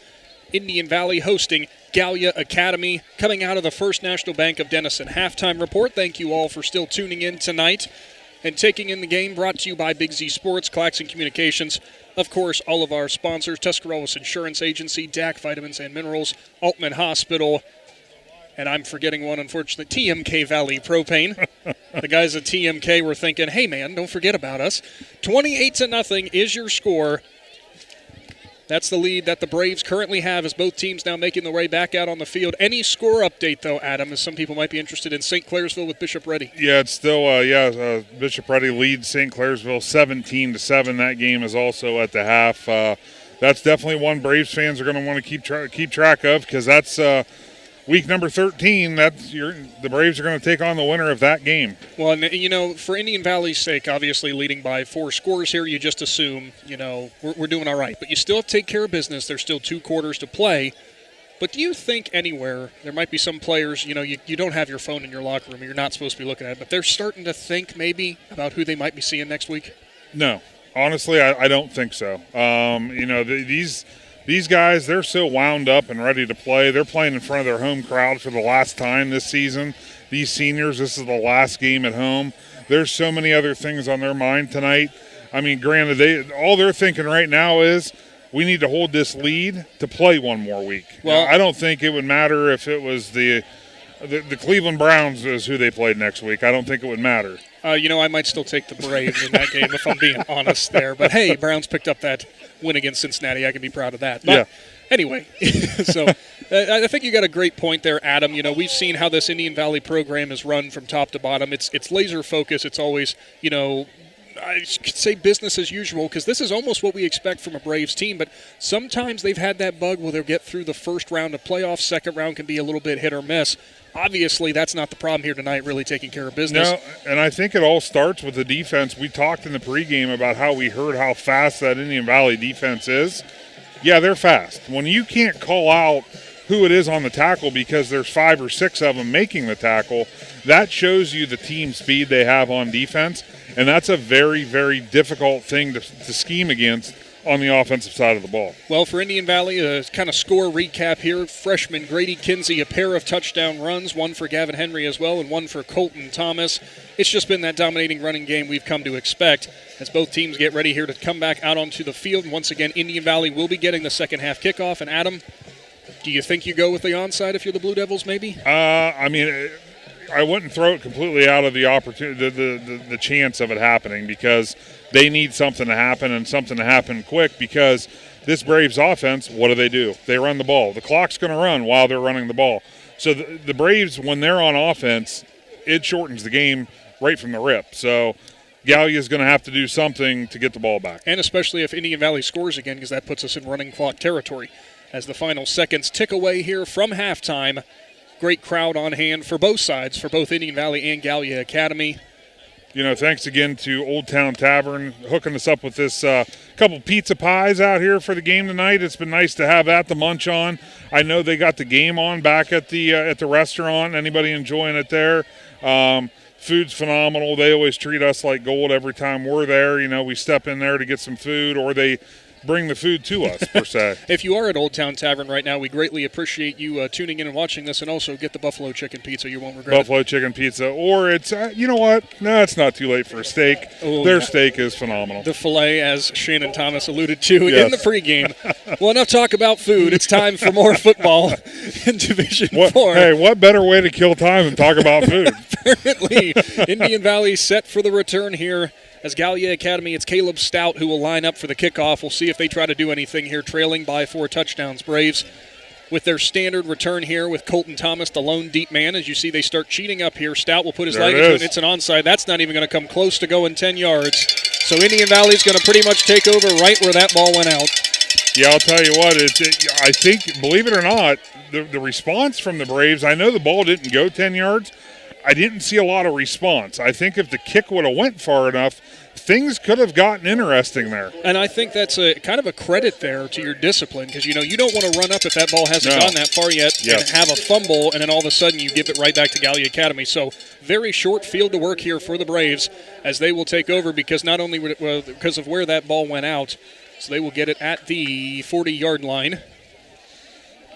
Indian Valley hosting Gallia Academy, coming out of the First National Bank of Denison halftime report. Thank you all for still tuning in tonight and taking in the game, brought to you by Big Z Sports, Claxon Communications, of course, all of our sponsors, Tuscarawas Insurance Agency, DAC Vitamins and Minerals, Altman Hospital, and I'm forgetting one, unfortunately, TMK Valley Propane. The guys at TMK were thinking, hey, man, don't forget about us. 28-0 is your score. That's the lead that the Braves currently have as both teams now making their way back out on the field. Any score update, though, Adam, as some people might be interested in St. Clairsville with Bishop Ready? Yeah, it's still, Bishop Ready leads St. Clairsville 17-7. That game is also at the half. That's definitely one Braves fans are going to want to keep track of, because that's week number 13, the Braves are going to take on the winner of that game. Well, and, you know, for Indian Valley's sake, obviously leading by 4 scores here, you just assume, you know, we're doing all right. But you still have to take care of business. There's still 2 quarters to play. But do you think anywhere, there might be some players, you know, you don't have your phone in your locker room, you're not supposed to be looking at it, but they're starting to think maybe about who they might be seeing next week? No. Honestly, I don't think so. You know, these guys, they're so wound up and ready to play. They're playing in front of their home crowd for the last time this season. These seniors, this is the last game at home. There's so many other things on their mind tonight. I mean, granted, all they're thinking right now is we need to hold this lead to play one more week. Well, I don't think it would matter if it was the Cleveland Browns is who they played next week. I don't think it would matter. You know, I might still take the Braves in that game if I'm being honest there. But, hey, Browns picked up that win against Cincinnati. I can be proud of that. But yeah. Anyway, so I think you got a great point there, Adam. You know, we've seen how this Indian Valley program is run from top to bottom. It's laser focus. It's always, you know, I could say business as usual, because this is almost what we expect from a Braves team. But sometimes they've had that bug where they'll get through the first round of playoffs. Second round can be a little bit hit or miss. Obviously, that's not the problem here tonight, really taking care of business. No, and I think it all starts with the defense. We talked in the pregame about how we heard how fast that Indian Valley defense is. Yeah, they're fast. When you can't call out who it is on the tackle because there's 5 or 6 of them making the tackle, that shows you the team speed they have on defense, and that's a very, very difficult thing to scheme against on the offensive side of the ball. Well, for Indian Valley, a kind of score recap here. Freshman Grady Kinsey, a pair of touchdown runs, one for Gavin Henry as well, and one for Colton Thomas. It's just been that dominating running game we've come to expect as both teams get ready here to come back out onto the field. And once again, Indian Valley will be getting the second half kickoff. And Adam, do you think you go with the onside if you're the Blue Devils maybe? I mean, I wouldn't throw it completely out of the opportunity, the chance of it happening, because they need something to happen and something to happen quick, because this Braves offense, what do? They run the ball. The clock's going to run while they're running the ball. So the Braves, when they're on offense, it shortens the game right from the rip. So Gallia is going to have to do something to get the ball back. And especially if Indian Valley scores again, because that puts us in running clock territory. As the final seconds tick away here from halftime, great crowd on hand for both sides, for both Indian Valley and Gallia Academy. You know, thanks again to Old Town Tavern hooking us up with this couple pizza pies out here for the game tonight. It's been nice to have that to munch on. I know they got the game on back at the restaurant. Anybody enjoying it there? Food's phenomenal. They always treat us like gold every time we're there. You know, we step in there to get some food, or they bring the food to us, per se. If you are at Old Town Tavern right now, we greatly appreciate you tuning in and watching this, and also get the Buffalo Chicken Pizza. You won't regret Buffalo Chicken Pizza. Or it's, you know what? No, it's not too late for a steak. Their steak is phenomenal. The filet, as Shannon Thomas alluded to in the pregame. Well, enough talk about food. It's time for more football in Division 4. Hey, what better way to kill time than talk about food? Apparently, Indian Valley set for the return here. As Gallia Academy, it's Caleb Stout who will line up for the kickoff. We'll see if they try to do anything here, trailing by 4 touchdowns. Braves with their standard return here with Colton Thomas, the lone deep man. As you see, they start cheating up here. Stout will put his leg into it. It's an onside. That's not even going to come close to going 10 yards. So Indian Valley's going to pretty much take over right where that ball went out. Yeah, I'll tell you what. I think, believe it or not, the response from the Braves, I know the ball didn't go 10 yards. I didn't see a lot of response. I think if the kick would have went far enough, things could have gotten interesting there. And I think that's a kind of a credit there to your discipline, because, you know, you don't want to run up if that ball hasn't gone that far yet and have a fumble, and then all of a sudden you give it right back to Gallia Academy. So very short field to work here for the Braves as they will take over, because not only because of where that ball went out, so they will get it at the 40-yard line.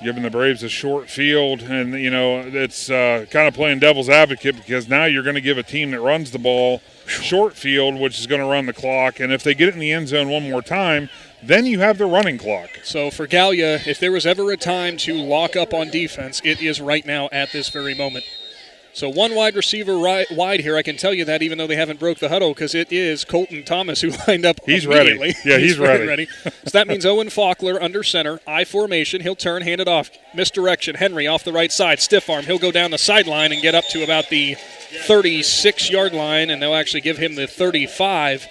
Giving the Braves a short field, and, you know, it's kind of playing devil's advocate, because now you're going to give a team that runs the ball short field, which is going to run the clock, and if they get it in the end zone one more time, then you have the running clock. So for Gallia, if there was ever a time to lock up on defense, it is right now at this very moment. So one wide receiver wide here. I can tell you that, even though they haven't broke the huddle, because it is Colton Thomas who lined up immediately. Ready. Yeah, he's ready. So that means Owen Faulkner under center, I formation. He'll turn, hand it off. Misdirection. Henry off the right side. Stiff arm. He'll go down the sideline and get up to about the 36-yard line, and they'll actually give him the 35.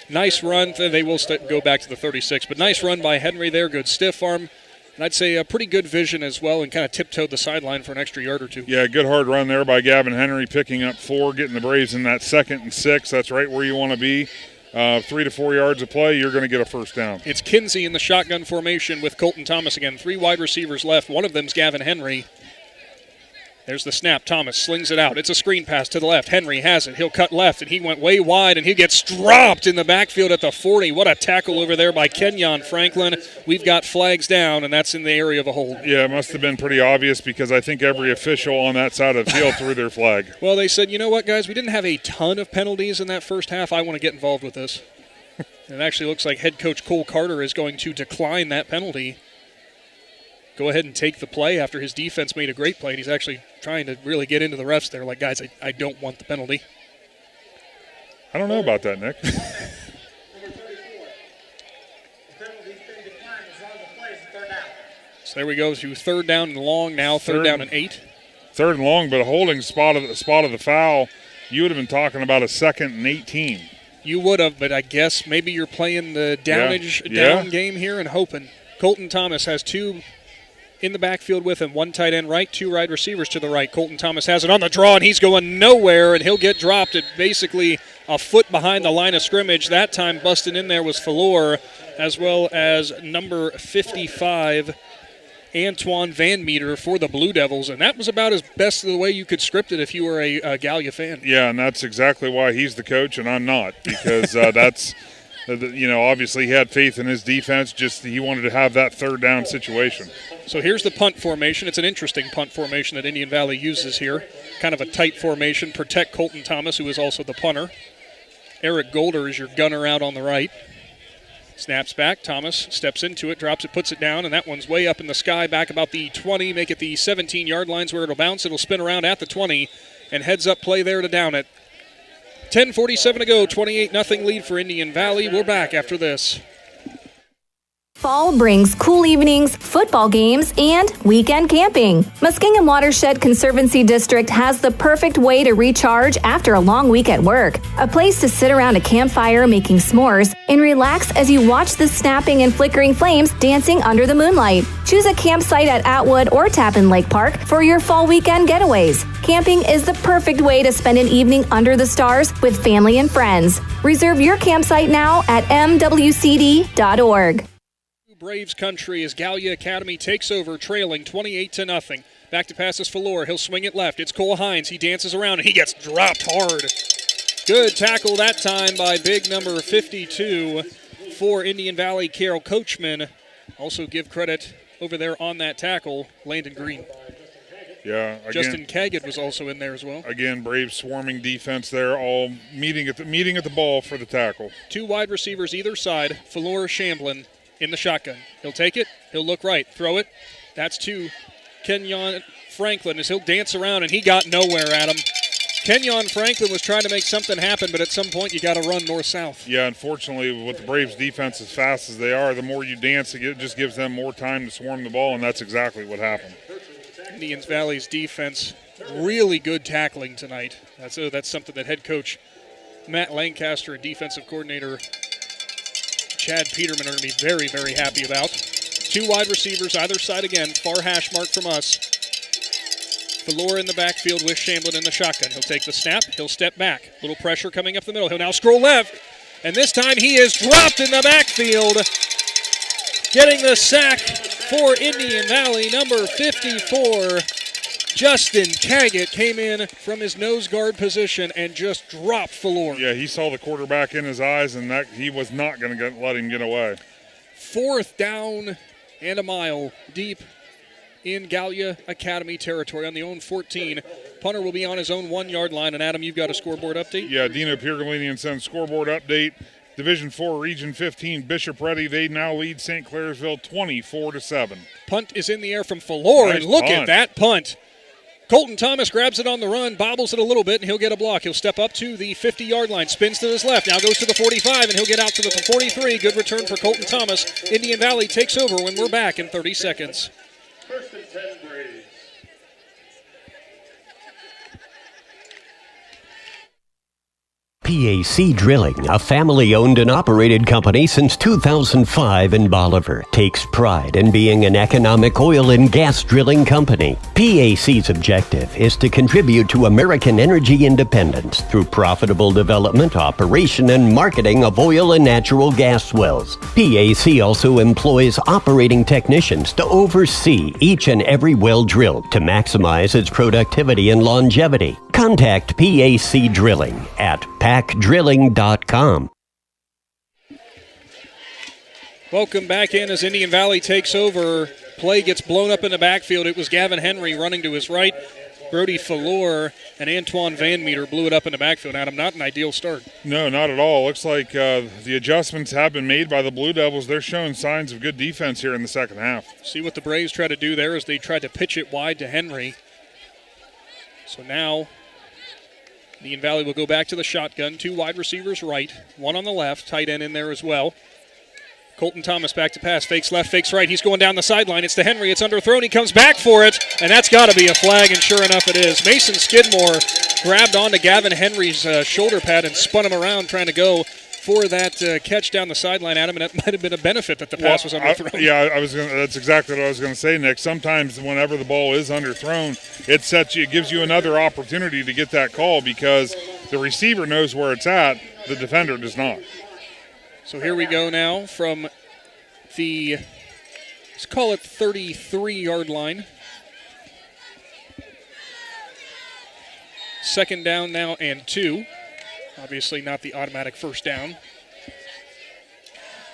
Nice run. They will go back to the 36, but nice run by Henry there. Good stiff arm. And I'd say a pretty good vision as well, and kind of tiptoed the sideline for an extra yard or two. Yeah, good hard run there by Gavin Henry, picking up 4, getting the Braves in that 2nd and 6. That's right where you want to be. 3 to 4 yards of play, you're going to get a first down. It's Kinsey in the shotgun formation with Colton Thomas again. 3 wide receivers left. One of them's Gavin Henry. There's the snap. Thomas slings it out. It's a screen pass to the left. Henry has it. He'll cut left, and he went way wide, and he gets dropped in the backfield at the 40. What a tackle over there by Kenyon Franklin. We've got flags down, and that's in the area of a hold. Yeah, it must have been pretty obvious, because I think every official on that side of the field threw their flag. Well, they said, you know what, guys, we didn't have a ton of penalties in that first half. I want to get involved with this. And it actually looks like head coach Cole Carter is going to decline that penalty. Go ahead and take the play after his defense made a great play. And he's actually trying to really get into the refs there. Like, guys, I don't want the penalty. I don't know about that, Nick. So there we go to 3rd down and long now, 3rd down and 8. 3rd and long, but a holding spot of the foul. You would have been talking about a 2nd and 18. You would have, but I guess maybe you're playing the down game here and hoping. Colton Thomas has 2 in the backfield with him. 1 tight end right, 2 wide receivers to the right. Colton Thomas has it on the draw, and he's going nowhere, and he'll get dropped at basically a foot behind the line of scrimmage. That time busting in there was Falor, as well as number 55, Antoine Van Meter for the Blue Devils, and that was about as best of the way you could script it if you were a Gallia fan. Yeah, and that's exactly why he's the coach and I'm not, because that's – you know, obviously he had faith in his defense, just he wanted to have that 3rd down situation. So here's the punt formation. It's an interesting punt formation that Indian Valley uses here. Kind of a tight formation. Protect Colton Thomas, who is also the punter. Eric Golder is your gunner out on the right. Snaps back. Thomas steps into it, drops it, puts it down, and that one's way up in the sky, back about the 20, make it the 17-yard lines where it'll bounce. It'll spin around at the 20. and heads-up play there to down it. 10:47 to go, 28-0 lead for Indian Valley. We're back after this. Fall brings cool evenings, football games, and weekend camping. Muskingum Watershed Conservancy District has the perfect way to recharge after a long week at work. A place to sit around a campfire making s'mores and relax as you watch the snapping and flickering flames dancing under the moonlight. Choose a campsite at Atwood or Tappan Lake Park for your fall weekend getaways. Camping is the perfect way to spend an evening under the stars with family and friends. Reserve your campsite now at mwcd.org. Braves country as Gallia Academy takes over, trailing 28-0. Back to pass is Falor. He'll swing it left. It's Cole Hines. He dances around and he gets dropped hard. Good tackle that time by big number 52 for Indian Valley, Carol Coachman. Also give credit over there on that tackle, Landon Green. Yeah, again, Justin Caggett was also in there as well. Again, Braves swarming defense there, all meeting at the ball for the tackle. Two wide receivers either side. Falor Shamblin in the shotgun. He'll take it. He'll look right. Throw it. That's to Kenyon Franklin as he'll dance around, and he got nowhere, Adam. Kenyon Franklin was trying to make something happen, but at some point you got to run north-south. Yeah, unfortunately, with the Braves' defense as fast as they are, the more you dance, it just gives them more time to swarm the ball, and that's exactly what happened. Indian Valley's defense, really good tackling tonight. That's something that head coach Matt Lancaster and defensive coordinator Chad Peterman are going to be very, very happy about. Two wide receivers either side again. Far hash mark from us. Falor in the backfield with Shamblin in the shotgun. He'll take the snap. He'll step back. Little pressure coming up the middle. He'll now scroll left. And this time he is dropped in the backfield. Getting the sack for Indian Valley, number 54. Justin Caggett came in from his nose guard position and just dropped Falor. Yeah, he saw the quarterback in his eyes, and that he was not going to let him get away. 4th down and a mile deep in Gallia Academy territory on the own 14. Punter will be on his own 1-yard line. And, Adam, you've got a scoreboard update? Yeah, Dino Piergalini and Sons scoreboard update. Division 4, Region 15, Bishop Ready. They now lead St. Clairsville 24-7. Punt is in the air from Falor, Nice and look punt. at that punt. Colton Thomas grabs it on the run, bobbles it a little bit, and he'll get a block. He'll step up to the 50-yard line, spins to his left, now goes to the 45, and he'll get out to the 43. Good return for Colton Thomas. Indian Valley takes over when we're back in 30 seconds. First and 10, Braves. PAC Drilling, a family-owned and operated company since 2005 in Bolivar, takes pride in being an economic oil and gas drilling company. PAC's objective is to contribute to American energy independence through profitable development, operation, and marketing of oil and natural gas wells. PAC also employs operating technicians to oversee each and every well drilled to maximize its productivity and longevity. Contact PAC Drilling at pacdrilling.com. Welcome back in as Indian Valley takes over. Play gets blown up in the backfield. It was Gavin Henry running to his right. Brody Falor and Antoine Van Meter blew it up in the backfield. Adam, not an ideal start. No, not at all. Looks like the adjustments have been made by the Blue Devils. They're showing signs of good defense here in the second half. See what the Braves try to do there is they tried to pitch it wide to Henry. So now Indian Valley will go back to the shotgun. Two wide receivers right, one on the left, tight end in there as well. Colton Thomas back to pass, fakes left, fakes right. He's going down the sideline. It's to Henry. It's underthrown. He comes back for it, and that's got to be a flag, and sure enough it is. Mason Skidmore grabbed onto Gavin Henry's shoulder pad and spun him around trying to go for that catch down the sideline, Adam, and that might have been a benefit that the pass was underthrown. That's exactly what I was going to say, Nick. Sometimes whenever the ball is underthrown, it gives you another opportunity to get that call because the receiver knows where it's at, the defender does not. So here we go now from the, let's call it 33-yard line. Second down now and 2. Obviously not the automatic first down.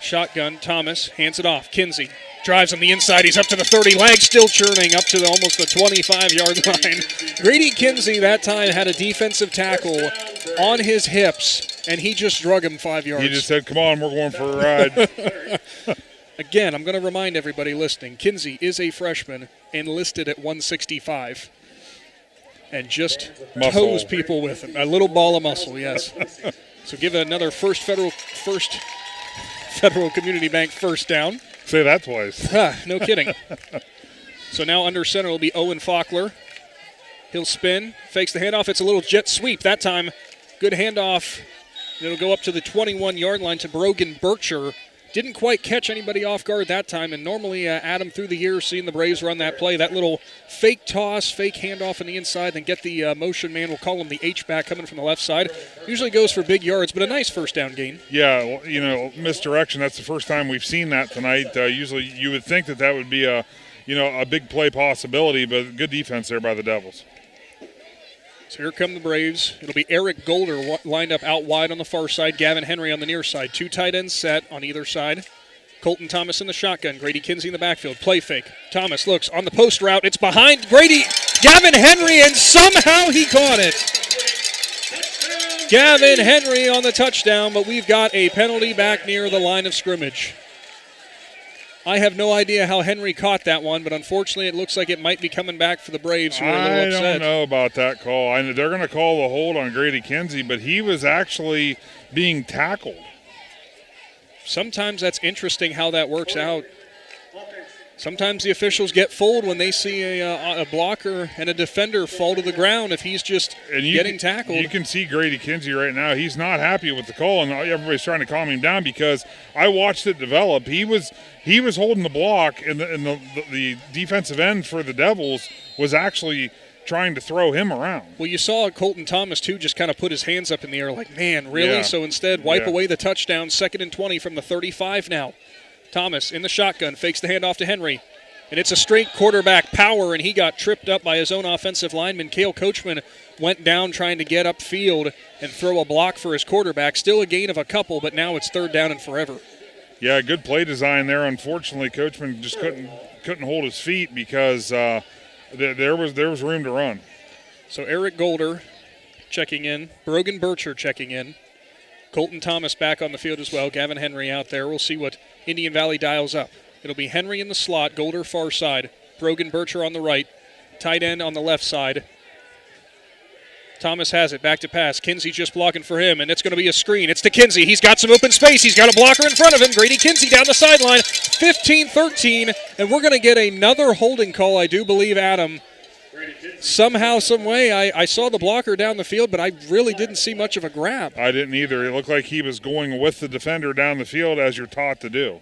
Shotgun, Thomas hands it off. Kinsey drives on the inside. He's up to the 30. Legs still churning up to almost the 25-yard line. Grady Kinsey that time had a defensive tackle on his hips, and he just drug him 5 yards. He just said, come on, we're going for a ride. Again, I'm going to remind everybody listening, Kinsey is a freshman and listed at 165. and just Muscle. toes people with it. A little ball of muscle, yes. So give it another First Federal Community Bank first down. Say that twice. No kidding. So now under center will be Owen Faulkner. He'll spin, fakes the handoff. It's a little jet sweep that time. Good handoff. It'll go up to the 21-yard line to Brogan Bircher. Didn't quite catch anybody off guard that time, and normally Adam through the years seeing the Braves run that play, that little fake toss, fake handoff on the inside, then get the motion man, we'll call him the H-back coming from the left side. Usually goes for big yards, but a nice first down gain. Yeah, well, misdirection, that's the first time we've seen that tonight. Usually you would think that would be a big play possibility, but good defense there by the Devils. So here come the Braves. It'll be Eric Golder lined up out wide on the far side, Gavin Henry on the near side. 2 tight ends set on either side. Colton Thomas in the shotgun, Grady Kinsey in the backfield. Play fake. Thomas looks on the post route. It's behind Gavin Henry, and somehow he caught it. Gavin Henry on the touchdown, but we've got a penalty back near the line of scrimmage. I have no idea how Henry caught that one, but unfortunately it looks like it might be coming back for the Braves, who are a little upset. I don't know about that call. They're going to call the hold on Grady Kinsey, but he was actually being tackled. Sometimes that's interesting how that works out. Sometimes the officials get fooled when they see a blocker and a defender fall to the ground if he's just getting tackled. You can see Grady Kinsey right now. He's not happy with the call, and everybody's trying to calm him down because I watched it develop. He was holding the block, and the defensive end for the Devils was actually trying to throw him around. Well, you saw Colton Thomas, too, just kind of put his hands up in the air like, man, really? Yeah. So instead, wipe away the touchdown, 2nd and 20 from the 35 now. Thomas in the shotgun, fakes the handoff to Henry. And it's a straight quarterback power, and he got tripped up by his own offensive lineman. Cale Coachman went down trying to get upfield and throw a block for his quarterback. Still a gain of a couple, but now it's 3rd down and forever. Yeah, good play design there. Unfortunately, Coachman just couldn't hold his feet because there was room to run. So Eric Golder checking in. Brogan Bircher checking in. Colton Thomas back on the field as well. Gavin Henry out there. We'll see what Indian Valley dials up. It'll be Henry in the slot, Golder far side, Brogan Bircher on the right, tight end on the left side. Thomas has it, back to pass. Kinsey just blocking for him, and it's going to be a screen. It's to Kinsey. He's got some open space. He's got a blocker in front of him. Grady Kinsey down the sideline, 15-13, and we're going to get another holding call, I do believe, Adam. Somehow, some way, I saw the blocker down the field, but I really didn't see much of a grab. I didn't either. It looked like he was going with the defender down the field as you're taught to do.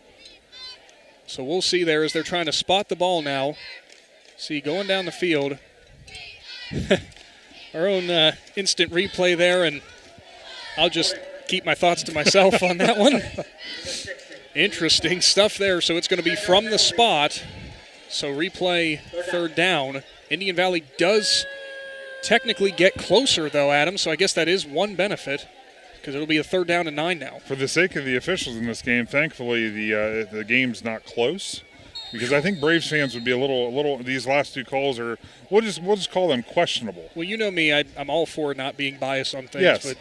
So we'll see there as they're trying to spot the ball now. See, going down the field. Our own instant replay there, and I'll just keep my thoughts to myself on that one. Interesting stuff there. So it's going to be from the spot. So replay 3rd down. Indian Valley does technically get closer, though, Adam, so I guess that is one benefit because it'll be a 3rd down and 9 now. For the sake of the officials in this game, thankfully the game's not close because I think Braves fans would be a little. These last 2 calls are we'll just call them questionable. Well, you know me, I'm all for not being biased on things, yes. But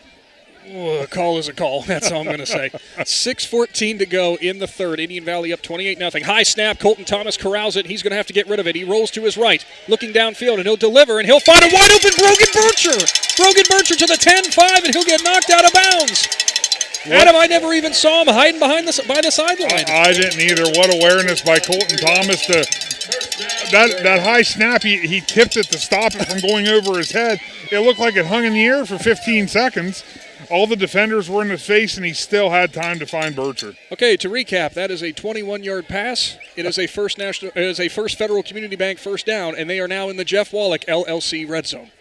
a call is a call. That's all I'm going to say. 6:14 to go in the 3rd. Indian Valley up 28-0. High snap. Colton Thomas corrals it. He's going to have to get rid of it. He rolls to his right, looking downfield, and he'll deliver, and he'll find a wide-open Brogan Bircher. Brogan Bircher to the 10-5, and he'll get knocked out of bounds. What? Adam, I never even saw him hiding by the sideline. I didn't either. What awareness by Colton Thomas to that high snap. He tipped it to stop it from going over his head. It looked like it hung in the air for 15 seconds. All the defenders were in his face, and he still had time to find Bircher. Okay, to recap, that is a 21-yard pass. It is a First Federal Community Bank first down, and they are now in the Jeff Wallach LLC red zone.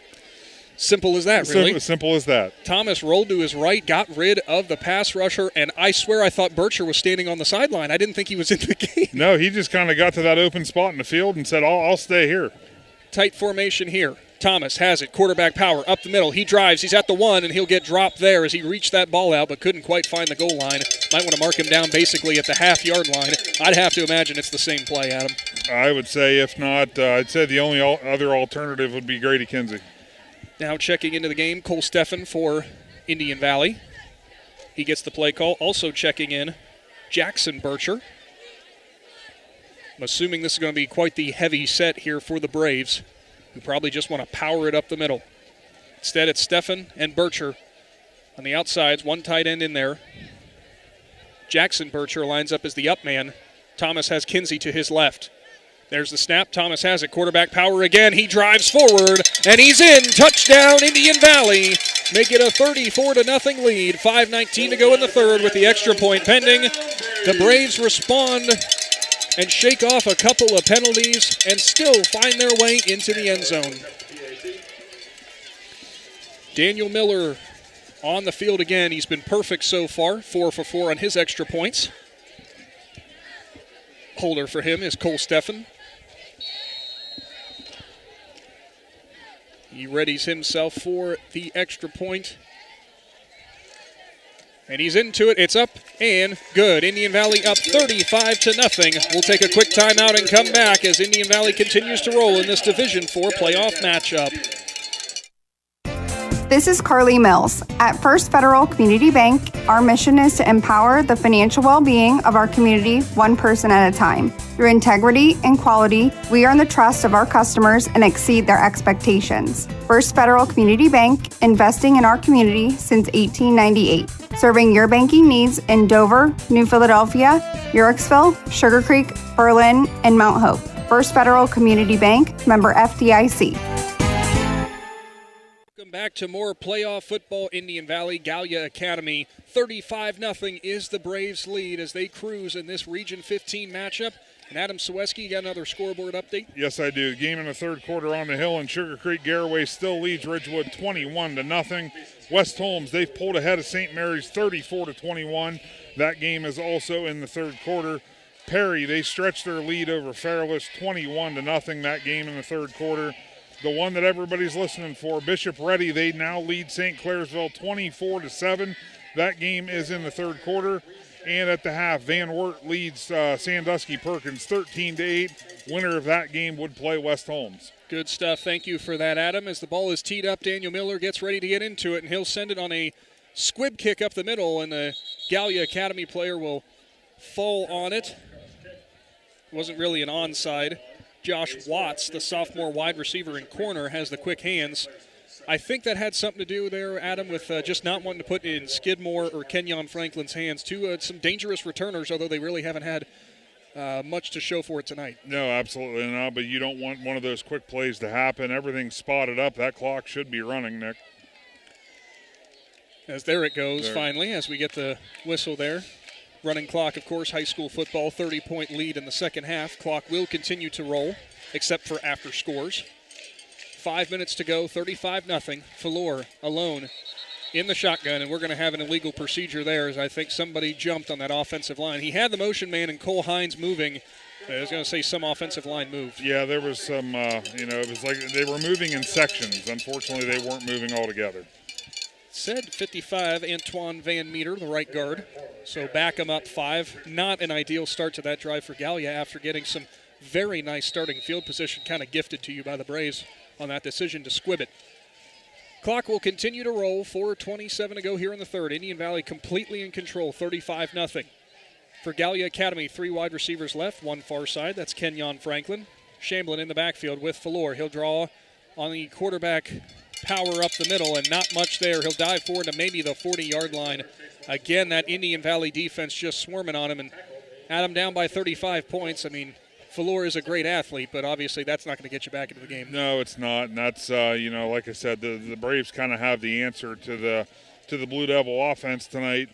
Simple as that, really. Simple as that. Thomas rolled to his right, got rid of the pass rusher, and I swear I thought Bircher was standing on the sideline. I didn't think he was in the game. No, he just kind of got to that open spot in the field and said, I'll stay here. Tight formation here. Thomas has it, quarterback power, up the middle. He drives, he's at the 1, and he'll get dropped there as he reached that ball out but couldn't quite find the goal line. Might want to mark him down basically at the half-yard line. I'd have to imagine it's the same play, Adam. I would say, if not, I'd say the only other alternative would be Grady Kinsey. Now checking into the game, Cole Steffen for Indian Valley. He gets the play call. Also checking in, Jackson Bircher. I'm assuming this is going to be quite the heavy set here for the Braves. who probably just want to power it up the middle. Instead, it's Stefan and Bircher on the outsides, one tight end in there. Jackson Bircher lines up as the up man. Thomas has Kinsey to his left. There's the snap. Thomas has it. Quarterback power again. He drives forward, and he's in. Touchdown, Indian Valley. Make it a 34-0 lead. 5:19 to go in the third with the extra point pending. The Braves respond and shake off a couple of penalties and still find their way into the end zone. Daniel Miller on the field again. He's been perfect so far, 4 for 4 on his extra points. Holder for him is Cole Steffen. He readies himself for the extra point. And he's into it. It's up and good. Indian Valley up 35-0. We'll take a quick timeout and come back as Indian Valley continues to roll in this Division IV playoff matchup. This is Carly Mills. At First Federal Community Bank, our mission is to empower the financial well-being of our community one person at a time. Through integrity and quality, we earn the trust of our customers and exceed their expectations. First Federal Community Bank, investing in our community since 1898. Serving your banking needs in Dover, New Philadelphia, Yorksville, Sugar Creek, Berlin, and Mount Hope. First Federal Community Bank, member FDIC. Back to more playoff football. Indian Valley, Gallia Academy. 35-0 is the Braves' lead as they cruise in this Region 15 matchup. And Adam Ciereszewski, you got another scoreboard update? Yes, I do. Game in the third quarter on the hill, and Sugar Creek Garraway still leads Ridgewood 21-0. West Holmes, they've pulled ahead of St. Mary's 34-21. That game is also in the third quarter. Perry, they stretched their lead over Fairless 21-0. That game in the third quarter. The one that everybody's listening for, Bishop Ready, they now lead St. Clairsville 24-7. That game is in the third quarter. And at the half, Van Wert leads Sandusky Perkins 13-8. Winner of that game would play West Holmes. Good stuff. Thank you for that, Adam. As the ball is teed up, Daniel Miller gets ready to get into it, and he'll send it on a squib kick up the middle, and the Gallia Academy player will fall on it. It wasn't really an onside. Josh Watts, the sophomore wide receiver in corner, has the quick hands. I think that had something to do there, Adam, with just not wanting to put in Skidmore or Kenyon Franklin's hands. Some dangerous returners, although they really haven't had much to show for it tonight. No, absolutely not, but you don't want one of those quick plays to happen. Everything's spotted up. That clock should be running, Nick. As there it goes, finally, as we get the whistle there. Running clock, of course, high school football, 30-point lead in the second half. Clock will continue to roll, except for after scores. 5 minutes to go, 35-0. Falor alone in the shotgun, and we're going to have an illegal procedure there as I think somebody jumped on that offensive line. He had the motion man and Cole Hines moving. I was going to say some offensive line moved. Yeah, there was some, it was like they were moving in sections. Unfortunately, they weren't moving all together. Said 55, Antoine Van Meter, the right guard. So back him up 5. Not an ideal start to that drive for Gallia after getting some very nice starting field position kind of gifted to you by the Braves on that decision to squib it. Clock will continue to roll. 4:27 to go here in the third. Indian Valley completely in control, 35-0. For Gallia Academy, 3 wide receivers left, 1 far side. That's Kenyon Franklin. Shamblin in the backfield with Falor. He'll draw on the quarterback power up the middle, and not much there. He'll dive forward to maybe the 40-yard line. Again, that Indian Valley defense just swarming on him, and Adam down by 35 points. I mean, Falor is a great athlete, but obviously that's not going to get you back into the game. No, it's not, and that's, like I said, the Braves kind of have the answer to the Blue Devil offense tonight,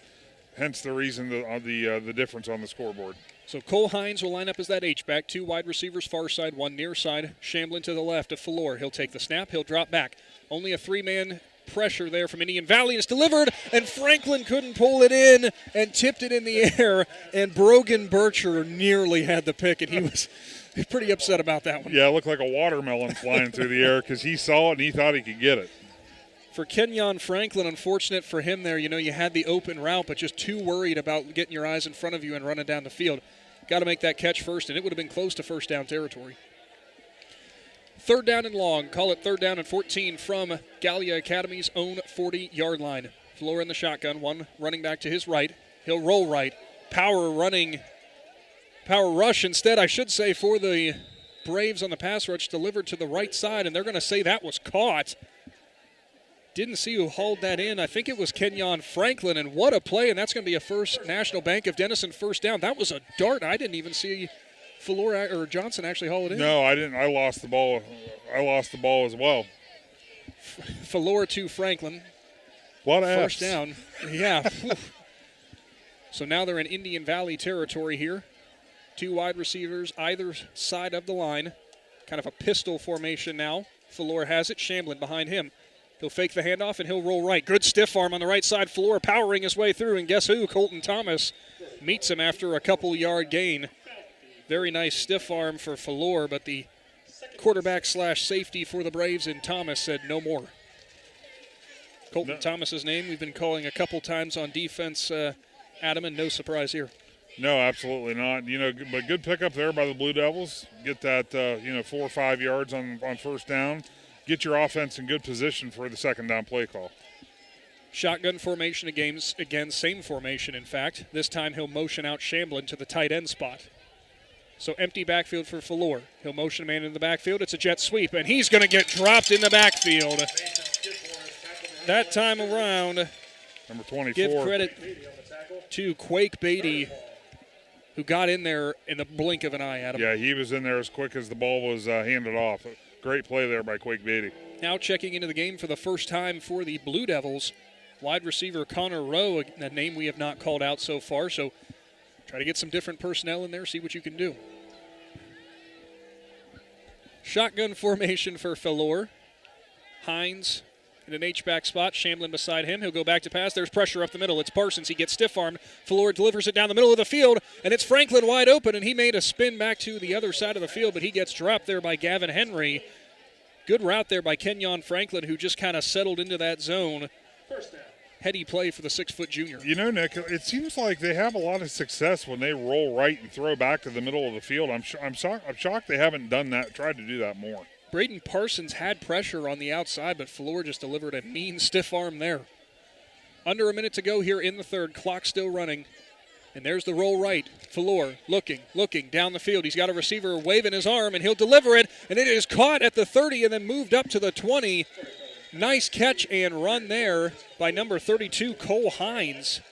hence the reason the difference on the scoreboard. So Cole Hines will line up as that H-back. 2 wide receivers far side, 1 near side. Shamblin to the left of Falor. He'll take the snap. He'll drop back. Only a 3-man pressure there from Indian Valley. It's delivered, and Franklin couldn't pull it in and tipped it in the air, and Brogan Bircher nearly had the pick, and he was pretty upset about that one. Yeah, it looked like a watermelon flying through the air because he saw it and he thought he could get it. For Kenyon Franklin, unfortunate for him there, you had the open route, but just too worried about getting your eyes in front of you and running down the field. Got to make that catch first, and it would have been close to first down territory. 3rd down and long. Call it 3rd down and 14 from Gallia Academy's own 40-yard line. Falor in the shotgun, 1 running back to his right. He'll roll right. Power rush instead, I should say, for the Braves on the pass rush, delivered to the right side, and they're going to say that was caught. Didn't see who hauled that in. I think it was Kenyon Franklin, and what a play, and that's going to be a First National Bank of Denison first down. That was a dart. I didn't even see Johnson actually haul it in. No, I didn't. I lost the ball. I lost the ball as well. Falor to Franklin. What first down. Yeah. So now they're in Indian Valley territory here. 2 wide receivers either side of the line. Kind of a pistol formation now. Falor has it. Shamblin behind him. He'll fake the handoff, and he'll roll right. Good stiff arm on the right side. Falor powering his way through, and guess who? Colton Thomas meets him after a couple-yard gain. Very nice stiff arm for Falor, but the quarterback/safety for the Braves in Thomas said no more. Colton Thomas's name we've been calling a couple times on defense, Adam, and no surprise here. No, absolutely not. But good pickup there by the Blue Devils. Get that, 4 or 5 yards on first down. Get your offense in good position for the second down play call. Shotgun formation again, same formation, in fact. This time he'll motion out Shamblin to the tight end spot. So empty backfield for Falor. He'll motion a man in the backfield. It's a jet sweep, and he's going to get dropped in the backfield. That time around, number 24. Give credit to Quake Beatty, who got in there in the blink of an eye, Adam. Yeah, he was in there as quick as the ball was handed off. Great play there by Quake Beatty. Now checking into the game for the first time for the Blue Devils, wide receiver Connor Rowe, a name we have not called out so far, so try to get some different personnel in there, see what you can do. Shotgun formation for Falor. Hines in an H-back spot. Shamblin beside him. He'll go back to pass. There's pressure up the middle. It's Parsons. He gets stiff-armed. Falor delivers it down the middle of the field, and it's Franklin wide open, and he made a spin back to the other side of the field, but he gets dropped there by Gavin Henry. Good route there by Kenyon Franklin, who just kind of settled into that zone. First down. Heady play for the 6-foot junior. Nick, it seems like they have a lot of success when they roll right and throw back to the middle of the field. I'm shocked they haven't done that, tried to do that more. Braden Parsons had pressure on the outside, but Falor just delivered a mean stiff arm there. Under a minute to go here in the third. Clock still running. And there's the roll right. Falor looking down the field. He's got a receiver waving his arm, and he'll deliver it. And it is caught at the 30 and then moved up to the 20. Nice catch and run there by number 32, Cole Hines.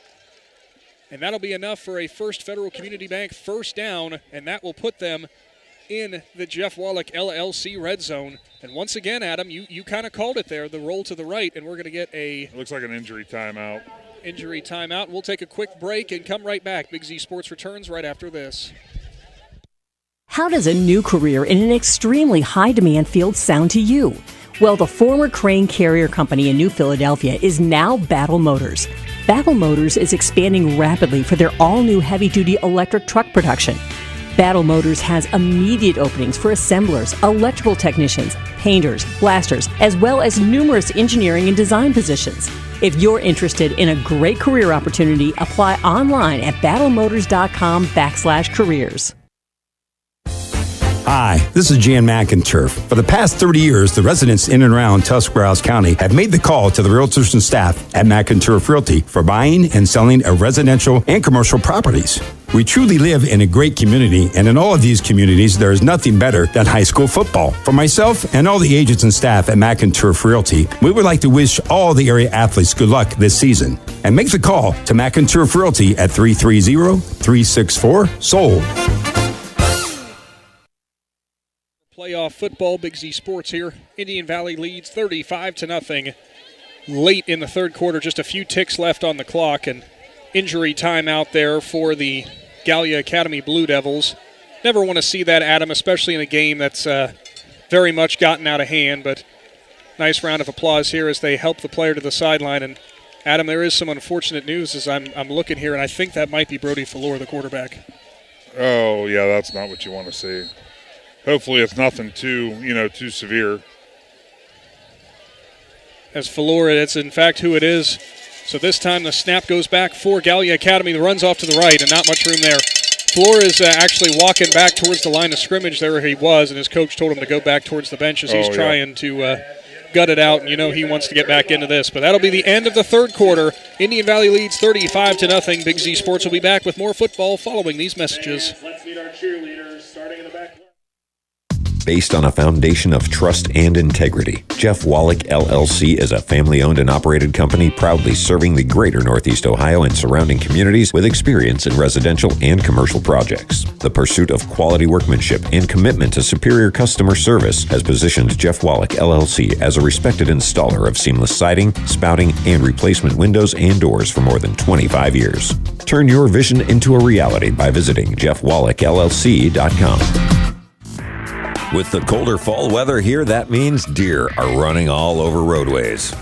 And that'll be enough for a First Federal Community Bank first down, and that will put them in the Jeff Wallach LLC red zone. And once again, Adam, you kind of called it there, the roll to the right, and we're going to get It looks like an injury timeout. We'll take a quick break and come right back. Big Z Sports returns right after this. How does a new career in an extremely high-demand field sound to you? Well, the former Crane Carrier Company in New Philadelphia is now Battle Motors. Battle Motors is expanding rapidly for their all-new heavy-duty electric truck production. Battle Motors has immediate openings for assemblers, electrical technicians, painters, blasters, as well as numerous engineering and design positions. If you're interested in a great career opportunity, apply online at battlemotors.com/careers. Hi, this is Jan McInturf. For the past 30 years, the residents in and around Tuscarawas County have made the call to the realtors and staff at McInturf Realty for buying and selling of residential and commercial properties. We truly live in a great community, and in all of these communities, there is nothing better than high school football. For myself and all the agents and staff at McInturf Realty, we would like to wish all the area athletes good luck this season. And make the call to McInturf Realty at 330-364-SOLD. Playoff football, Big Z Sports here. Indian Valley leads 35-0. Late in the third quarter, just a few ticks left on the clock, and injury time out there for the Gallia Academy Blue Devils. Never want to see that, Adam, especially in a game that's very much gotten out of hand, but nice round of applause here as they help the player to the sideline. And Adam, there is some unfortunate news as I'm looking here, and I think that might be Brody Falor, the quarterback. Oh, yeah, that's not what you want to see. Hopefully it's nothing too severe. As Falor, it's in fact who it is. So this time the snap goes back for Gallia Academy. The run's off to the right and not much room there. Falor is actually walking back towards the line of scrimmage there where he was, and his coach told him to go back towards the bench as he's trying to gut it out, and he wants to get back into this. But that'll be the end of the third quarter. Indian Valley leads 35-0. Big Z Sports will be back with more football following these messages. Let's meet our cheerleaders starting in the back. based on a foundation of trust and integrity. Jeff Wallach LLC is a family-owned and operated company proudly serving the greater Northeast Ohio and surrounding communities with experience in residential and commercial projects. The pursuit of quality workmanship and commitment to superior customer service has positioned Jeff Wallach LLC as a respected installer of seamless siding, spouting, and replacement windows and doors for more than 25 years. Turn your vision into a reality by visiting jeffwallachllc.com. With the colder fall weather here, that means deer are running all over roadways.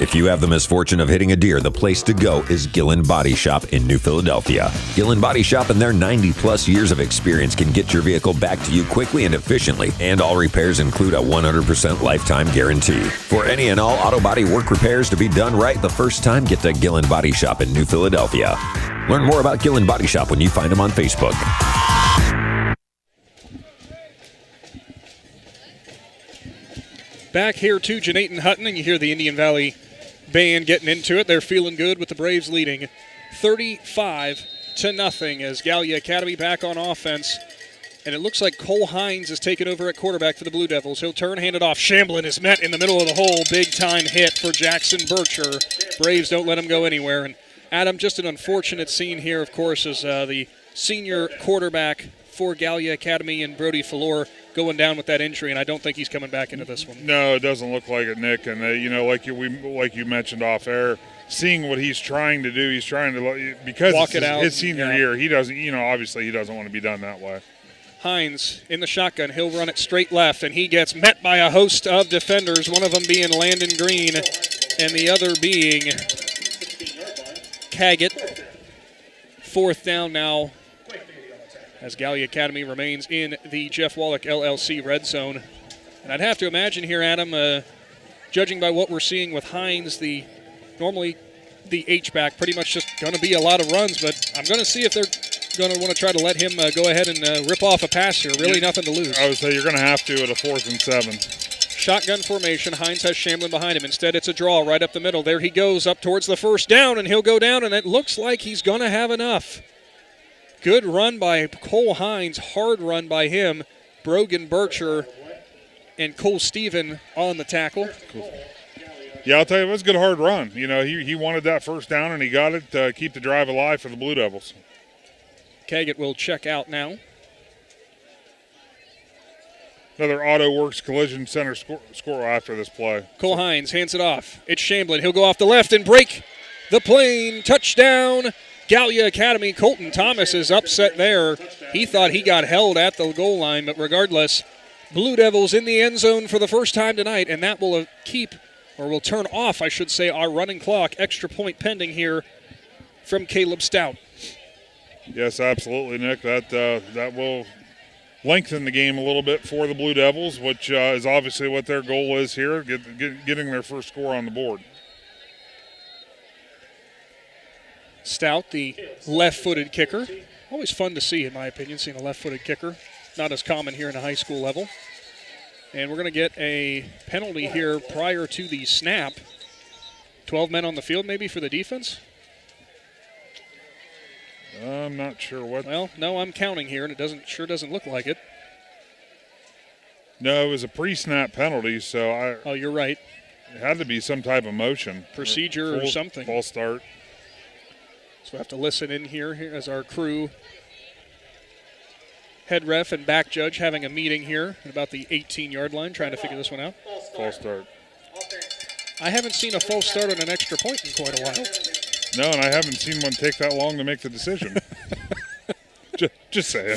If you have the misfortune of hitting a deer, the place to go is Gillen Body Shop in New Philadelphia. Gillen Body Shop and their 90-plus years of experience can get your vehicle back to you quickly and efficiently, and all repairs include a 100% lifetime guarantee. For any and all auto body work repairs to be done right the first time, get to Gillen Body Shop in New Philadelphia. Learn more about Gillen Body Shop when you find them on Facebook. Back here to Gnadenhutten, and you hear the Indian Valley Band getting into it. They're feeling good with the Braves leading 35-0 as Gallia Academy back on offense. And it looks like Cole Hines is taking over at quarterback for the Blue Devils. He'll turn, hand it off. Shamblin is met in the middle of the hole. Big-time hit for Jackson Bircher. Braves don't let him go anywhere. And Adam, just an unfortunate scene here, of course, is the senior quarterback for Gallia Academy and Brody Fallor going down with that injury, and I don't think he's coming back into this one. No, it doesn't look like it, Nick. And like you mentioned off air, seeing what he's trying to do, he's trying to because walk it out. His senior year, he doesn't. Obviously, he doesn't want to be done that way. Hines in the shotgun. He'll run it straight left, and he gets met by a host of defenders. One of them being Landon Green, and the other being Caggett. Fourth down now, as Gallia Academy remains in the Jeff Wallach LLC red zone. And I'd have to imagine here, Adam, judging by what we're seeing with Hines, normally the H-back, pretty much just going to be a lot of runs, but I'm going to see if they're going to want to try to let him go ahead and rip off a pass here. Really nothing to lose. I would say you're going to have to at a 4th and 7. Shotgun formation. Hines has Shamblin behind him. Instead, it's a draw right up the middle. There he goes up towards the first down, and he'll go down, and it looks like he's going to have enough. Good run by Cole Hines, hard run by him. Brogan Bircher and Cole Stephen on the tackle. Cool. Yeah, I'll tell you, it was a good hard run. He wanted that first down, and he got it to keep the drive alive for the Blue Devils. Caggett will check out now. Another Auto Works Collision Center score after this play. Cole Hines hands it off. It's Shamblin. He'll go off the left and break the plane. Touchdown, Gallia Academy. Colton Thomas is upset there. He thought he got held at the goal line, but regardless, Blue Devils in the end zone for the first time tonight, and that will will turn off, I should say, our running clock. Extra point pending here from Caleb Stout. Yes, absolutely, Nick. That will lengthen the game a little bit for the Blue Devils, which is obviously what their goal is here, getting their first score on the board. Stout, the left-footed kicker. Always fun to see, in my opinion, seeing a left-footed kicker. Not as common here in a high school level. And we're going to get a penalty here prior to the snap. 12 men on the field maybe for the defense? I'm not sure what. Well, no, I'm counting here, and it sure doesn't look like it. No, it was a pre-snap penalty, so Oh, you're right. It had to be some type of motion. Procedure or something. False start. So we have to listen in here as our crew, head ref and back judge having a meeting here at about the 18-yard line, trying to figure this one out. False start. I haven't seen a false start on an extra point in quite a while. No, and I haven't seen one take that long to make the decision. just saying.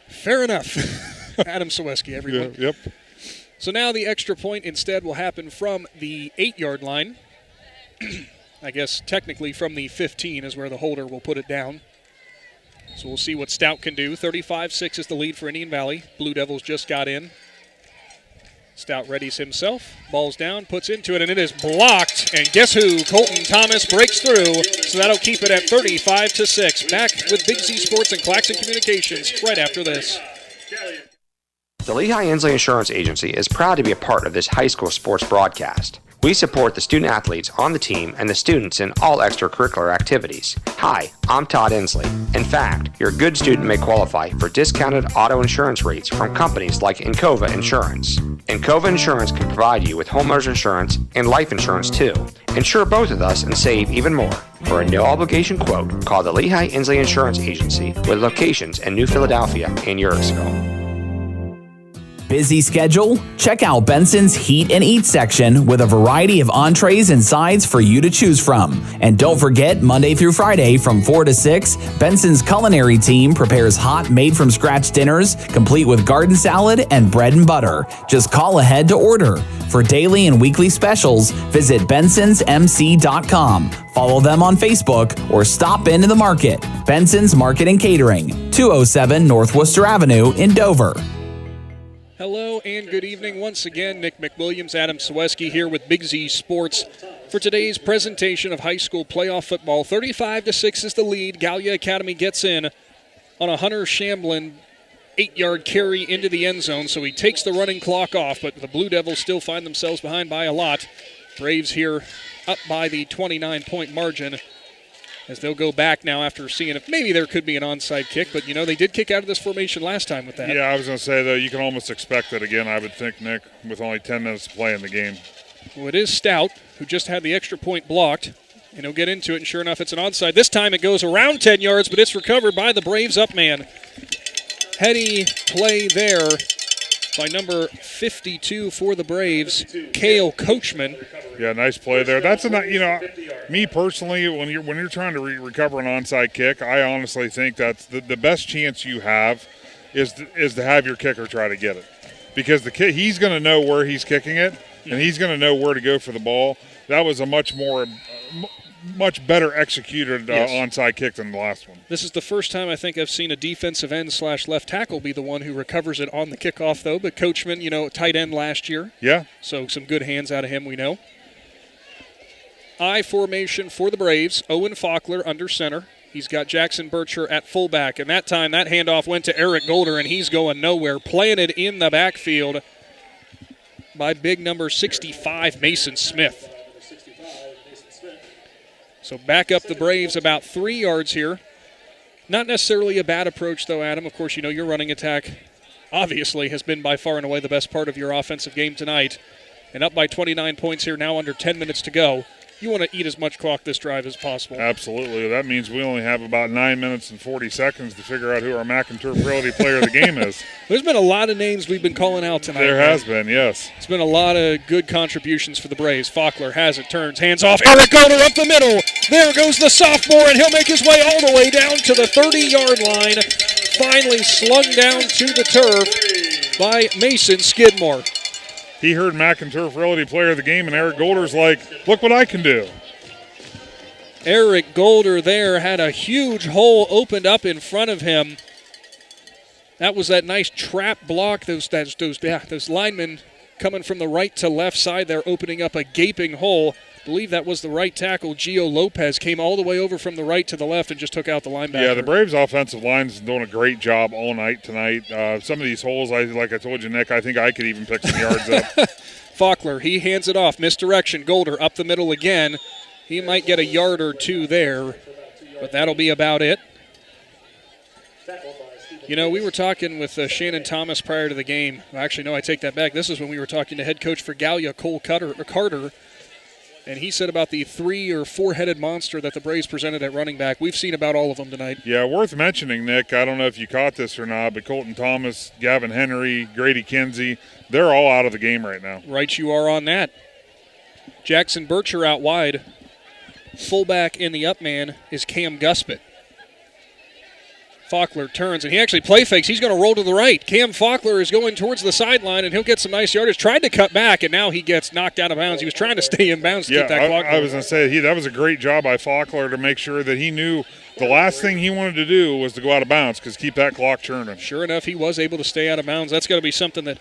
Fair enough. Adam Ciereszewski, everyone. Yeah, yep. So now the extra point instead will happen from the 8-yard line. I guess technically from the 15 is where the holder will put it down. So we'll see what Stout can do. 35-6 is the lead for Indian Valley. Blue Devils just got in. Stout readies himself. Ball's down, puts into it, and it is blocked. And guess who? Colton Thomas breaks through. So that'll keep it at 35-6. Back with Big Z Sports and Claxon Communications right after this. The Lehigh Inslee Insurance Agency is proud to be a part of this high school sports broadcast. We support the student athletes on the team and the students in all extracurricular activities. Hi, I'm Todd Inslee. In fact, your good student may qualify for discounted auto insurance rates from companies like Encova Insurance. Encova Insurance can provide you with homeowners insurance and life insurance too. Insure both of us and save even more. For a no-obligation quote, call the Lehigh Inslee Insurance Agency with locations in New Philadelphia and Eurexville. Busy schedule? Check out Benson's Heat and Eat section with a variety of entrees and sides for you to choose from. And don't forget, Monday through Friday from 4 to 6, Benson's culinary team prepares hot, made-from-scratch dinners, complete with garden salad and bread and butter. Just call ahead to order. For daily and weekly specials, visit bensonsmc.com. Follow them on Facebook or stop into the market. Benson's Market and Catering, 207 North Worcester Avenue in Dover. Hello and good evening. Once again, Nick McWilliams, Adam Ciereszewski here with Big Z Sports for today's presentation of high school playoff football. 35-6 is the lead. Gallia Academy gets in on a Hunter Shamblin 8-yard carry into the end zone, so he takes the running clock off, but the Blue Devils still find themselves behind by a lot. Braves here up by the 29-point margin, as they'll go back now after seeing if maybe there could be an onside kick. But, they did kick out of this formation last time with that. Yeah, I was going to say, though, you can almost expect that again, I would think, Nick, with only 10 minutes to play in the game. Well, it is Stout, who just had the extra point blocked, and he'll get into it, and sure enough, it's an onside. This time it goes around 10 yards, but it's recovered by the Braves up man. Heady play there by number 52 for the Braves, Cale Coachman. Yeah, nice play there. That's me personally, when you're trying to recover an onside kick, I honestly think that's the best chance you have is to have your kicker try to get it, because he's going to know where he's kicking it, and he's going to know where to go for the ball. That was a much better executed onside kick than the last one. This is the first time I think I've seen a defensive end / left tackle be the one who recovers it on the kickoff, though. But Coachman, tight end last year. Yeah. So some good hands out of him, we know. I formation for the Braves. Owen Faulkner under center. He's got Jackson Bircher at fullback. And that time, that handoff went to Eric Golder, and he's going nowhere. Planted in the backfield by big number 65, Mason Smith. So back up the Braves about 3 yards here. Not necessarily a bad approach, though, Adam. Of course, your running attack obviously has been by far and away the best part of your offensive game tonight. And up by 29 points here, now under 10 minutes to go. You want to eat as much clock this drive as possible. Absolutely. That means we only have about 9 minutes and 40 seconds to figure out who our McInturf Realty player of the game is. There's been a lot of names we've been calling out tonight. There has been, yes. It's been a lot of good contributions for the Braves. Faulkner has it, turns, hands off. Eric Golder up the middle. There goes the sophomore, and he'll make his way all the way down to the 30-yard line. Finally slung down to the turf by Mason Skidmore. He heard McInturf Realty player of the game, and Eric Golder's like, look what I can do. Eric Golder there had a huge hole opened up in front of him. That was that nice trap block. Those linemen coming from the right to left side there, opening up a gaping hole. I believe that was the right tackle. Gio Lopez came all the way over from the right to the left and just took out the linebacker. Yeah, the Braves' offensive line is doing a great job all night tonight. Some of these holes, like I told you, Nick, I think I could even pick some yards up. Faulkner, he hands it off. Misdirection. Golder up the middle again. He might get a yard or two there, but that'll be about it. We were talking with Shannon Thomas prior to the game. Well, actually, no, I take that back. This is when we were talking to head coach for Gallia, Cole Carter. And he said about the 3 or 4-headed monster that the Braves presented at running back. We've seen about all of them tonight. Yeah, worth mentioning, Nick. I don't know if you caught this or not, but Colton Thomas, Gavin Henry, Grady Kinsey, they're all out of the game right now. Right you are on that. Jackson Bircher out wide. Fullback in the up man is Cam Guspett. Faulkner turns, and he actually play fakes. He's going to roll to the right. Cam Faulkner is going towards the sideline, and he'll get some nice yardage. Tried to cut back, and now he gets knocked out of bounds. He was trying to stay in bounds to get that clock. I was going to say, that was a great job by Faulkner to make sure that he knew the last thing he wanted to do was to go out of bounds, because keep that clock churning. Sure enough, he was able to stay out of bounds. That's going to be something that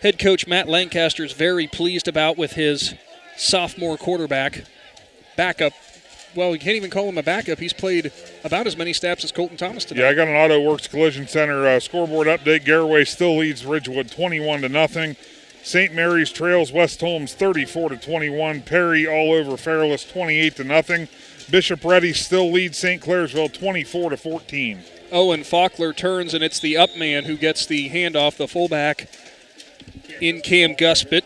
head coach Matt Lancaster is very pleased about with his sophomore quarterback. Backup. Well, you can't even call him a backup. He's played about as many snaps as Colton Thomas today. Yeah, I got an Auto Works Collision Center scoreboard update. Garraway still leads Ridgewood 21-0. St. Mary's trails West Holmes 34-21. Perry all over Fairless 28-0. Bishop Ready still leads St. Clairsville 24-14. Owen Faulkner turns, and it's the up man who gets the handoff, the fullback in Cam Guspit.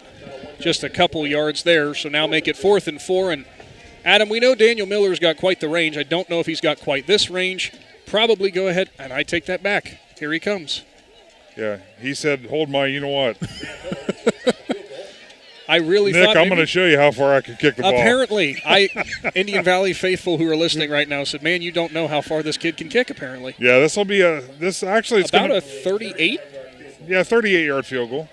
Just a couple yards there, so now make it 4th and 4. And Adam, we know Daniel Miller's got quite the range. I don't know if he's got quite this range. Probably go ahead, and I take that back. Here he comes. Yeah, he said, hold my you-know-what. I really Nick, thought I'm going to show you how far I can kick the ball. Apparently, Indian Valley faithful who are listening right now said, man, you don't know how far this kid can kick, apparently. Yeah, this will be it's about a 38? Yeah, 38-yard field goal.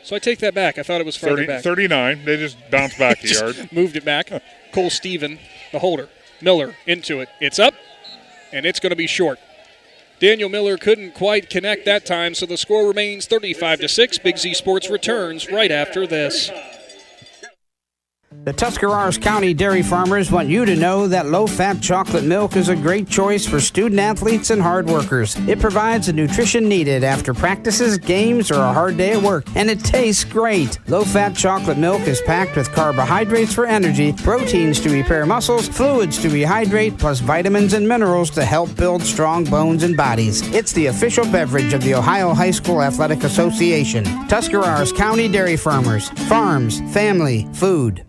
So I take that back. I thought it was further back. 39. They just bounced back a yard. Moved it back. Cole Stephen, the holder. Miller into it. It's up, and it's going to be short. Daniel Miller couldn't quite connect that time, so the score remains 35-6. Big Z Sports returns right after this. The Tuscarawas County dairy farmers want you to know that low-fat chocolate milk is a great choice for student-athletes and hard workers. It provides the nutrition needed after practices, games, or a hard day at work, and it tastes great. Low-fat chocolate milk is packed with carbohydrates for energy, proteins to repair muscles, fluids to rehydrate, plus vitamins and minerals to help build strong bones and bodies. It's the official beverage of the Ohio High School Athletic Association. Tuscarawas County Dairy Farmers. Farms, family, food.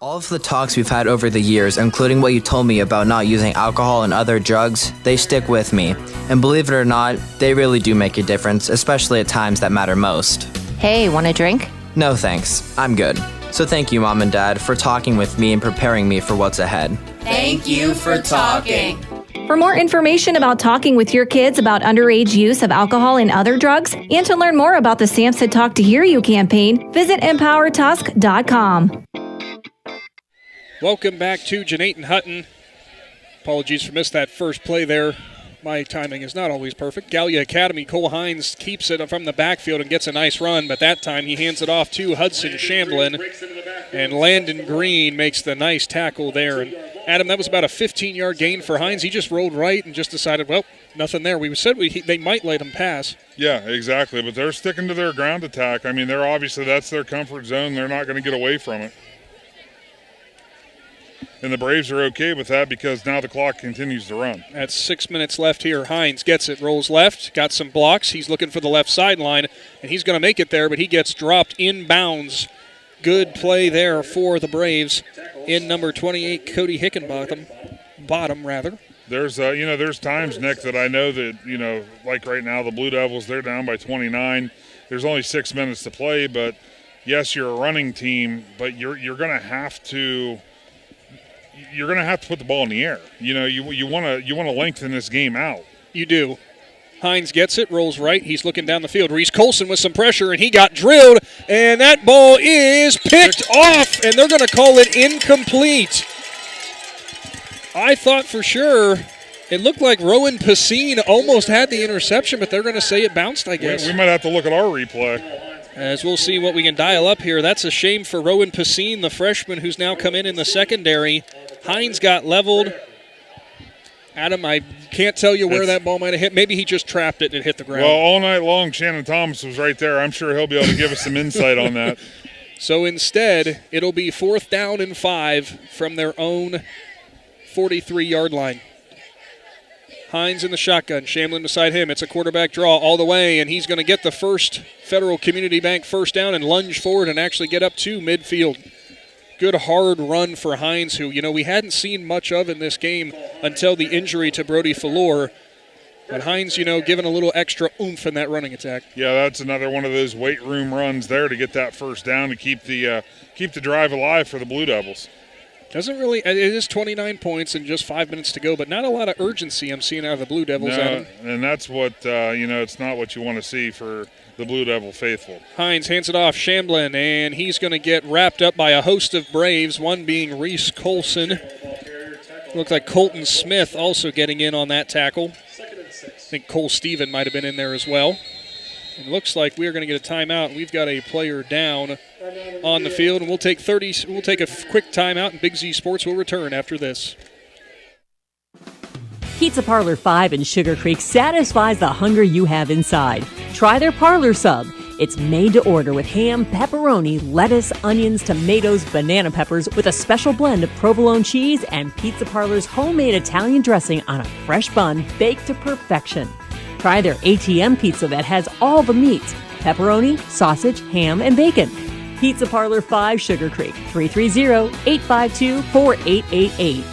All of the talks we've had over the years, including what you told me about not using alcohol and other drugs, they stick with me. And believe it or not, they really do make a difference, especially at times that matter most. Hey, want a drink? No thanks, I'm good. So thank you, Mom and Dad, for talking with me and preparing me for what's ahead. Thank you for talking. For more information about talking with your kids about underage use of alcohol and other drugs, and to learn more about the Samson Talk to Hear You campaign, visit EmpowerTusk.com. Welcome back to Gnadenhutten. Apologies for missed that first play there. My timing is not always perfect. Gallia Academy, Cole Hines keeps it from the backfield and gets a nice run, but that time he hands it off to Hudson Shamblin, and Landon Green makes the nice tackle there. And Adam, that was about a 15-yard gain for Hines. He just rolled right and just decided, well, nothing there. We said they might let him pass. Yeah, exactly, but they're sticking to their ground attack. I mean, they're obviously, that's their comfort zone. They're not going to get away from it. And the Braves are okay with that because now the clock continues to run. That's 6 minutes left here. Hines gets it, rolls left, got some blocks. He's looking for the left sideline, and he's going to make it there, but he gets dropped inbounds. Good play there for the Braves in number 28, Cody Hickenbottom. There's times, Nick, that I know that, like right now, the Blue Devils, they're down by 29. There's only 6 minutes to play, but yes, you're a running team, but you're going to have to – you're going to have to put the ball in the air. You want to lengthen this game out. You do. Hines gets it, rolls right. He's looking down the field. Reese Colson with some pressure, and he got drilled, and that ball is picked off, and they're going to call it incomplete. I thought for sure it looked like Rowan Pacine almost had the interception, but they're going to say it bounced, I guess. We might have to look at our replay. As we'll see what we can dial up here. That's a shame for Rowan Pacine, the freshman who's now come in the secondary. Hines got leveled. Adam, I can't tell you where that ball might have hit. Maybe he just trapped it and it hit the ground. Well, all night long, Shannon Thomas was right there. I'm sure he'll be able to give us some insight on that. So instead, it'll be 4th down and 5 from their own 43-yard line. Hines in the shotgun, Shamlin beside him. It's a quarterback draw all the way, and he's going to get the first Federal Community Bank first down and lunge forward and actually get up to midfield. Good hard run for Hines, who, we hadn't seen much of in this game until the injury to Brody Falor. But Hines, giving a little extra oomph in that running attack. Yeah, that's another one of those weight room runs there to get that first down to keep the drive alive for the Blue Devils. It is 29 points and just 5 minutes to go, but not a lot of urgency I'm seeing out of the Blue Devils, Adam. And that's what, it's not what you want to see for the Blue Devil faithful. Hines hands it off, Shamblin, and he's going to get wrapped up by a host of Braves, one being Reese Colson. Looks like Colton Smith also getting in on that tackle. I think Cole Stephen might have been in there as well. It looks like we're going to get a timeout. We've got a player down on the field, and we'll take a quick timeout, and Big Z Sports will return after this. Pizza Parlor 5 in Sugar Creek satisfies the hunger you have inside. Try their Parlor Sub. It's made to order with ham, pepperoni, lettuce, onions, tomatoes, banana peppers with a special blend of provolone cheese and Pizza Parlor's homemade Italian dressing on a fresh bun baked to perfection. Try their ATM pizza that has all the meats: pepperoni, sausage, ham, and bacon. Pizza Parlor 5 Sugar Creek, 330-852-4888.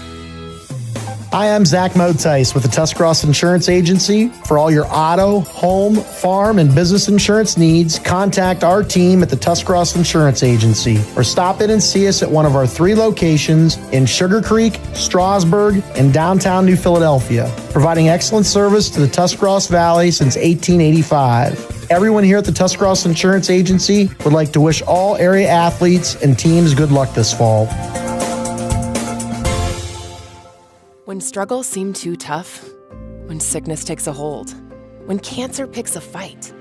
Hi, I'm Zach Motice with the Tuscarawas Insurance Agency. For all your auto, home, farm, and business insurance needs, contact our team at the Tuscarawas Insurance Agency or stop in and see us at one of our 3 locations in Sugar Creek, Strasburg, and downtown New Philadelphia, providing excellent service to the Tuscarawas Valley since 1885. Everyone here at the Tuscarawas Insurance Agency would like to wish all area athletes and teams good luck this fall. When struggles seem too tough, when sickness takes a hold, when cancer picks a fight,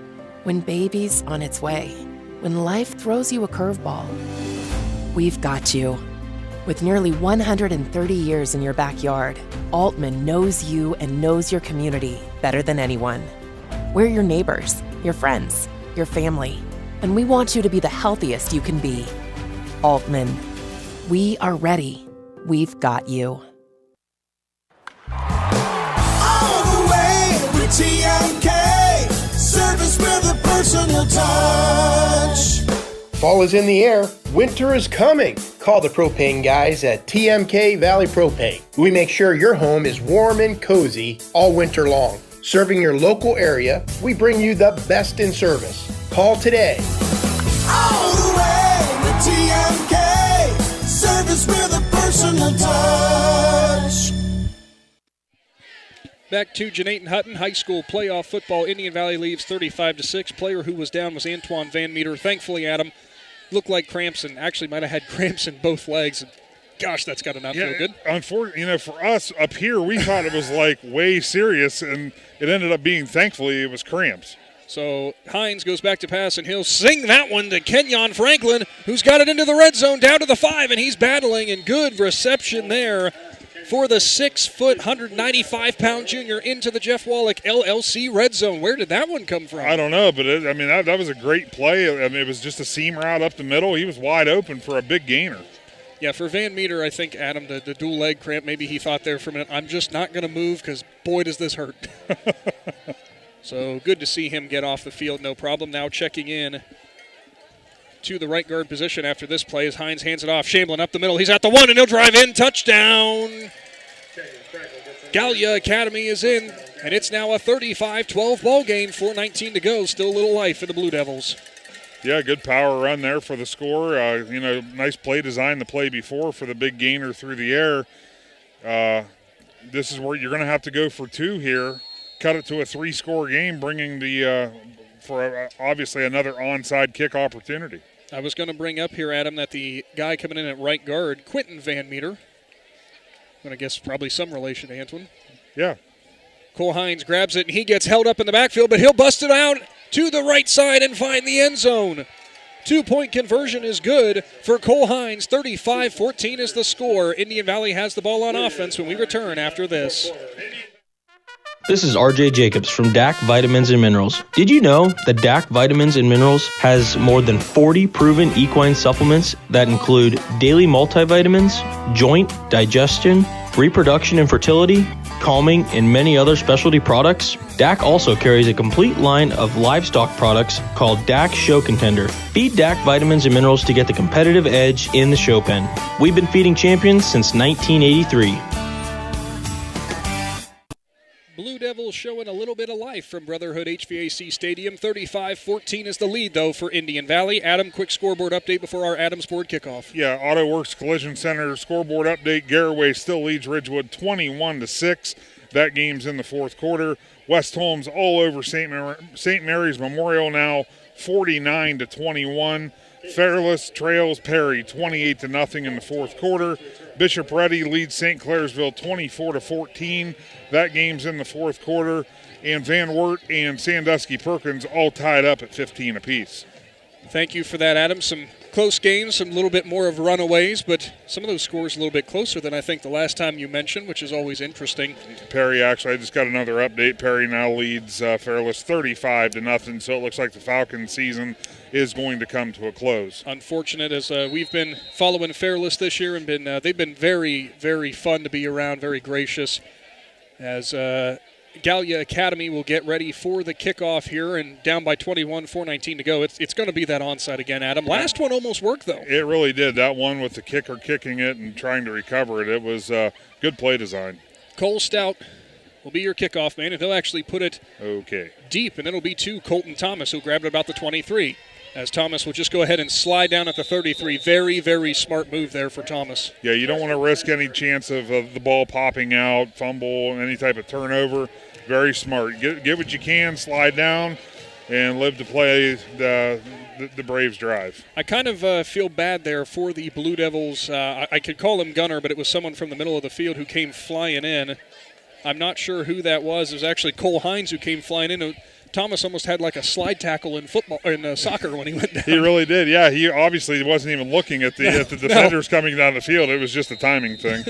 when baby's on its way, when life throws you a curveball, we've got you. With nearly 130 years in your backyard, Altman knows you and knows your community better than anyone. We're your neighbors, your friends, your family, and we want you to be the healthiest you can be. Altman, we are ready. We've got you. TMK, service with a personal touch. Fall is in the air. Winter is coming. Call the propane guys at TMK Valley Propane. We make sure your home is warm and cozy all winter long. Serving your local area, we bring you the best in service. Call today. All the way with TMK, service with a personal touch. Back to Gnadenhutten High School playoff football. Indian Valley leaves 35-6. Player who was down was Antoine Van Meter. Thankfully, Adam looked like cramps and actually might have had cramps in both legs. Gosh, that's got to not feel good. Unfortunately, for us up here, we thought it was like way serious, and it ended up being, thankfully, it was cramps. So Hines goes back to pass, and he'll sing that one to Kenyon Franklin, who's got it into the red zone, down to the 5, and he's battling, and good reception there for the 6-foot, 195-pound junior into the Jeff Wallach LLC red zone. Where did that one come from? I don't know, but that was a great play. It was just a seam route up the middle. He was wide open for a big gainer. Yeah, for Van Meter, I think, Adam, the dual leg cramp, maybe he thought there for a minute, I'm just not going to move because, boy, does this hurt. So good to see him get off the field, no problem. Now checking in to the right guard position after this play as Hines hands it off. Shamblin up the middle. He's at the 1, and he'll drive in. Touchdown. Gallia Academy is in, and it's now a 35-12 ball game. 4:19 to go. Still a little life for the Blue Devils. Yeah, good power run there for the score. Nice play design the play before for the big gainer through the air. This is where you're going to have to go for 2 here. Cut it to a 3-score game, bringing for obviously another onside kick opportunity. I was going to bring up here, Adam, that the guy coming in at right guard, Quentin Van Meter, I'm going to guess probably some relation to Antoine. Yeah. Cole Hines grabs it, and he gets held up in the backfield, but he'll bust it out to the right side and find the end zone. 2-point conversion is good for Cole Hines. 35-14 is the score. Indian Valley has the ball on offense when we return after this. This is RJ Jacobs from DAC Vitamins and Minerals. Did you know that DAC Vitamins and Minerals has more than 40 proven equine supplements that include daily multivitamins, joint, digestion, reproduction and fertility, calming, and many other specialty products? DAC also carries a complete line of livestock products called DAC Show Contender. Feed DAC Vitamins and Minerals to get the competitive edge in the show pen. We've been feeding champions since 1983. Blue Devils showing a little bit of life from Brotherhood HVAC Stadium. 35-14 is the lead, though, for Indian Valley. Adam, quick scoreboard update before our Adams Board kickoff. Yeah, Auto Works Collision Center scoreboard update. Garraway still leads Ridgewood 21-6. That game's in the fourth quarter. West Holmes all over St. Mary's Memorial now 49-21. Fairless trails Perry 28-0 in the fourth quarter. Bishop Ready leads St. Clairsville 24-14. That game's in the fourth quarter. And Van Wert and Sandusky Perkins all tied up at 15 apiece. Thank you for that, Adam. Some close games, some little bit more of runaways, but some of those scores a little bit closer than I think the last time you mentioned, which is always interesting. Perry, actually, I just got another update. Perry now leads Fairless 35-0, so it looks like the Falcons season is going to come to a close. Unfortunate, as we've been following Fairless this year, and they've been very, very fun to be around, very gracious, as Gallia Academy will get ready for the kickoff here, and down by 21, 4:19 to go. It's going to be that onside again, Adam. Last one almost worked, though. It really did. That one with the kicker kicking it and trying to recover it, it was good play design. Cole Stout will be your kickoff man, and he'll actually put it deep, and it'll be to Colton Thomas, who grabbed it about the 23. As Thomas will just go ahead and slide down at the 33. Very, very smart move there for Thomas. Yeah, you don't want to risk any chance of the ball popping out, fumble, any type of turnover. Very smart. Get what you can, slide down, and live to play the Braves drive. I kind of feel bad there for the Blue Devils. I could call him Gunner, but it was someone from the middle of the field who came flying in. I'm not sure who that was. It was actually Cole Hines who came flying in. Thomas almost had like a slide tackle in soccer when he went down. He really did, yeah. He obviously wasn't even looking at the defenders coming down the field. It was just a timing thing.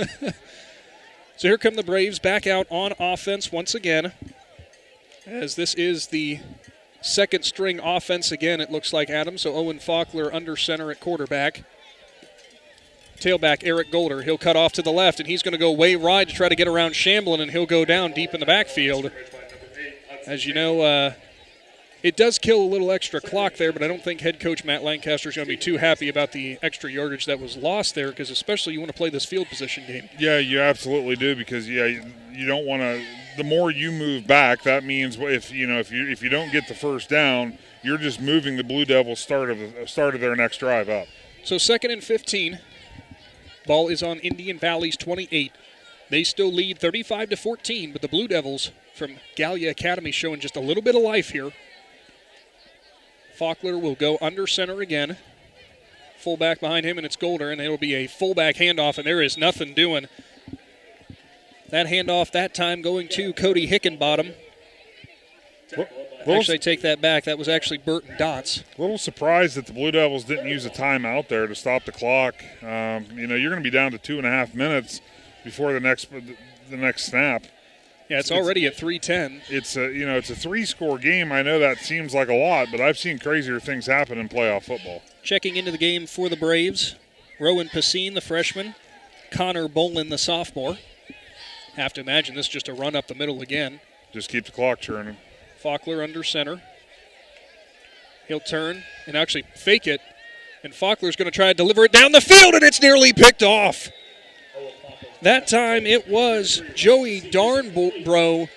So here come the Braves back out on offense once again, as this is the second string offense again, it looks like, Adam. So Owen Faulkner under center at quarterback. Tailback Eric Golder, he'll cut off to the left, and he's going to go way wide to try to get around Shamblin, and he'll go down deep in the backfield. As you know, it does kill a little extra clock there, but I don't think head coach Matt Lancaster is going to be too happy about the extra yardage that was lost there, because especially you want to play this field position game. Yeah, you absolutely do, because you don't want to. The more you move back, that means if you don't get the first down, you're just moving the Blue Devils start of their next drive up. So 2nd and 15. Ball is on Indian Valley's 28. They still lead 35-14, but the Blue Devils from Gallia Academy showing just a little bit of life here. Faulkner will go under center again. Fullback behind him, and it's Golder, and it'll be a fullback handoff, and there is nothing doing. That handoff that time going to Cody Hickenbottom. Actually, I take that back. That was actually Burton Dotz. A little surprised that the Blue Devils didn't use a timeout there to stop the clock. You're going to be down to 2.5 minutes before the next snap. Yeah, it's already at 3:10. It's a 3-score game. I know that seems like a lot, but I've seen crazier things happen in playoff football. Checking into the game for the Braves, Rowan Pacine, the freshman, Connor Bolin, the sophomore. Have to imagine this is just a run up the middle again. Just keep the clock churning. Faulkner under center. He'll turn and actually fake it, and Faulkner's going to try to deliver it down the field, and it's nearly picked off. That time it was Joey Darnbro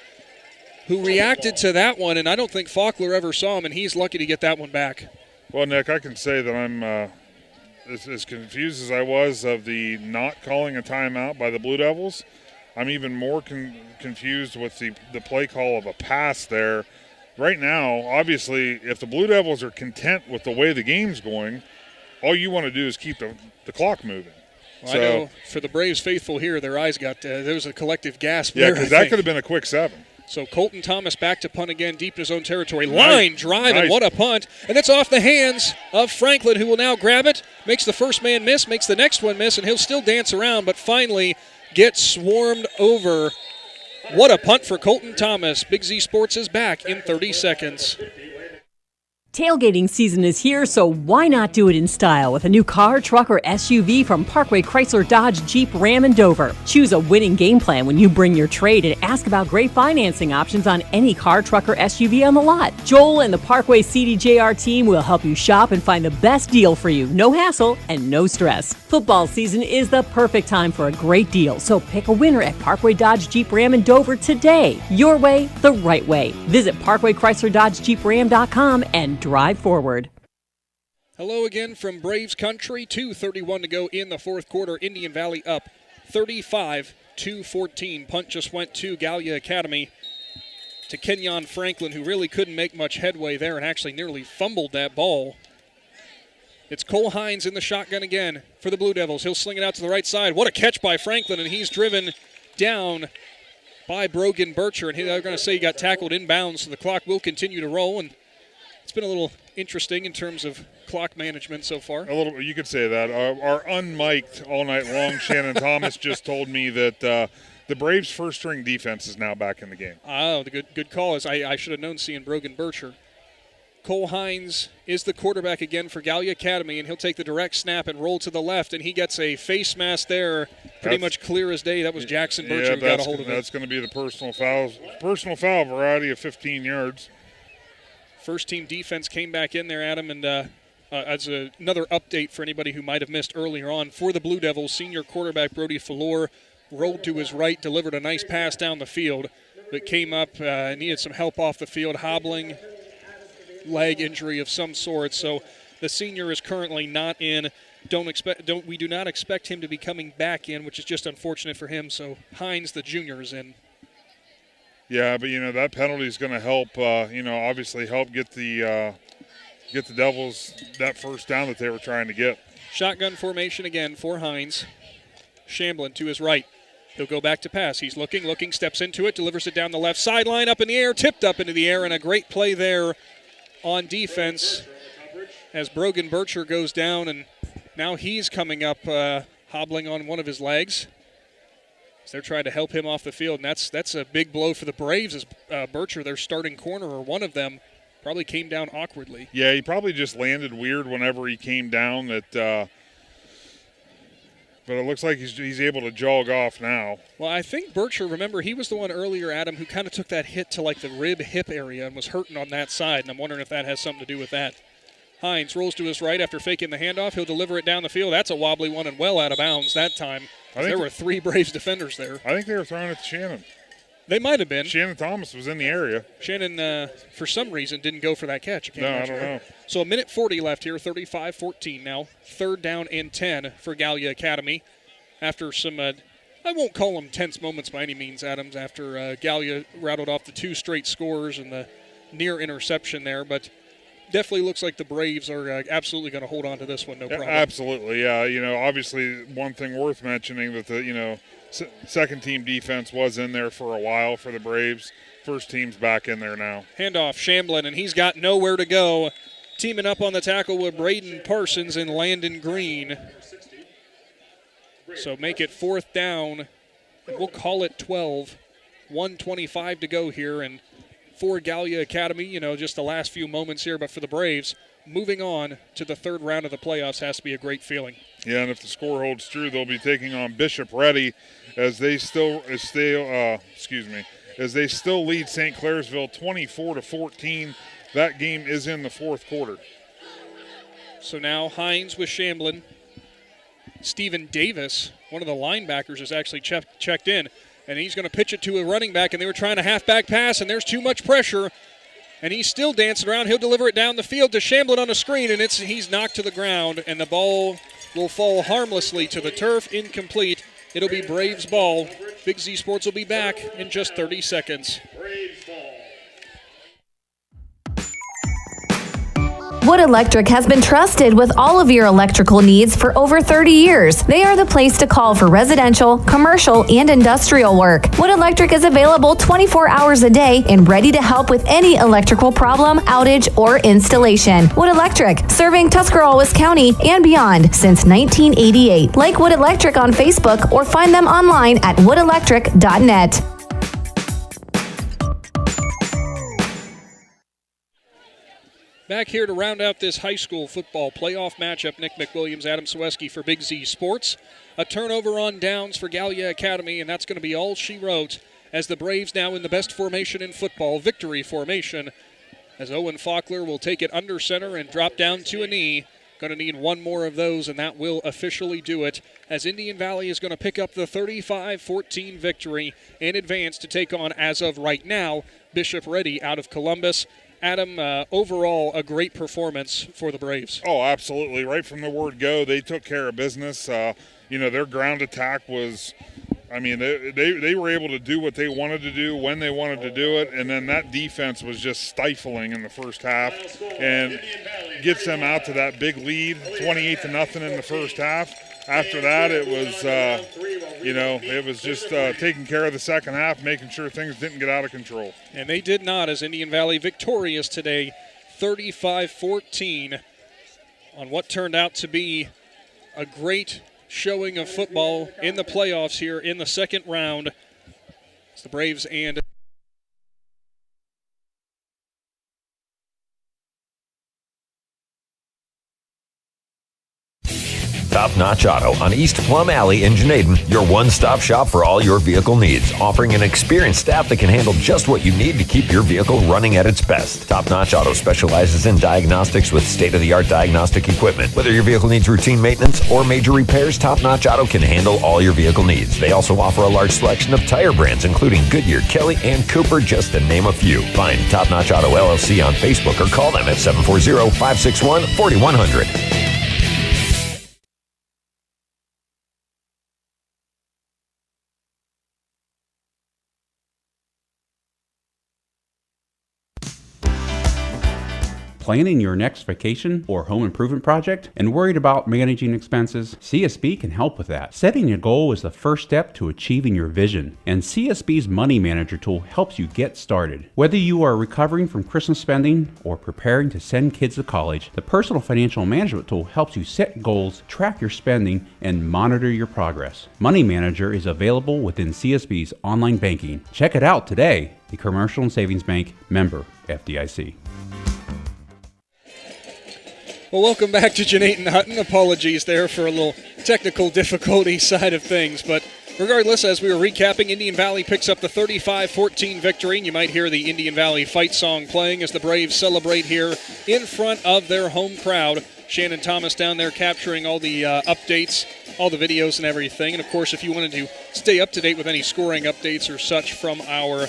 who reacted to that one, and I don't think Faulkner ever saw him, and he's lucky to get that one back. Well, Nick, I can say that I'm as confused as I was of the not calling a timeout by the Blue Devils. I'm even more confused with the play call of a pass there. Right now, obviously, if the Blue Devils are content with the way the game's going, all you want to do is keep the clock moving. Well, I know for the Braves faithful here, their eyes got there was a collective gasp. Yeah, because that could have been a quick 7. So Colton Thomas back to punt again, deep in his own territory. Line drive, and what a punt. And it's off the hands of Franklin, who will now grab it, makes the first man miss, makes the next one miss, and he'll still dance around, but finally gets swarmed over. What a punt for Colton Thomas. Big Z Sports is back in 30 seconds. Tailgating season is here, so why not do it in style with a new car, truck, or SUV from Parkway Chrysler Dodge Jeep Ram and Dover. Choose a winning game plan when you bring your trade and ask about great financing options on any car, truck, or SUV on the lot. Joel and the Parkway CDJR team will help you shop and find the best deal for you. No hassle and no stress. Football season is the perfect time for a great deal, so pick a winner at Parkway Dodge Jeep Ram and Dover today. Your way, the right way. Visit ParkwayChryslerDodgeJeepRam.com and drive forward. Hello again from Braves Country. 2:31 to go in the fourth quarter. Indian Valley up 35-14. Punt just went to Gallia Academy to Kenyon Franklin, who really couldn't make much headway there and actually nearly fumbled that ball. It's Cole Hines in the shotgun again for the Blue Devils. He'll sling it out to the right side. What a catch by Franklin, and he's driven down by Brogan Bircher, and they're going to say he got tackled inbounds, so the clock will continue to roll, and it's been a little interesting in terms of clock management so far. A little, you could say that. Our unmiked all night long Shannon Thomas just told me that the Braves' first-string defense is now back in the game. Oh, the good call. I should have known seeing Brogan Bircher. Cole Hines is the quarterback again for Gallia Academy, and he'll take the direct snap and roll to the left, and he gets a face mask there, pretty much clear as day. That was Jackson Bircher who got a hold of it. That's going to be the personal foul variety of 15 yards. First-team defense came back in there, Adam, and as another update for anybody who might have missed earlier on, for the Blue Devils, senior quarterback Brody Falor rolled to his right, delivered a nice pass down the field, but came up, needed some help off the field, hobbling, leg injury of some sort. So the senior is currently not in. We do not expect him to be coming back in, which is just unfortunate for him. So Hines, the junior, is in. Yeah, but that penalty is going to help. Obviously help get the Devils that first down that they were trying to get. Shotgun formation again for Hines. Shamblin to his right. He'll go back to pass. He's looking, steps into it, delivers it down the left sideline, up in the air, tipped up into the air, and a great play there on defense as Brogan Bircher goes down, and now he's coming up hobbling on one of his legs. So they're trying to help him off the field, and that's a big blow for the Braves as Bircher, their starting corner, or one of them, probably came down awkwardly. Yeah, he probably just landed weird whenever he came down. But it looks like he's able to jog off now. Well, I think Bircher, remember, he was the one earlier, Adam, who kind of took that hit to like the rib-hip area and was hurting on that side, and I'm wondering if that has something to do with that. Hines rolls to his right after faking the handoff. He'll deliver it down the field. That's a wobbly one and well out of bounds that time. There were 3 Braves defenders there. I think they were throwing it to Shannon. They might have been. Shannon Thomas was in the area. Shannon, for some reason, didn't go for that catch. I don't know. So a minute 40 left here, 35-14 now. 3rd down and 10 for Gallia Academy. After some, I won't call them tense moments by any means, Adams, after Gallia rattled off the 2 straight scores and the near interception there. But definitely looks like the Braves are absolutely going to hold on to this one, no problem. Absolutely, yeah. Obviously one thing worth mentioning that the, second-team defense was in there for a while for the Braves. First team's back in there now. Handoff, Shamblin, and he's got nowhere to go. Teaming up on the tackle with Braden Parsons and Landon Green. So make it 4th down. We'll call it 12. 1:25 to go here. And for Gallia Academy, just the last few moments here. But for the Braves, moving on to the 3rd round of the playoffs has to be a great feeling. Yeah, and if the score holds true, they'll be taking on Bishop Ready as they still lead St. Clairsville 24-14. That game is in the 4th quarter. So now Hines with Shamblin. Stephen Davis, one of the linebackers, is actually checked in, and he's going to pitch it to a running back, and they were trying a halfback pass, and there's too much pressure, and he's still dancing around. He'll deliver it down the field to Shamblin on a screen, and he's knocked to the ground, and the ball will fall harmlessly to the turf, incomplete. It'll be Braves ball. Big Z Sports will be back in just 30 seconds. Braves ball. Wood Electric has been trusted with all of your electrical needs for over 30 years. They are the place to call for residential, commercial, and industrial work. Wood Electric is available 24 hours a day and ready to help with any electrical problem, outage, or installation. Wood Electric, serving Tuscarawas County and beyond since 1988. Like Wood Electric on Facebook or find them online at woodelectric.net. Back here to round out this high school football playoff matchup, Nick McWilliams, Adam Ciereszewski for Big Z Sports. A turnover on downs for Gallia Academy, and that's going to be all she wrote as the Braves now in the best formation in football, victory formation, as Owen Faulkner will take it under center and drop down to a knee. Going to need one more of those, and that will officially do it, as Indian Valley is going to pick up the 35-14 victory and advance to take on, as of right now, Bishop Ready out of Columbus. Adam, overall, a great performance for the Braves. Oh, absolutely. Right from the word go, they took care of business. Their ground attack was, they were able to do what they wanted to do when they wanted to do it, and then that defense was just stifling in the first half and gets them out to that big lead, 28-0 in the first half. After that, it was just taking care of the second half, making sure things didn't get out of control. And they did not, as Indian Valley victorious today, 35-14. on what turned out to be a great showing of football in the playoffs here in the second round. It's the Braves and Top Notch Auto on East Plum Alley in Gnaden, your one-stop shop for all your vehicle needs, offering an experienced staff that can handle just what you need to keep your vehicle running at its best. Top Notch Auto specializes in diagnostics with state-of-the-art diagnostic equipment. Whether your vehicle needs routine maintenance or major repairs, Top Notch Auto can handle all your vehicle needs. They also offer a large selection of tire brands, including Goodyear, Kelly, and Cooper, just to name a few. Find Top Notch Auto LLC on Facebook or call them at 740-561-4100. Planning your next vacation or home improvement project and worried about managing expenses? CSB can help with that. Setting a goal is the first step to achieving your vision, and CSB's Money Manager tool helps you get started. Whether you are recovering from Christmas spending or preparing to send kids to college, the Personal Financial Management tool helps you set goals, track your spending, and monitor your progress. Money Manager is available within CSB's online banking. Check it out today. The Commercial and Savings Bank, member FDIC. Well, welcome back to Gnadenhutten. Apologies there for a little technical difficulty side of things. But regardless, as we were recapping, Indian Valley picks up the 35-14 victory. And you might hear the Indian Valley fight song playing as the Braves celebrate here in front of their home crowd. Shannon Thomas down there capturing all the updates, all the videos and everything. And, of course, if you wanted to stay up to date with any scoring updates or such from our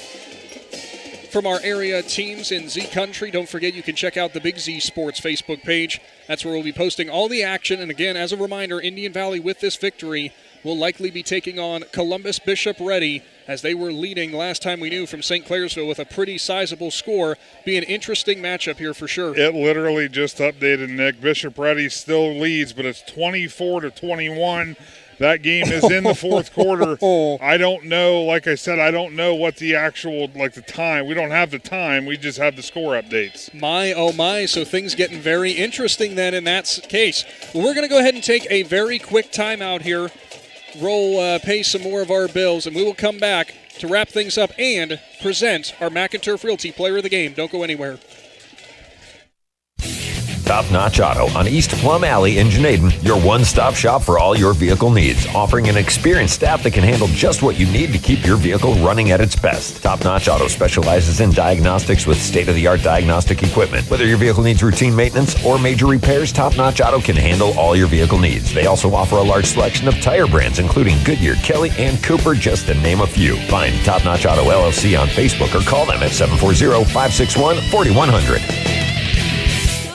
area teams in Z Country, don't forget you can check out the Big Z Sports Facebook page. That's where we'll be posting all the action. And again, as a reminder, Indian Valley with this victory will likely be taking on Columbus Bishop Ready, as they were leading last time we knew from St. Clairsville with a pretty sizable score. Be an interesting matchup here for sure. It literally just updated, Nick. Bishop Ready still leads, but it's 24-21. That game is in the fourth quarter. I don't know, like I said, I don't know what the actual, the time. We don't have the time. We just have the score updates. My, oh my, so things getting very interesting then in that case. Well, we're going to go ahead and take a very quick timeout here, pay some more of our bills, and we will come back to wrap things up and present our McInturf Realty Player of the Game. Don't go anywhere. Top Notch Auto on East Plum Alley in Gnaden, your one-stop shop for all your vehicle needs, offering an experienced staff that can handle just what you need to keep your vehicle running at its best. Top Notch Auto specializes in diagnostics with state-of-the-art diagnostic equipment. Whether your vehicle needs routine maintenance or major repairs, Top Notch Auto can handle all your vehicle needs. They also offer a large selection of tire brands, including Goodyear, Kelly, and Cooper, just to name a few. Find Top Notch Auto LLC on Facebook or call them at 740-561-4100.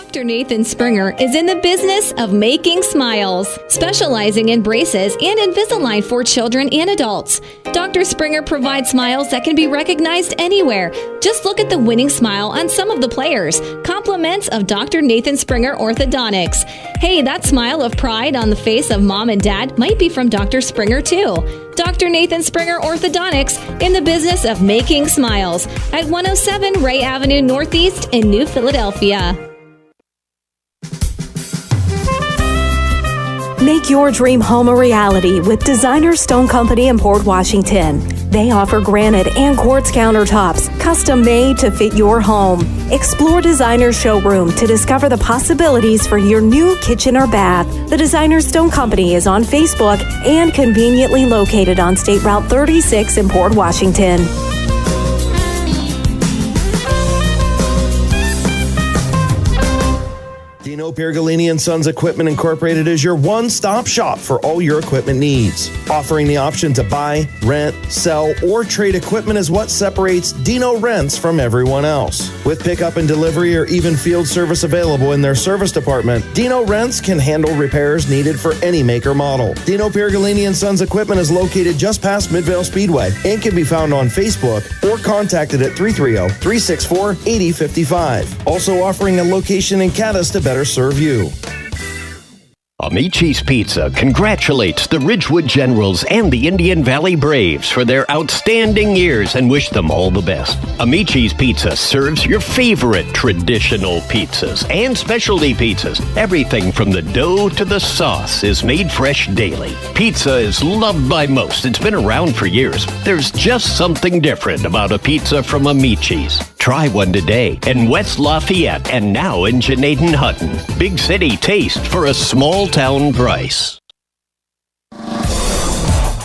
Dr. Nathan Springer is in the business of making smiles, specializing in braces and Invisalign for children and adults. Dr. Springer provides smiles that can be recognized anywhere. Just look at the winning smile on some of the players. Compliments of Dr. Nathan Springer Orthodontics. Hey, that smile of pride on the face of mom and dad might be from Dr. Springer too. Dr. Nathan Springer Orthodontics, in the business of making smiles, at 107 Ray Avenue Northeast in New Philadelphia. Make your dream home a reality with Designer Stone Company in Port Washington. They offer granite and quartz countertops, custom made to fit your home. Explore Designer's showroom to discover the possibilities for your new kitchen or bath. The Designer Stone Company is on Facebook and conveniently located on State Route 36 in Port Washington. Dino Piergolini & Sons Equipment Incorporated is your one-stop shop for all your equipment needs. Offering the option to buy, rent, sell, or trade equipment is what separates Dino Rents from everyone else. With pickup and delivery or even field service available in their service department, Dino Rents can handle repairs needed for any make or model. Dino Piergolini & Sons Equipment is located just past Midvale Speedway and can be found on Facebook or contacted at 330-364-8055. Also offering a location in Caddis to better serve you. Amici's Pizza congratulates the Ridgewood Generals and the Indian Valley Braves for their outstanding years and wish them all the best. Amici's Pizza serves your favorite traditional pizzas and specialty pizzas. Everything from the dough to the sauce is made fresh daily. Pizza is loved by most. It's been around for years. There's just something different about a pizza from Amici's. Try one today in West Lafayette and now in Gnadenhutten. Big city taste for a small town price.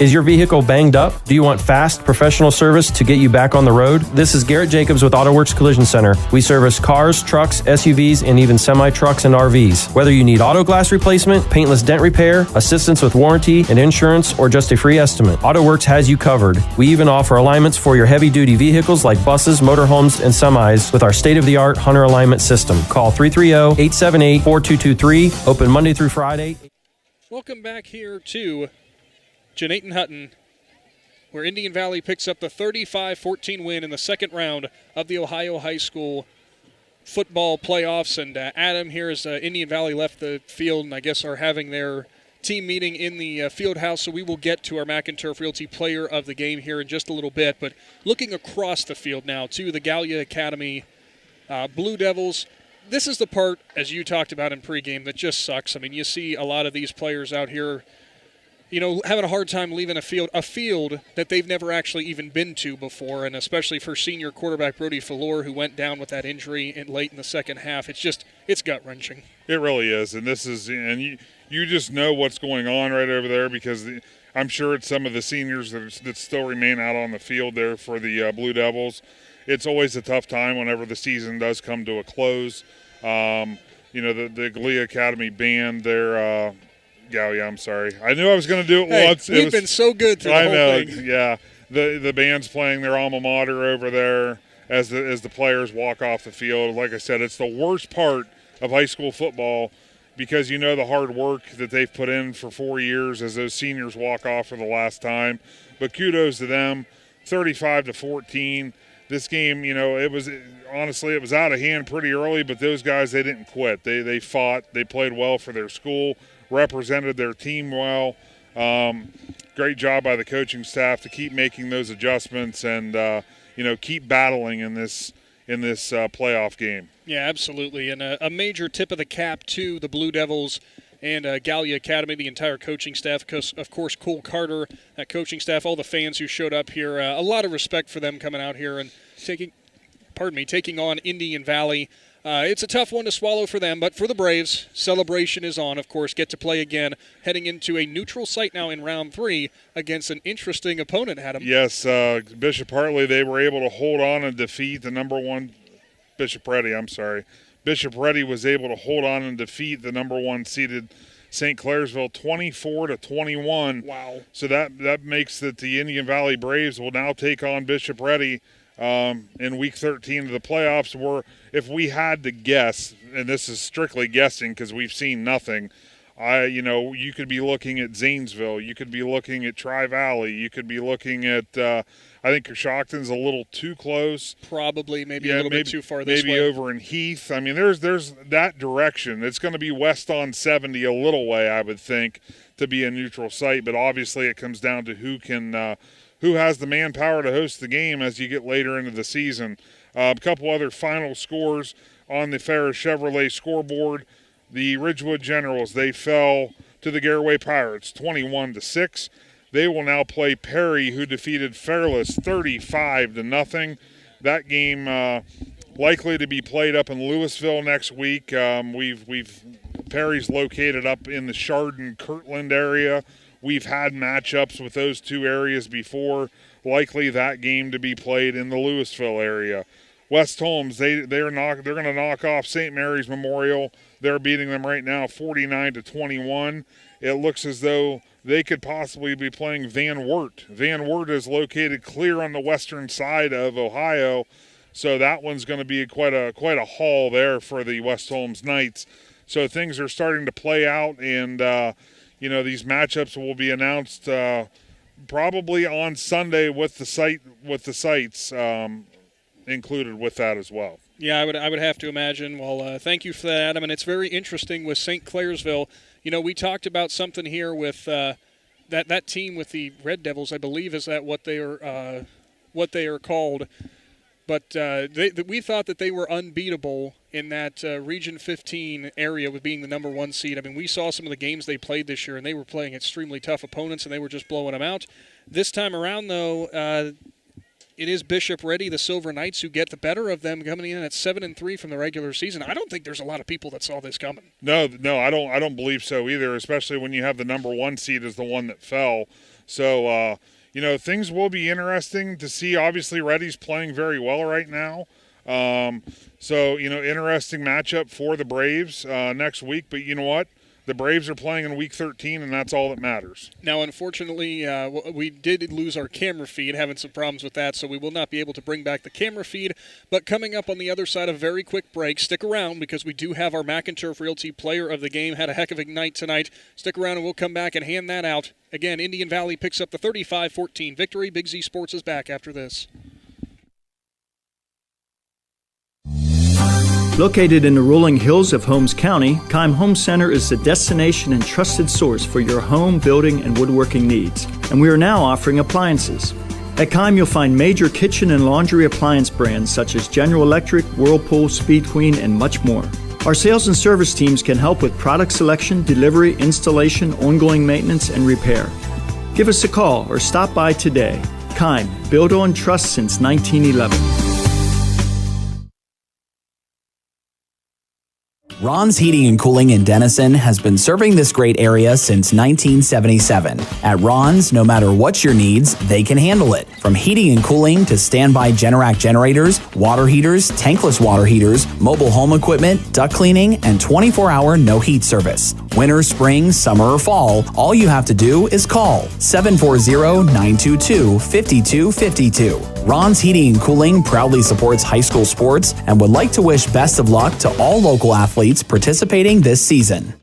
Is your vehicle banged up? Do you want fast, professional service to get you back on the road? This is Garrett Jacobs with AutoWorks Collision Center. We service cars, trucks, SUVs, and even semi-trucks and RVs. Whether you need auto glass replacement, paintless dent repair, assistance with warranty and insurance, or just a free estimate, AutoWorks has you covered. We even offer alignments for your heavy-duty vehicles like buses, motorhomes, and semis with our state-of-the-art Hunter alignment system. Call 330-878-4223. Open Monday through Friday. Welcome back here to Gnadenhutten, where Indian Valley picks up the 35-14 win in the second round of the Ohio High School football playoffs. And Adam, here as Indian Valley left the field and I guess are having their team meeting in the field house, so we will get to our McInturf Realty player of the game here in just a little bit. But looking across the field now to the Gallia Academy Blue Devils, this is the part, as you talked about in pregame, that just sucks. I mean, you see a lot of these players out here, you know, having a hard time leaving a field that they've never actually even been to before, and especially for senior quarterback Brody Fallor, who went down with that injury late in the second half. It's gut-wrenching. It really is, and you just know what's going on right over there because I'm sure it's some of the seniors that still remain out on the field there for the Blue Devils. It's always a tough time whenever the season does come to a close. The Gallia Academy band, their Gallia, I'm sorry. I knew I was going to do it once. We've been so good through the whole thing. Yeah. The band's playing their alma mater over there as the players walk off the field. Like I said, it's the worst part of high school football because you know the hard work that they've put in for 4 years as those seniors walk off for the last time. But kudos to them, 35-14. This game, it was out of hand pretty early, but those guys, they didn't quit. They fought. They played well for their school, represented their team well. Great job by the coaching staff to keep making those adjustments and keep battling in this playoff game. Yeah, absolutely, and a major tip of the cap to the Blue Devils and Gallia Academy, the entire coaching staff, of course, Cole Carter, that coaching staff, all the fans who showed up here. A lot of respect for them coming out here and taking on Indian Valley. It's a tough one to swallow for them, but for the Braves, celebration is on, of course, get to play again, heading into a neutral site now in round 3 against an interesting opponent, Adam. Yes, Bishop Hartley, they were able to hold on and defeat the number one, Bishop Ready was able to hold on and defeat the number 1 seeded St. Clairsville 24-21. Wow. So that makes that the Indian Valley Braves will now take on Bishop Ready in week 13 of the playoffs, where if we had to guess, and this is strictly guessing because we've seen nothing, you could be looking at Zanesville, you could be looking at Tri-Valley, you could be looking at, I think Coshocton's a little too close. Probably, maybe a little bit too far this way. Maybe over in Heath. I mean, there's that direction. It's going to be west on 70 a little way, I would think, to be a neutral site, but obviously it comes down to who has the manpower to host the game as you get later into the season. A couple other final scores on the Ferris Chevrolet scoreboard. The Ridgewood Generals, they fell to the Garaway Pirates 21-6. They will now play Perry, who defeated Fairless 35-0. That game likely to be played up in Louisville next week. Perry's located up in the Chardon-Kirtland area. We've had matchups with those two areas before. Likely that game to be played in the Louisville area. West Holmes, they're going to knock off St. Mary's Memorial. They're beating them right now 49-21. It looks as though they could possibly be playing Van Wert. Van Wert is located clear on the western side of Ohio, so that one's going to be quite a haul there for the West Holmes Knights. So things are starting to play out, and these matchups will be announced probably on Sunday with the sites included with that as well. Yeah, I would have to imagine. Well, thank you for that, Adam. And it's very interesting with St. Clairsville. We talked about something here with that team with the Red Devils. I believe is that what they are called. But we thought that they were unbeatable in that Region 15 area with being the number 1 seed. I mean, we saw some of the games they played this year, and they were playing extremely tough opponents, and they were just blowing them out. This time around, though, it is Bishop Ready, the Silver Knights, who get the better of them, coming in at 7-3 from the regular season. I don't think there's a lot of people that saw this coming. No, I don't believe so either, especially when you have the number 1 seed as the one that fell. So, things will be interesting to see. Obviously, Ready's playing very well right now. Interesting matchup for the Braves next week. But you know what? The Braves are playing in Week 13, and that's all that matters. Now, unfortunately, we did lose our camera feed, having some problems with that, so we will not be able to bring back the camera feed. But coming up on the other side, a very quick break. Stick around because we do have our McInturf Realty Player of the Game. Had a heck of a night tonight. Stick around, and we'll come back and hand that out. Again, Indian Valley picks up the 35-14 victory. Big Z Sports is back after this. Located in the rolling hills of Holmes County, Keim Home Center is the destination and trusted source for your home, building, and woodworking needs. And we are now offering appliances. At Keim, you'll find major kitchen and laundry appliance brands such as General Electric, Whirlpool, Speed Queen, and much more. Our sales and service teams can help with product selection, delivery, installation, ongoing maintenance, and repair. Give us a call or stop by today. Keim, built on trust since 1911. Ron's Heating and Cooling in Denison has been serving this great area since 1977. At Ron's, no matter what your needs, they can handle it. From heating and cooling to standby Generac generators, water heaters, tankless water heaters, mobile home equipment, duct cleaning, and 24-hour no-heat service. Winter, spring, summer, or fall, all you have to do is call 740-922-5252. Ron's Heating and Cooling proudly supports high school sports and would like to wish best of luck to all local athletes participating this season.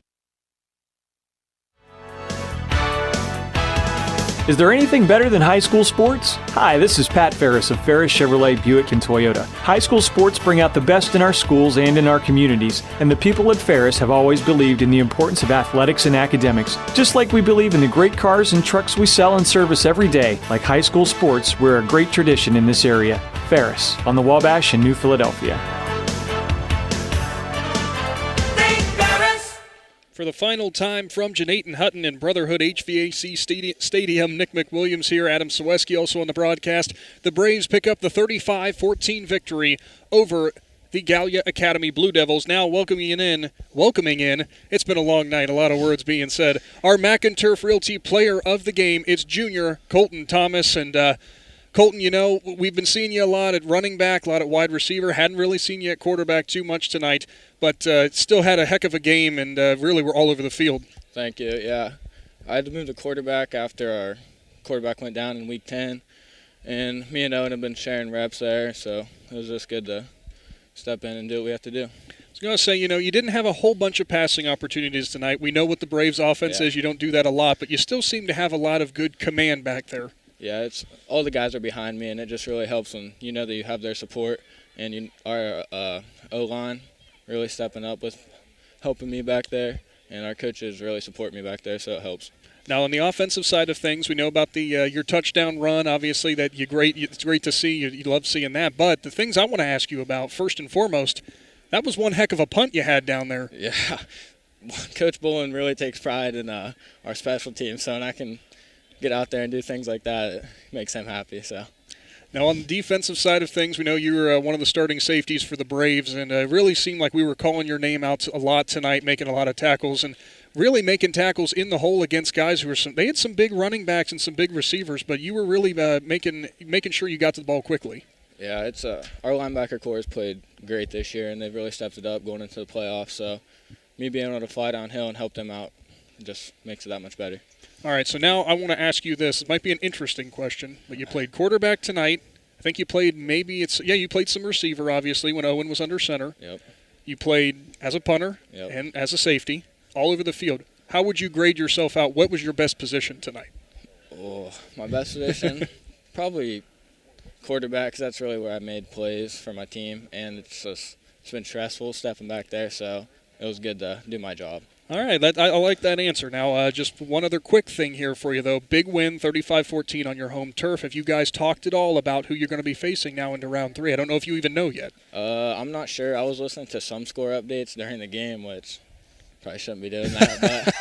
Is there anything better than high school sports? Hi, this is Pat Ferris of Ferris Chevrolet Buick and Toyota. High school sports bring out the best in our schools and in our communities, and the people at Ferris have always believed in the importance of athletics and academics. Just like we believe in the great cars and trucks we sell and service every day, like high school sports, we're a great tradition in this area. Ferris, on the Wabash in New Philadelphia. For the final time from Gnadenhutten and Brotherhood HVAC Stadium, Nick McWilliams here, Adam Ciereszewski also on the broadcast. The Braves pick up the 35-14 victory over the Gallia Academy Blue Devils. Now welcoming in, it's been a long night, a lot of words being said, our McInturf Realty Player of the Game. It's junior Colton Thomas. And Colton, we've been seeing you a lot at running back, a lot at wide receiver. Hadn't really seen you at quarterback too much tonight, but still had a heck of a game, and really were all over the field. Thank you, yeah. I had to move to quarterback after our quarterback went down in Week 10, and me and Owen have been sharing reps there, so it was just good to step in and do what we have to do. I was going to say, you didn't have a whole bunch of passing opportunities tonight. We know what the Braves' offense is. You don't do that a lot, but you still seem to have a lot of good command back there. Yeah, it's all the guys are behind me, and it just really helps when you know that you have their support, and our O-line really stepping up with helping me back there, and our coaches really support me back there, so it helps. Now, on the offensive side of things, we know about the your touchdown run. Obviously, it's great to see. You love seeing that. But the things I want to ask you about, first and foremost, that was one heck of a punt you had down there. Yeah, Coach Bullen really takes pride in our special teams, so when I can get out there and do things like that, it makes him happy. So. Now, on the defensive side of things, we know you were one of the starting safeties for the Braves, and it really seemed like we were calling your name out a lot tonight, making a lot of tackles, and really making tackles in the hole against guys who they had some big running backs and some big receivers, but you were really making sure you got to the ball quickly. Yeah, it's our linebacker core has played great this year, and they've really stepped it up going into the playoffs. So me being able to fly downhill and help them out just makes it that much better. All right, so now I want to ask you this. It might be an interesting question, but you played quarterback tonight. I think you played you played some receiver, obviously, when Owen was under center. Yep. You played as a punter and as a safety, all over the field. How would you grade yourself out? What was your best position tonight? Oh, my best position? Probably quarterback, 'cause that's really where I made plays for my team, and it's been stressful stepping back there, so it was good to do my job. All right, I like that answer. Now, just one other quick thing here for you, though. Big win, 35-14 on your home turf. Have you guys talked at all about who you're going to be facing now into round 3? I don't know if you even know yet. I'm not sure. I was listening to some score updates during the game, which probably shouldn't be doing that.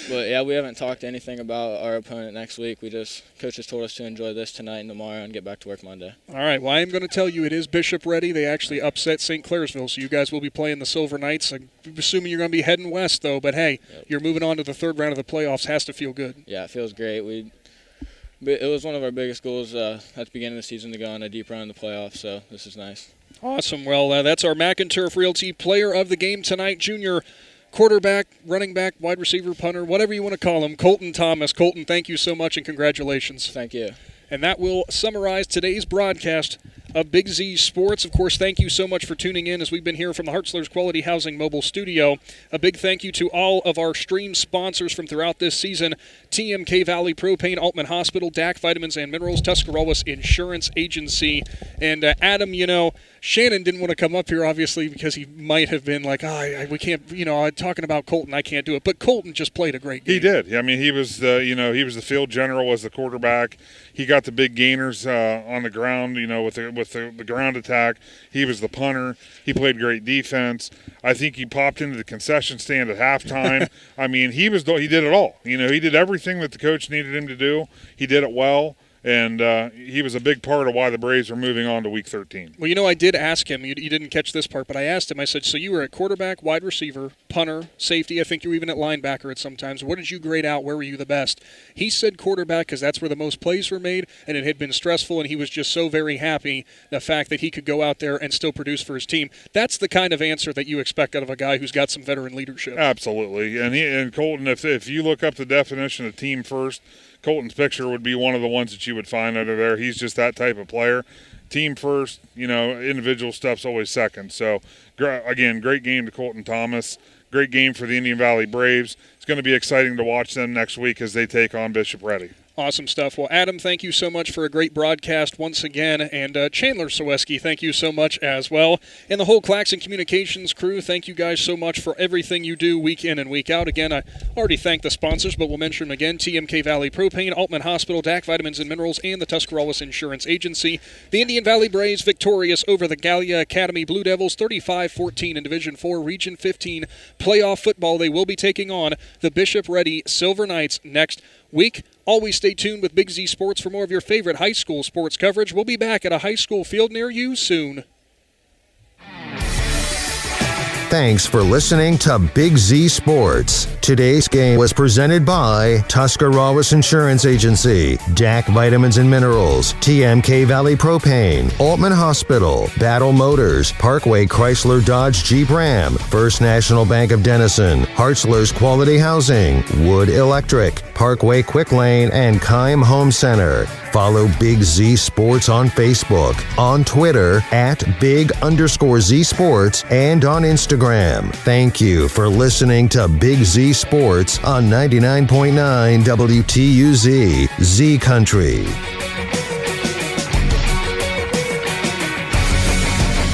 But yeah, we haven't talked anything about our opponent next week. Coaches told us to enjoy this tonight and tomorrow and get back to work Monday. All right, well, I am going to tell you it is Bishop Ready. They actually upset St. Clairsville, so you guys will be playing the Silver Knights. I'm assuming you're going to be heading west, though. But, hey, You're moving on to the third round of the playoffs. Has to feel good. Yeah, it feels great. It was one of our biggest goals at the beginning of the season to go on a deep run in the playoffs, so this is nice. Awesome. Well, that's our McInturf Realty player of the game tonight, junior quarterback, running back, wide receiver, punter, whatever you want to call him, Colton Thomas. Colton, thank you so much and congratulations. Thank you. And that will summarize today's broadcast of Big Z Sports. Of course, thank you so much for tuning in as we've been here from the Hartzler's Quality Housing Mobile Studio. A big thank you to all of our stream sponsors from throughout this season: TMK Valley Propane, Altman Hospital, DAC Vitamins and Minerals, Tuscarawas Insurance Agency. And Adam, Shannon didn't want to come up here, obviously, because he might have been like, we can't, talking about Colton, I can't do it. But Colton just played a great game. He did. I mean, he was the field general as the quarterback. He got the big gainers on the ground, with the ground attack. He was the punter. He played great defense. I think he popped into the concession stand at halftime. I mean, he did it all. He did everything that the coach needed him to do. He did it well. And he was a big part of why the Braves are moving on to Week 13. Well, I did ask him. You didn't catch this part, but I asked him. I said, so you were at quarterback, wide receiver, punter, safety. I think you were even at linebacker at some times. What did you grade out? Where were you the best? He said quarterback because that's where the most plays were made, and it had been stressful, and he was just so very happy the fact that he could go out there and still produce for his team. That's the kind of answer that you expect out of a guy who's got some veteran leadership. Absolutely. And Colton, if you look up the definition of team first, Colton's picture would be one of the ones that you would find under there. He's just that type of player. Team first, individual stuff's always second. So, again, great game to Colton Thomas. Great game for the Indian Valley Braves. It's going to be exciting to watch them next week as they take on Bishop Ready. Awesome stuff. Well, Adam, thank you so much for a great broadcast once again. And Chandler Ciereszewski, thank you so much as well. And the whole Claxon Communications crew, thank you guys so much for everything you do week in and week out. Again, I already thanked the sponsors, but we'll mention them again: TMK Valley Propane, Altman Hospital, DAC Vitamins and Minerals, and the Tuscarawas Insurance Agency. The Indian Valley Braves victorious over the Gallia Academy Blue Devils 35-14 in Division 4 Region 15 playoff football. They will be taking on the Bishop Ready Silver Knights next week. Always stay tuned with Big Z Sports for more of your favorite high school sports coverage. We'll be back at a high school field near you soon. Thanks for listening to Big Z Sports. Today's game was presented by Tuscarawas Insurance Agency, DAC Vitamins and Minerals, TMK Valley Propane, Altman Hospital, Battle Motors, Parkway Chrysler Dodge Jeep Ram, First National Bank of Denison, Hartzler's Quality Housing, Wood Electric, Parkway Quick Lane, and Keim Home Center. Follow Big Z Sports on Facebook, on Twitter @Big_Z Sports, and on Instagram. Thank you for listening to Big Z Sports on 99.9 WTUZ, Z Country.